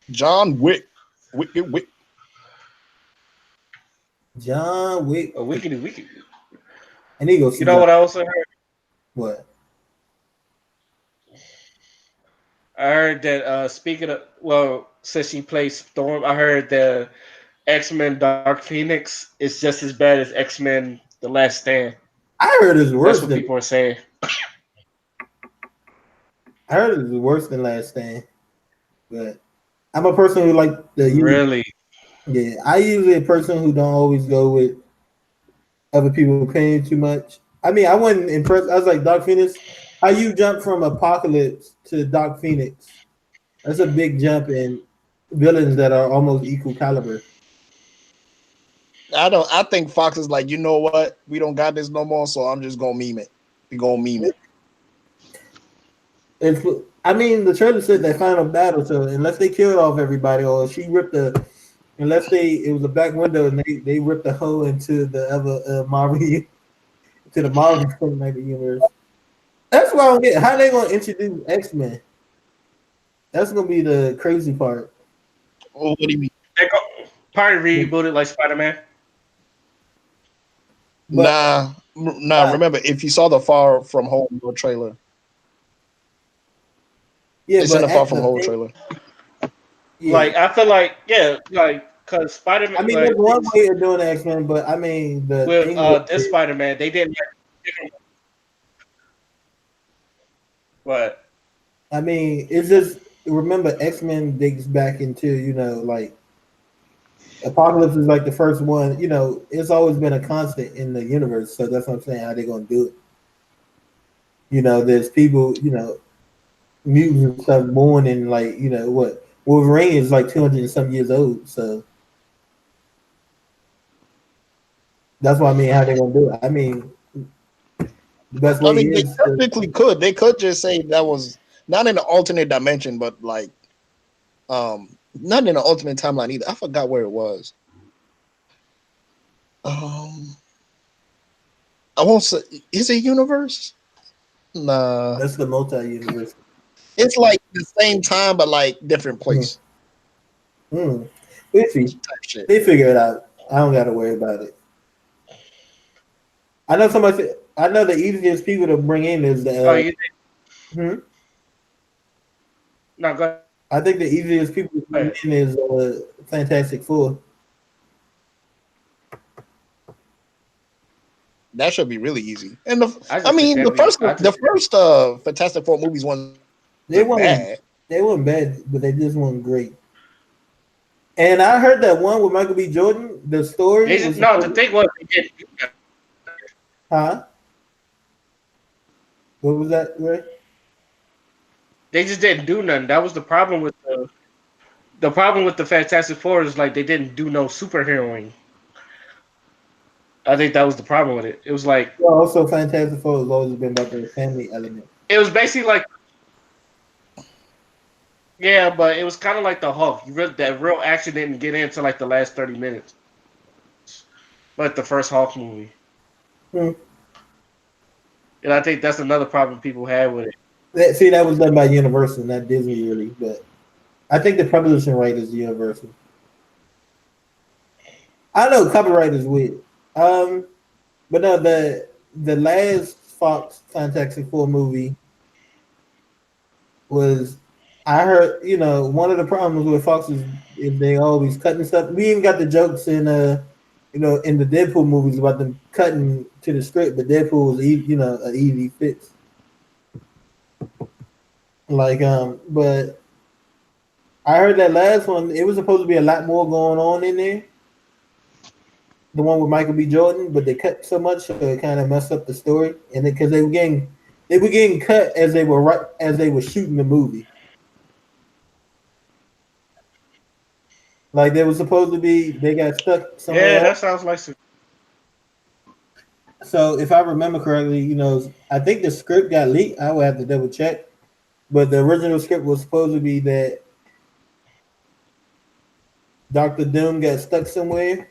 John Wick. Wick. John Wick. a wicked. I need to go You see know John. what I also heard? What? I heard that speaking of since she plays Storm, I heard the X Men Dark Phoenix is just as bad as X Men The Last Stand. I heard it's That's worse what than people are saying. I heard it's worse than Last Stand. But I'm a person who like the use. Really? Yeah, I usually a person who don't always go with other people paying too much. I mean, I wasn't impressed. I was like, Doc Phoenix, how you jump from Apocalypse to Doc Phoenix? That's a big jump in villains that are almost equal caliber. I don't. I think Fox is like, you know what? We don't got this no more, so I'm just gonna meme it. We gonna meme it. It's, I mean, the trailer said that final battle. So unless they killed off everybody, or she ripped unless it was a back window and they ripped the hole into the other Marvel to the Marvel Cinematic Universe. That's why I don't get how they gonna introduce X-Men. That's gonna be the crazy part. Oh, what do you mean? They go probably rebooted like Spider Man. But Nah. Remember, if you saw the Far From Home trailer, yeah, it's in but the Far at From the Home thing, trailer. yeah. Like I feel like like because Spider I Man mean, there's one way of doing X-Men, but I mean the with thing with this Spider Man they didn't like different. What? I mean, it's just remember X-Men digs back into like Apocalypse is like the first one. It's always been a constant in the universe, so that's what I'm saying. How they gonna do it? There's people, mutants and stuff born in like what Wolverine is like 200 and some years old, so that's what I mean. How they gonna do it? I mean, the best I way mean, they is technically could. They could just say that was not in the alternate dimension, but like, not in the ultimate timeline either. I forgot where it was. Um, I won't say. Is it universe? Nah, that's the multi-universe. it's like the same time, but like different Mm. place. Mm. We see. Type shit. They figure it out. I don't got to worry about it. I know somebody. I know the easiest people to bring in is Oh, the. you think? Hmm? No, go I think the easiest people to bring ahead. in is Fantastic Four. That should be really easy. And the, I I just think mean, that'd be. I the just first Fantastic Four movies wasn't They bad. weren't they weren't bad, but they just weren't great. And I heard that one with Michael B. Jordan, the story they just, was no. The supposed thing was, they did, huh? What was that, Ray? they just didn't do nothing. That was the problem with the problem with the Fantastic Four is like they didn't do no superheroing. I think that was the problem with it. It was like Well, also Fantastic Four has always been about the family element. it was basically like yeah, but it was kind of like the Hulk. That real action didn't get into like the last 30 minutes, like the first Hulk movie. Hmm. And I think that's another problem people had with it. See, that was done by Universal, not Disney, really. But I think the publishing right is Universal. I know copyright is weird. Um, but no, the last Fox Fantastic Four movie was I heard, one of the problems with Fox is they always cutting stuff. We even got the jokes in the Deadpool movies about them cutting to the script, but Deadpool was an easy fix. But I heard that last one, it was supposed to be a lot more going on in there. The one with Michael B. Jordan, but they cut so much, so it kind of messed up the story. And because they were getting cut as they were shooting the movie. Like they were supposed to be, they got stuck somewhere Yeah, that else. sounds like some. So if I remember correctly, I think the script got leaked. I would have to double check, but the original script was supposed to be that Doctor Doom got stuck somewhere,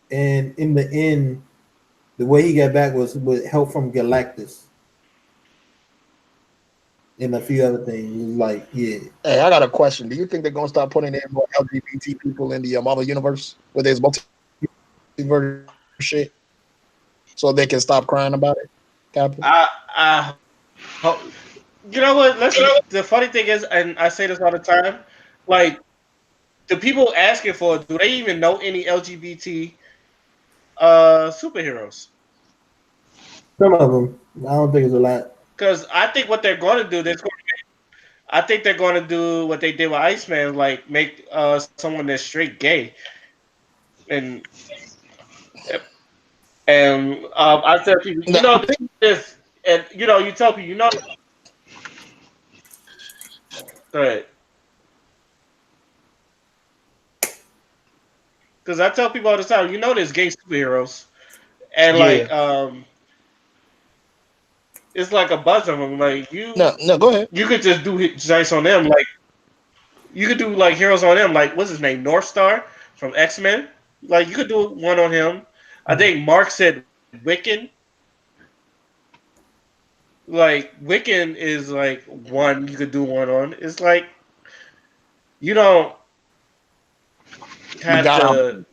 and in the end, the way he got back was with help from Galactus and a few other things. It was like, yeah, Hey, I got a question. Do you think they're gonna start putting in more LGBT people in the Marvel universe with this multiverse shit, so they can stop crying about it? Captain? I you know what? The funny thing is, and I say this all the time, like the people asking for it, do they even know any LGBT superheroes? some of them. I don't think it's a lot. Because I think what they're going to do, I think they're going to do what they did with Iceman, like make someone that's straight gay, and I tell people, No, I think this, and you tell people, right? Because I tell people all the time, there's gay superheroes, and Yeah. like it's like a bunch of them. Like no. Go ahead. you could just do giants on them. Like you could do like heroes on them. Like what's his name, North Star from X-Men. Like you could do one on him. I think Mark said Wiccan. Like Wiccan is like one you could do one on. It's like you don't You have got to.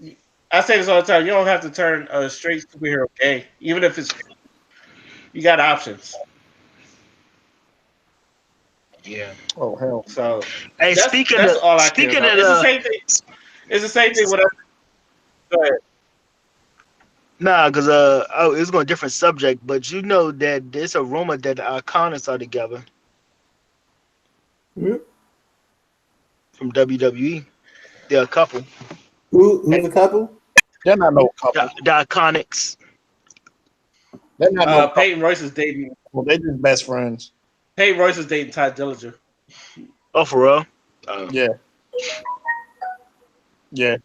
I say this all the time. You don't have to turn a straight superhero gay, even if it's you got options. Yeah. oh hell. So Hey, that's all I care speaking about. of It's the the same thing. It's the same thing with us. Go ahead. nah, cause oh, it's going to different subject, but you know that there's a rumor that the Iconics are together Hmm? from WWE. They're a couple. Who's a couple? They're not no The, couple. the Iconics. They're not no couple. Peyton Royce is dating. Well, they're just best friends. Peyton Royce is dating Ty Dillinger. Oh, for real? Yeah, yeah.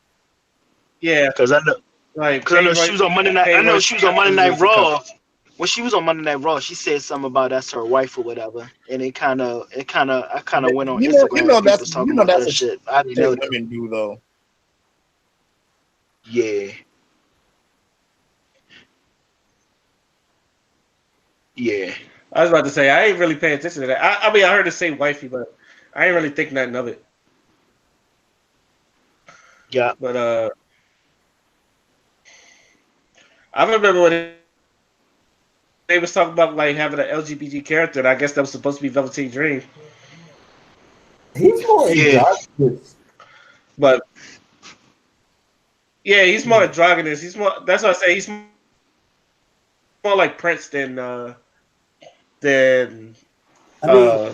Yeah, Cause I know, like cause I know Peyton she Royce. was on Monday night. I Peyton know Royce she was on Monday Night is a couple. Raw. When she was on Monday Night Raw, she said something about that's her wife or whatever, and I kind of went on Instagram and people was talking about That's other a shit shit. I didn't know that. women do though. Yeah, yeah, I was about to say I ain't really paying attention to that. I mean I heard it say wifey, but I ain't really think nothing of it. yeah. But I remember when they was talking about like having an LGBT character, and I guess that was supposed to be Velveteen Dream. He's more Yeah. androgynous. But Yeah, he's more Yeah. androgynous. He's more. That's what I say. He's more like Prince than I mean, uh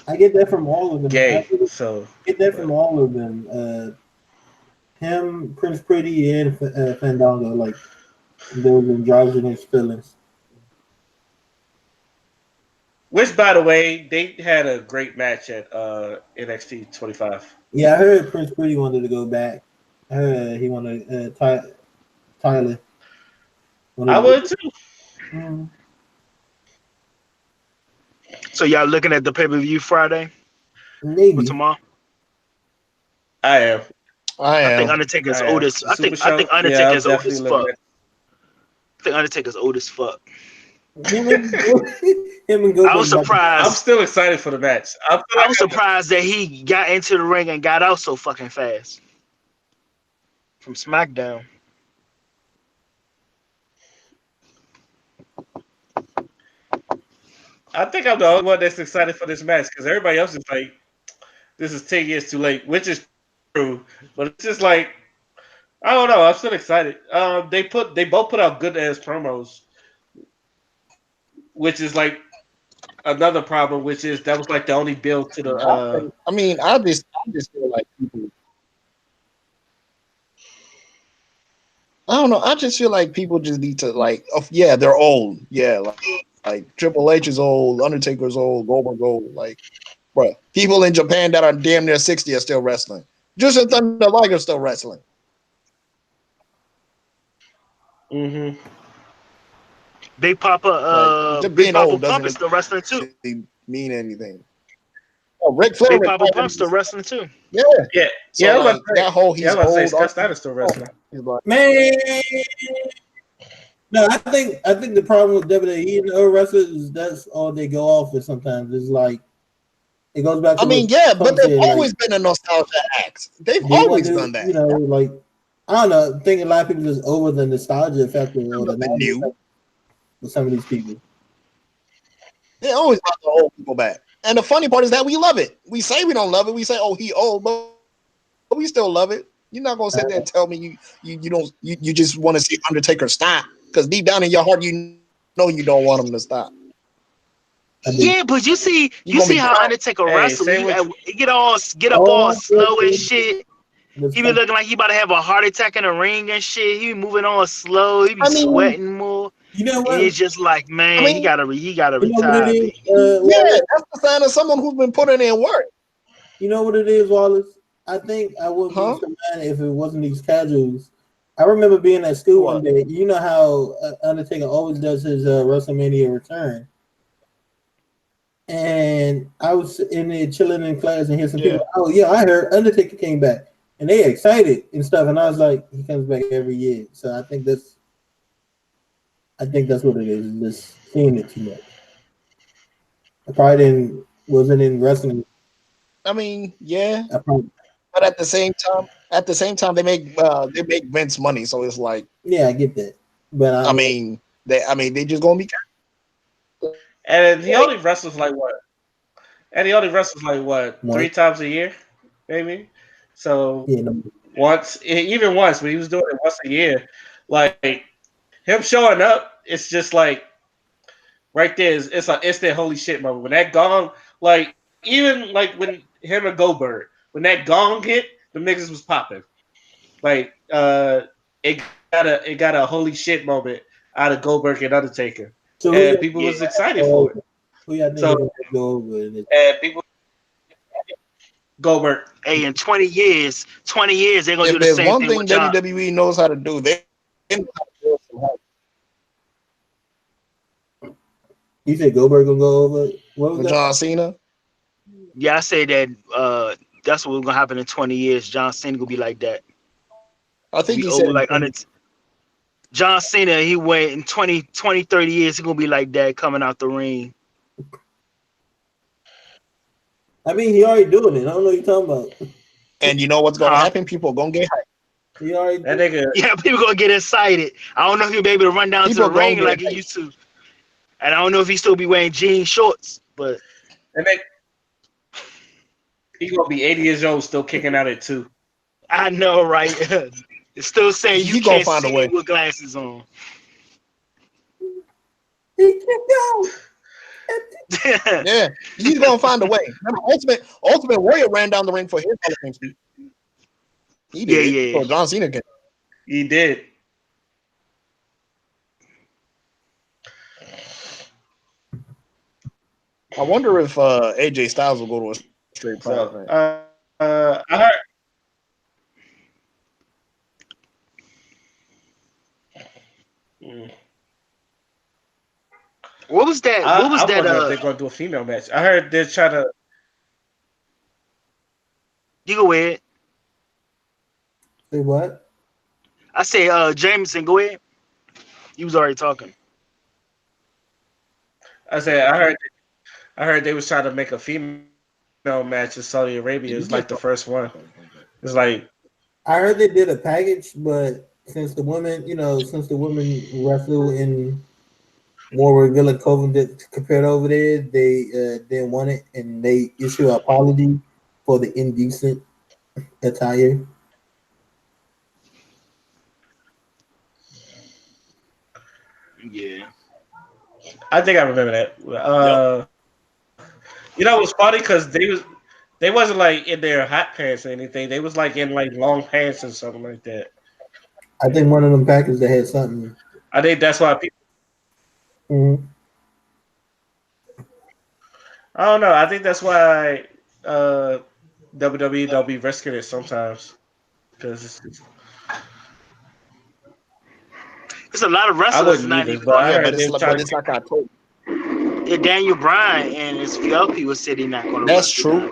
I get that from all of them. I gay. really So, get that but from all of them. Him, Prince Pretty, and Fandango, like those androgynous feelings. which, by the way, they had a great match at NXT 25. Yeah, I heard Prince Pretty wanted to go back. I heard he wanted Tyler I wanted to would go. too. Mm, So y'all looking at the pay per view Friday for maybe. tomorrow? I am. I I think am. Undertaker's I am. old as The Super I think Show. Yeah, I'm Undertaker's old definitely as looking fuck. at. I think Undertaker's old as fuck. Him and him and I was Goldberg got I'm surprised. still excited for the match. I feel I like was surprised that he got into the ring and got out so fucking fast from SmackDown. I think I'm the only one that's excited for this match because everybody else is like, this is 10 years too late, which is true. But it's just like I don't know. I'm still excited. They both put out good ass promos, which is like another problem, which is that was like the only build to the. I mean, I just feel like people. I don't know. I just feel like people just need to like. Oh, yeah, they're old. Yeah, like Triple H is old, Undertaker's old, Goldberg's old. Like, bro, people in Japan that are damn near 60 are still wrestling. Just as Thunder Liger's still wrestling. Mm-hmm. Like, just Big being Papa old Pump doesn't is still wrestling too. exactly mean anything. Oh, Ric Flair Big Papa retired at Pump still wrestling too. yeah. Yeah, So yeah. I was about like to say. that whole Yeah, I he's was about to say old. Scott Steiner's still wrestling. He's like, man. No, I think the problem with WWE and the wrestlers is that's all they go off with sometimes. It's like it goes back I to what mean, yeah, but Punk they've said, like always been a nostalgia act. They've they want always to, done that. like I don't know, I think a lot of people just over the nostalgia factor or the Nothing nostalgia new. factor with some of these people. They always brought the old people back. And the funny part is that we love it. We say we don't love it. We say, "Oh, he old," but we still love it. You're not gonna sit there and tell me you don't you just want to see Undertaker stop because deep down in your heart you know you don't want him to stop. I do. Yeah, but You're you gonna see be how crying. Undertaker Hey, wrestle. same with He get up all Oh, slow and shit. was He be looking like he about to have a heart attack in the ring and shit. He be moving on slow. He be I mean, sweating more. you know And what? it's just like, I man, mean, he gotta You know what it retire, is, B. yeah, that's the sign of someone who's been putting in work, You know what it is, Wallace? I think I wouldn't be huh? so mad if it wasn't these casuals. I remember being at school one What? day. You know how Undertaker always does his WrestleMania return, and I was in there chilling in class and hear some Yeah. people. Oh yeah, I heard Undertaker came back, and they excited and stuff. And I was like, he comes back every year, so I think that's what it is. Just seeing it too much. I probably didn't wasn't in wrestling. I mean, yeah, I probably, but at the same time, they make Vince money, so it's like, yeah, I get that, but I mean, they just gonna be and he yeah, only wrestles like what? And he only wrestles like what? one, 3 times a year, maybe. So yeah, no, even once when he was doing it once a year, like him showing up, it's just like right there. It's like it's their holy shit moment when that gong, like even like when him and Goldberg, when that gong hit, the niggas was popping. Like it got a holy shit moment out of Goldberg and Undertaker, So who and you people Yeah. was excited go for over? it. Who y'all think So is gonna go over in this? and people Goldberg. Hey, in 20 years, they're gonna if do the there's same one thing thing with John. WWE knows how to do, they know how to build some hype. You said Goldberg gonna go over? What was With that? John Cena. Yeah, I say that that's what's gonna happen in 20 years. John Cena gonna be like that. I think Be he said over in like 20. John Cena, he went in 20, 30 years, he gonna be like that coming out the ring. I mean, he already doing it. I don't know what you're talking about. And you know what's gonna Huh? happen? People are gonna get hyped. He already That doing nigga, Yeah, people gonna get excited. I don't know if he'll be able to run down to People the are gonna ring get like he hyped. used to. And I don't know if he still be wearing jean shorts, but that nigga, he gonna be 80 years old still kicking out at 2. I know, right? It's still saying you He gonna can't find a see way. with glasses on. He can go. Yeah, he's gonna find a way. Remember, Ultimate Warrior ran down the ring for his Hall of Fame speech. He Yeah, did. yeah. So John Cena can. He did. I wonder if AJ Styles will go to a straight pride So event. I heard. Mm. What was that? What was I that? wonder if they're gonna do a female match. I heard they're trying to. You go ahead. Say what? I say, Jameson, go ahead. He was already talking. I said I heard. I heard they was trying to make a female match in Saudi Arabia. It's like the first one. It's like I heard they did a package, but since the women wrestle in more where Villa Coven did compared over there, they didn't want it, and they issue an apology for the indecent attire. Yeah. I think I remember that. Yep. It was funny because they wasn't like in their hot pants or anything. They was like in like long pants or something like that. I think one of them packages that had something. I think that's why people. Mhm. I don't know. I think that's why uh, WWE don't be risking it sometimes because There's a lot of I wrestlers wouldn't not either. even But gonna. I Yeah, heard them trying but to. it's like I told you. Yeah, Daniel Bryan and his few other people said he's not gonna That's wrestle true, now.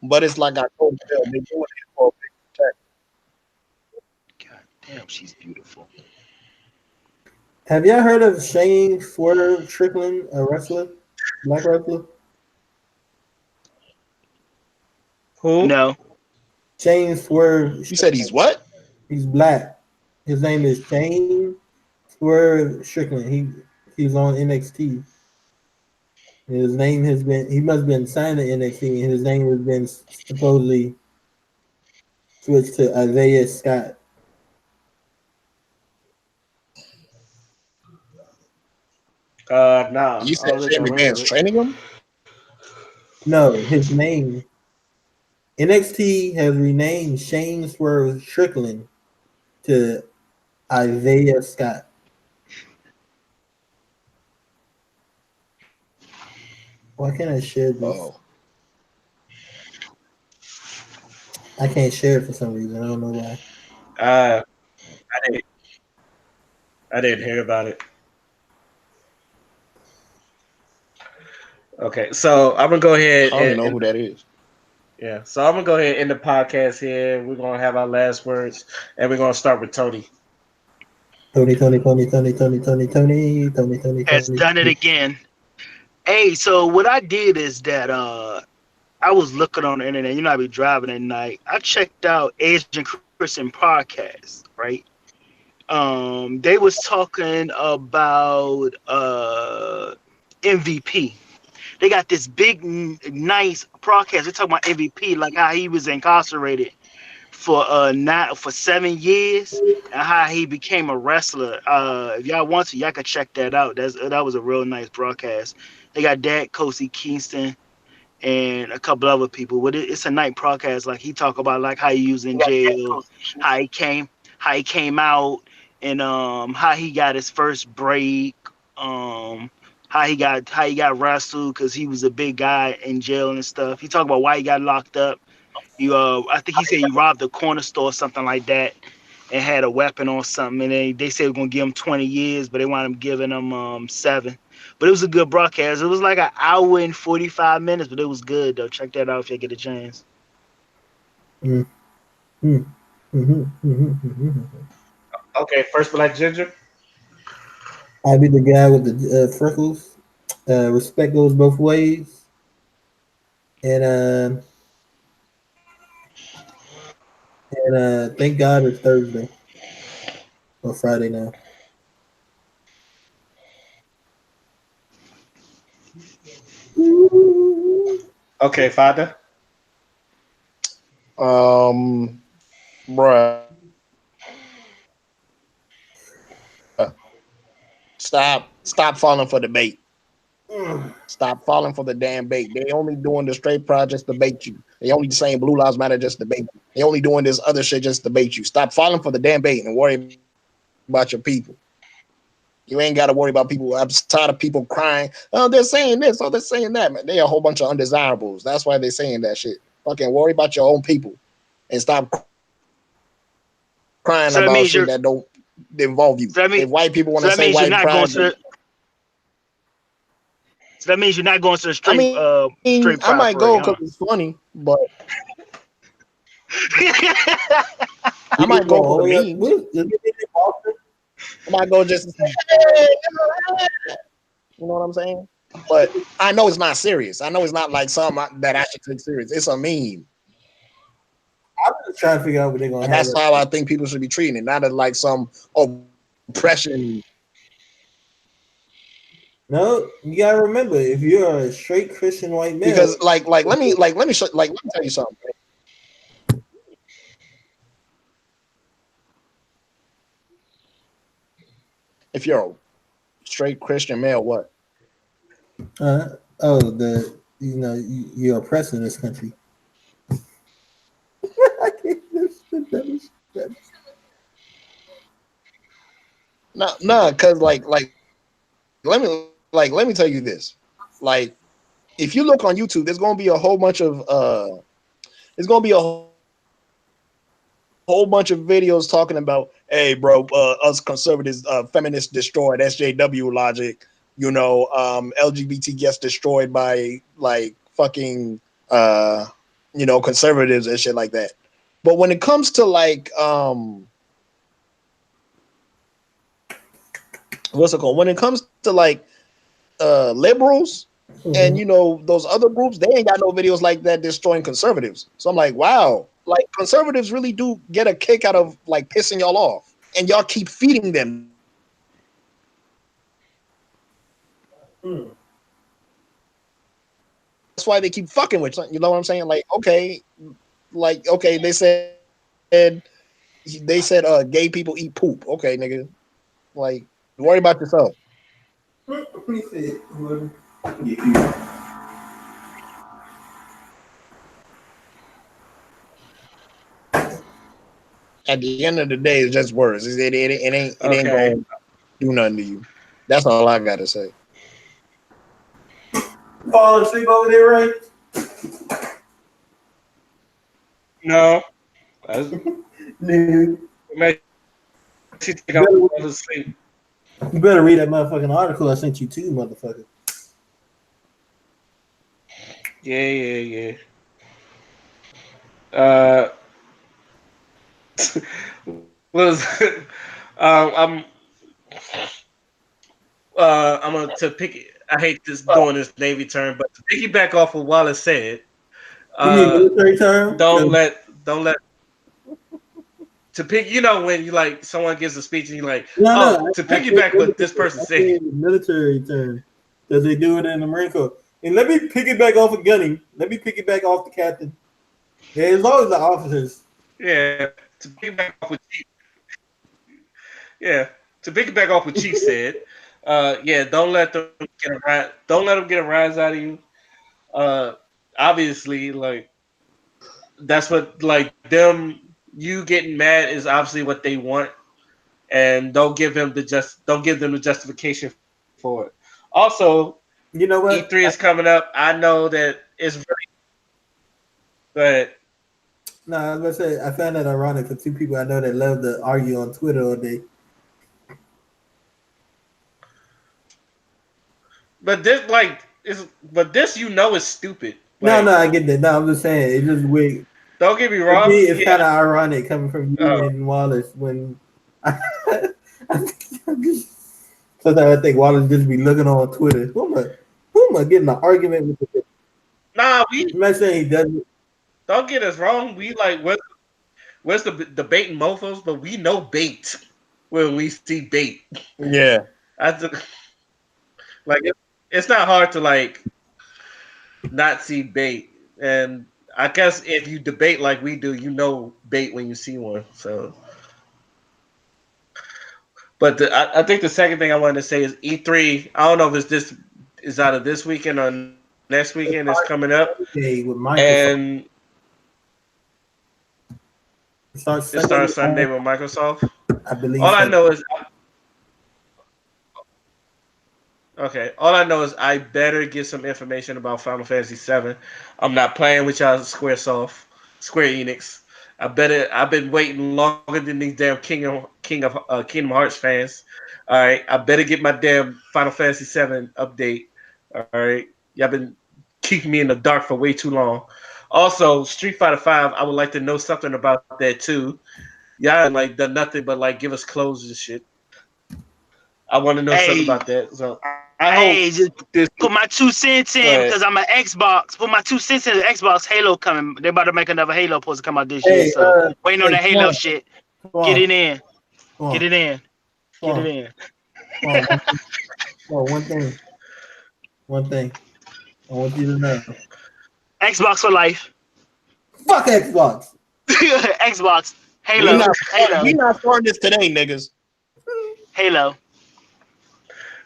but it's like I told you. They doing it for a big God damn, she's beautiful. Have y'all heard of Shane Swerve Strickland, a wrestler, black wrestler? Who? No. Shane Swerve You said he's Strickland. what? He's black. His name is Shane Swerve Strickland. He's on NXT. His name has been he must have been signed to NXT, and his name has been supposedly switched to Isaiah Scott. Nah. You I said don't think I Shane heard of McMahon's it. training him. No, his name NXT has renamed Shane Swerve Strickland to Isaiah Scott. Why can't I share this? Oh, I can't share it for some reason. I don't know why. Uh, I didn't. I didn't hear about it. Okay, so I'm gonna go ahead I don't even know and who that is. yeah. So I'm gonna go ahead and end the podcast here. We're gonna have our last words, and we're gonna start with Tony. Has done it Tony. again. Hey, so what I did is that I was looking on the internet. You know, I be driving at night. I checked out Agent Christian podcast, right? They was talking about MVP. They got this big, nice podcast. They talking about MVP, like how he was incarcerated for not for 7 years, and how he became a wrestler. If y'all want to, y'all can check that out. That was a real nice broadcast. They got Dad Kosi Kingston and a couple other people. But it's a night broadcast. Like he talk about like how he was in jail, how he came, how he came out, and how he got his first break. How he got wrestled because he was a big guy in jail and stuff. He talked about why he got locked up. I think he said he robbed a corner store or something like that, and had a weapon or something. And they said we're gonna give him 20 years, but they want him giving him 7. But it was a good broadcast. It was like an hour and 45 minutes, but it was good though. Check that out if you get a chance. Mm, mm, mhm. Okay, first Black Ginger. I'll be the guy with the freckles. Respect goes both ways, and thank God it's Thursday or Friday now. Okay, Father. Bruh, stop falling for the bait. Mm. Stop falling for the damn bait. They only doing the straight projects to bait you. They only saying Blue Lives Matter just to bait you. They only doing this other shit just to bait you. Stop falling for the damn bait and worry about your people. You ain't got to worry about people. I'm tired of people crying. Oh, they're saying this. Oh, they're saying that. Man, they a whole bunch of undesirables. That's why they're saying that shit. Fucking worry about your own people and stop crying about shit that don't involve So you. that means If you're white people want to say white so that pride, mean so that means you're not going to the so that means you're not going to the I might straight go pride because parade, it's huh? funny, but I You might just go go, for the oh yeah, memes. just get in Boston. I might go just to say, hey, you know what I'm saying? But I know it's not serious. I know it's not like something that I should take serious. It's a meme. I'm just trying to figure out what they're gonna And have. that's how I think people should be treating it, not as like some oppression. No, you gotta remember, if you're a straight Christian white male, Because let me tell you something. If you're a straight Christian male, what? oh, the you're oppressed in this country. I can't- that's- No, because let me tell you this. Like, if you look on YouTube, there's gonna be a whole bunch of there's gonna be a whole bunch of videos talking about, hey, bro, us conservatives, feminists destroyed SJW logic. LGBT gets destroyed by like fucking conservatives and shit like that. But when it comes to like what's it called? When it comes to like liberals and Mhm. those other groups, they ain't got no videos like that destroying conservatives. So I'm like, wow, like conservatives really do get a kick out of like pissing y'all off, and y'all keep feeding them. That's why they keep fucking with you. Hmm. You know what I'm saying? Like okay, they said gay people eat poop. Okay, nigga, like worry about yourself. Let me see. Yeah. At the end of the day, it's just words. It ain't Okay. gonna do nothing to you. That's all I gotta say. Falling asleep over there, right? No. That's, Dude, man, she think you I better, was asleep. you better read that motherfucking article I sent you too, motherfucker. Yeah, yeah, yeah. Was I'm I'm gonna to pick. I hate this doing this Navy term, but to piggyback off what Wallace said, You mean uh, military term? don't let to pick. You know when you like someone gives a speech and you're like, No, no. oh, to I said piggyback what this military. person I said. said military term because they do it in the Marine Corps. And let me piggyback off of Gunny. Let me piggyback off the captain. Yeah, it's always the officers. Yeah, to piggyback off what Chief. Yeah, to piggyback off what Chief said. Yeah, don't let them get a rise. Don't let them get a rise out of you. Uh, obviously, like that's what like them. You getting mad is obviously what they want, and don't give them the justification for it. Also, You know E3 what? is coming up. I know that it's really, but No, I was gonna say I found that ironic for two people I know that love to argue on Twitter all day. this like is but this is stupid. No, no, Like, I get that. No, I'm just saying it's just weird. don't get me For wrong. me, it's Yeah, kind of ironic coming from you uh, and Wallace when I, sometimes I think Wallace just be looking on Twitter. Who am I getting an argument with? nah, we I'm not saying he doesn't. don't get us wrong. We like where's the bait and mofos, but we know bait when we see bait. Yeah. I just, like it's not hard to like not see bait, and I guess if you debate like we do, you know bait when you see one. So, but I think the second thing I wanted to say is E3. I don't know if it's this is either this weekend or next weekend. It's It's coming up, okay with Microsoft. and It starts it starts Sunday. Sunday with Microsoft. I believe All I so. know is okay. All I know is I better get some information about Final Fantasy VII. I'm not playing with y'all Square Enix. I better. I've been waiting longer than these damn Kingdom Hearts fans. All right, I better get my damn Final Fantasy VII update. All right, y'all been keeping me in the dark for way too long. Also, Street Fighter Five. I would like to know something about that too. Y'all ain't like done nothing but like give us clothes and shit. I want to know something Hey, about that. So I hope just this. put my 2 cents Go in ahead. because I'm an Xbox. Put my 2 cents in the Xbox Halo coming. They about to make another Halo supposed to come out this year. Hey, So waiting on hey, the Halo shit. come Get on, it in. come Get on, it in. come Get it on, in. come on. One thing, one thing. I want you to know. Xbox for life. Fuck Xbox. Xbox. We Halo. not Halo. we not starting this today, niggas. Halo.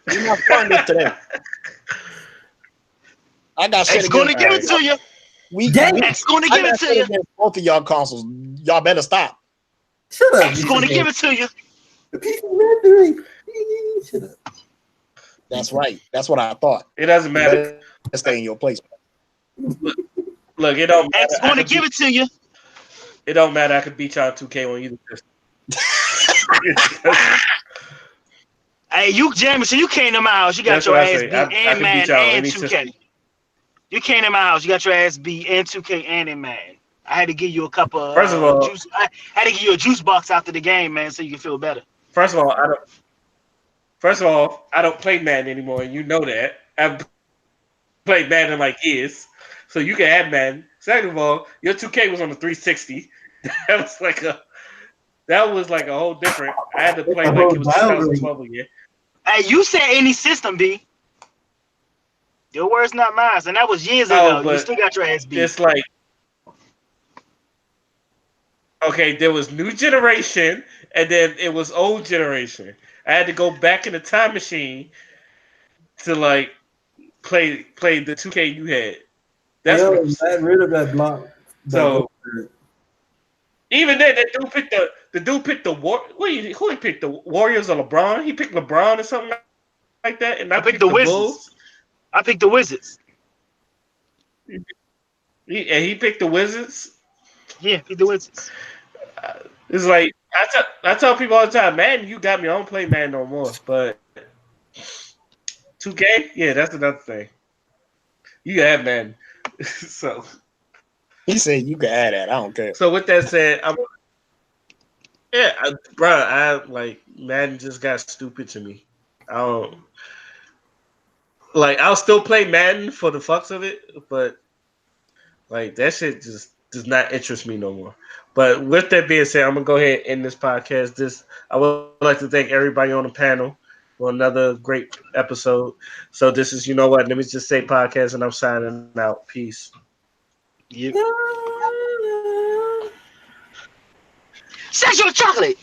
We not starting this today. I got shit X gonna against give All it right. to you. Damn, X gonna I give it got to shit you. against both of y'all consoles. Y'all better stop. shut up, X you gonna man. give it to you. The people victory. Shut up. That's right. That's what I thought. It doesn't You better matter. stay in your place. Look, it don't X matter. gonna give it to you. It don't matter. I could beat y'all 2K on either system. Hey, you Jameson, you came to my house. You got That's your what I ass say. beat I and could beat man y'all on and any 2K. system. You came to my house. You got your ass beat and 2K and in man. I had to give you a cup of First of all, juice. I had to give you a juice box after the game, man, so you can feel better. first of all, I don't. First of all, I don't play Madden anymore, and you know that. I've played Madden like years, so you can have Madden. Second of all, your 2K was on the 360. That was like a whole different. I had to It's play a like whole it was downgrade. 2012 again. Hey, you said any system, B. Your words, not mine. And that was years No, ago. You but still got your ass beat. it's like okay, there was new generation, and then it was old generation. I had to go back in the time machine to like play the 2K you had. That's what I'm Hell, saying. Matt Ritter got blocked by So Goldberg. even then, that dude picked the dude picked the war. Who he picked the Warriors or LeBron? He picked LeBron or something like that, and I picked the I picked Bulls. the Wizards. I picked the Wizards. And he picked the Wizards. Yeah, pick the Wizards. It's like I tell people all the time, man, you got me. I don't play man no more. But 2K, yeah, that's another thing. You have man. so He said you can add that. I don't care. so with that said, bro, I like Madden just got stupid to me. I don't like. I'll still play Madden for the fucks of it, but like that shit just does not interest me no more. But with that being said, I'm gonna go ahead and end this podcast. I would like to thank everybody on the panel for another great episode. So this is you know what? Let me just say podcast, and I'm signing out. Peace. Yep. Sexual chocolate.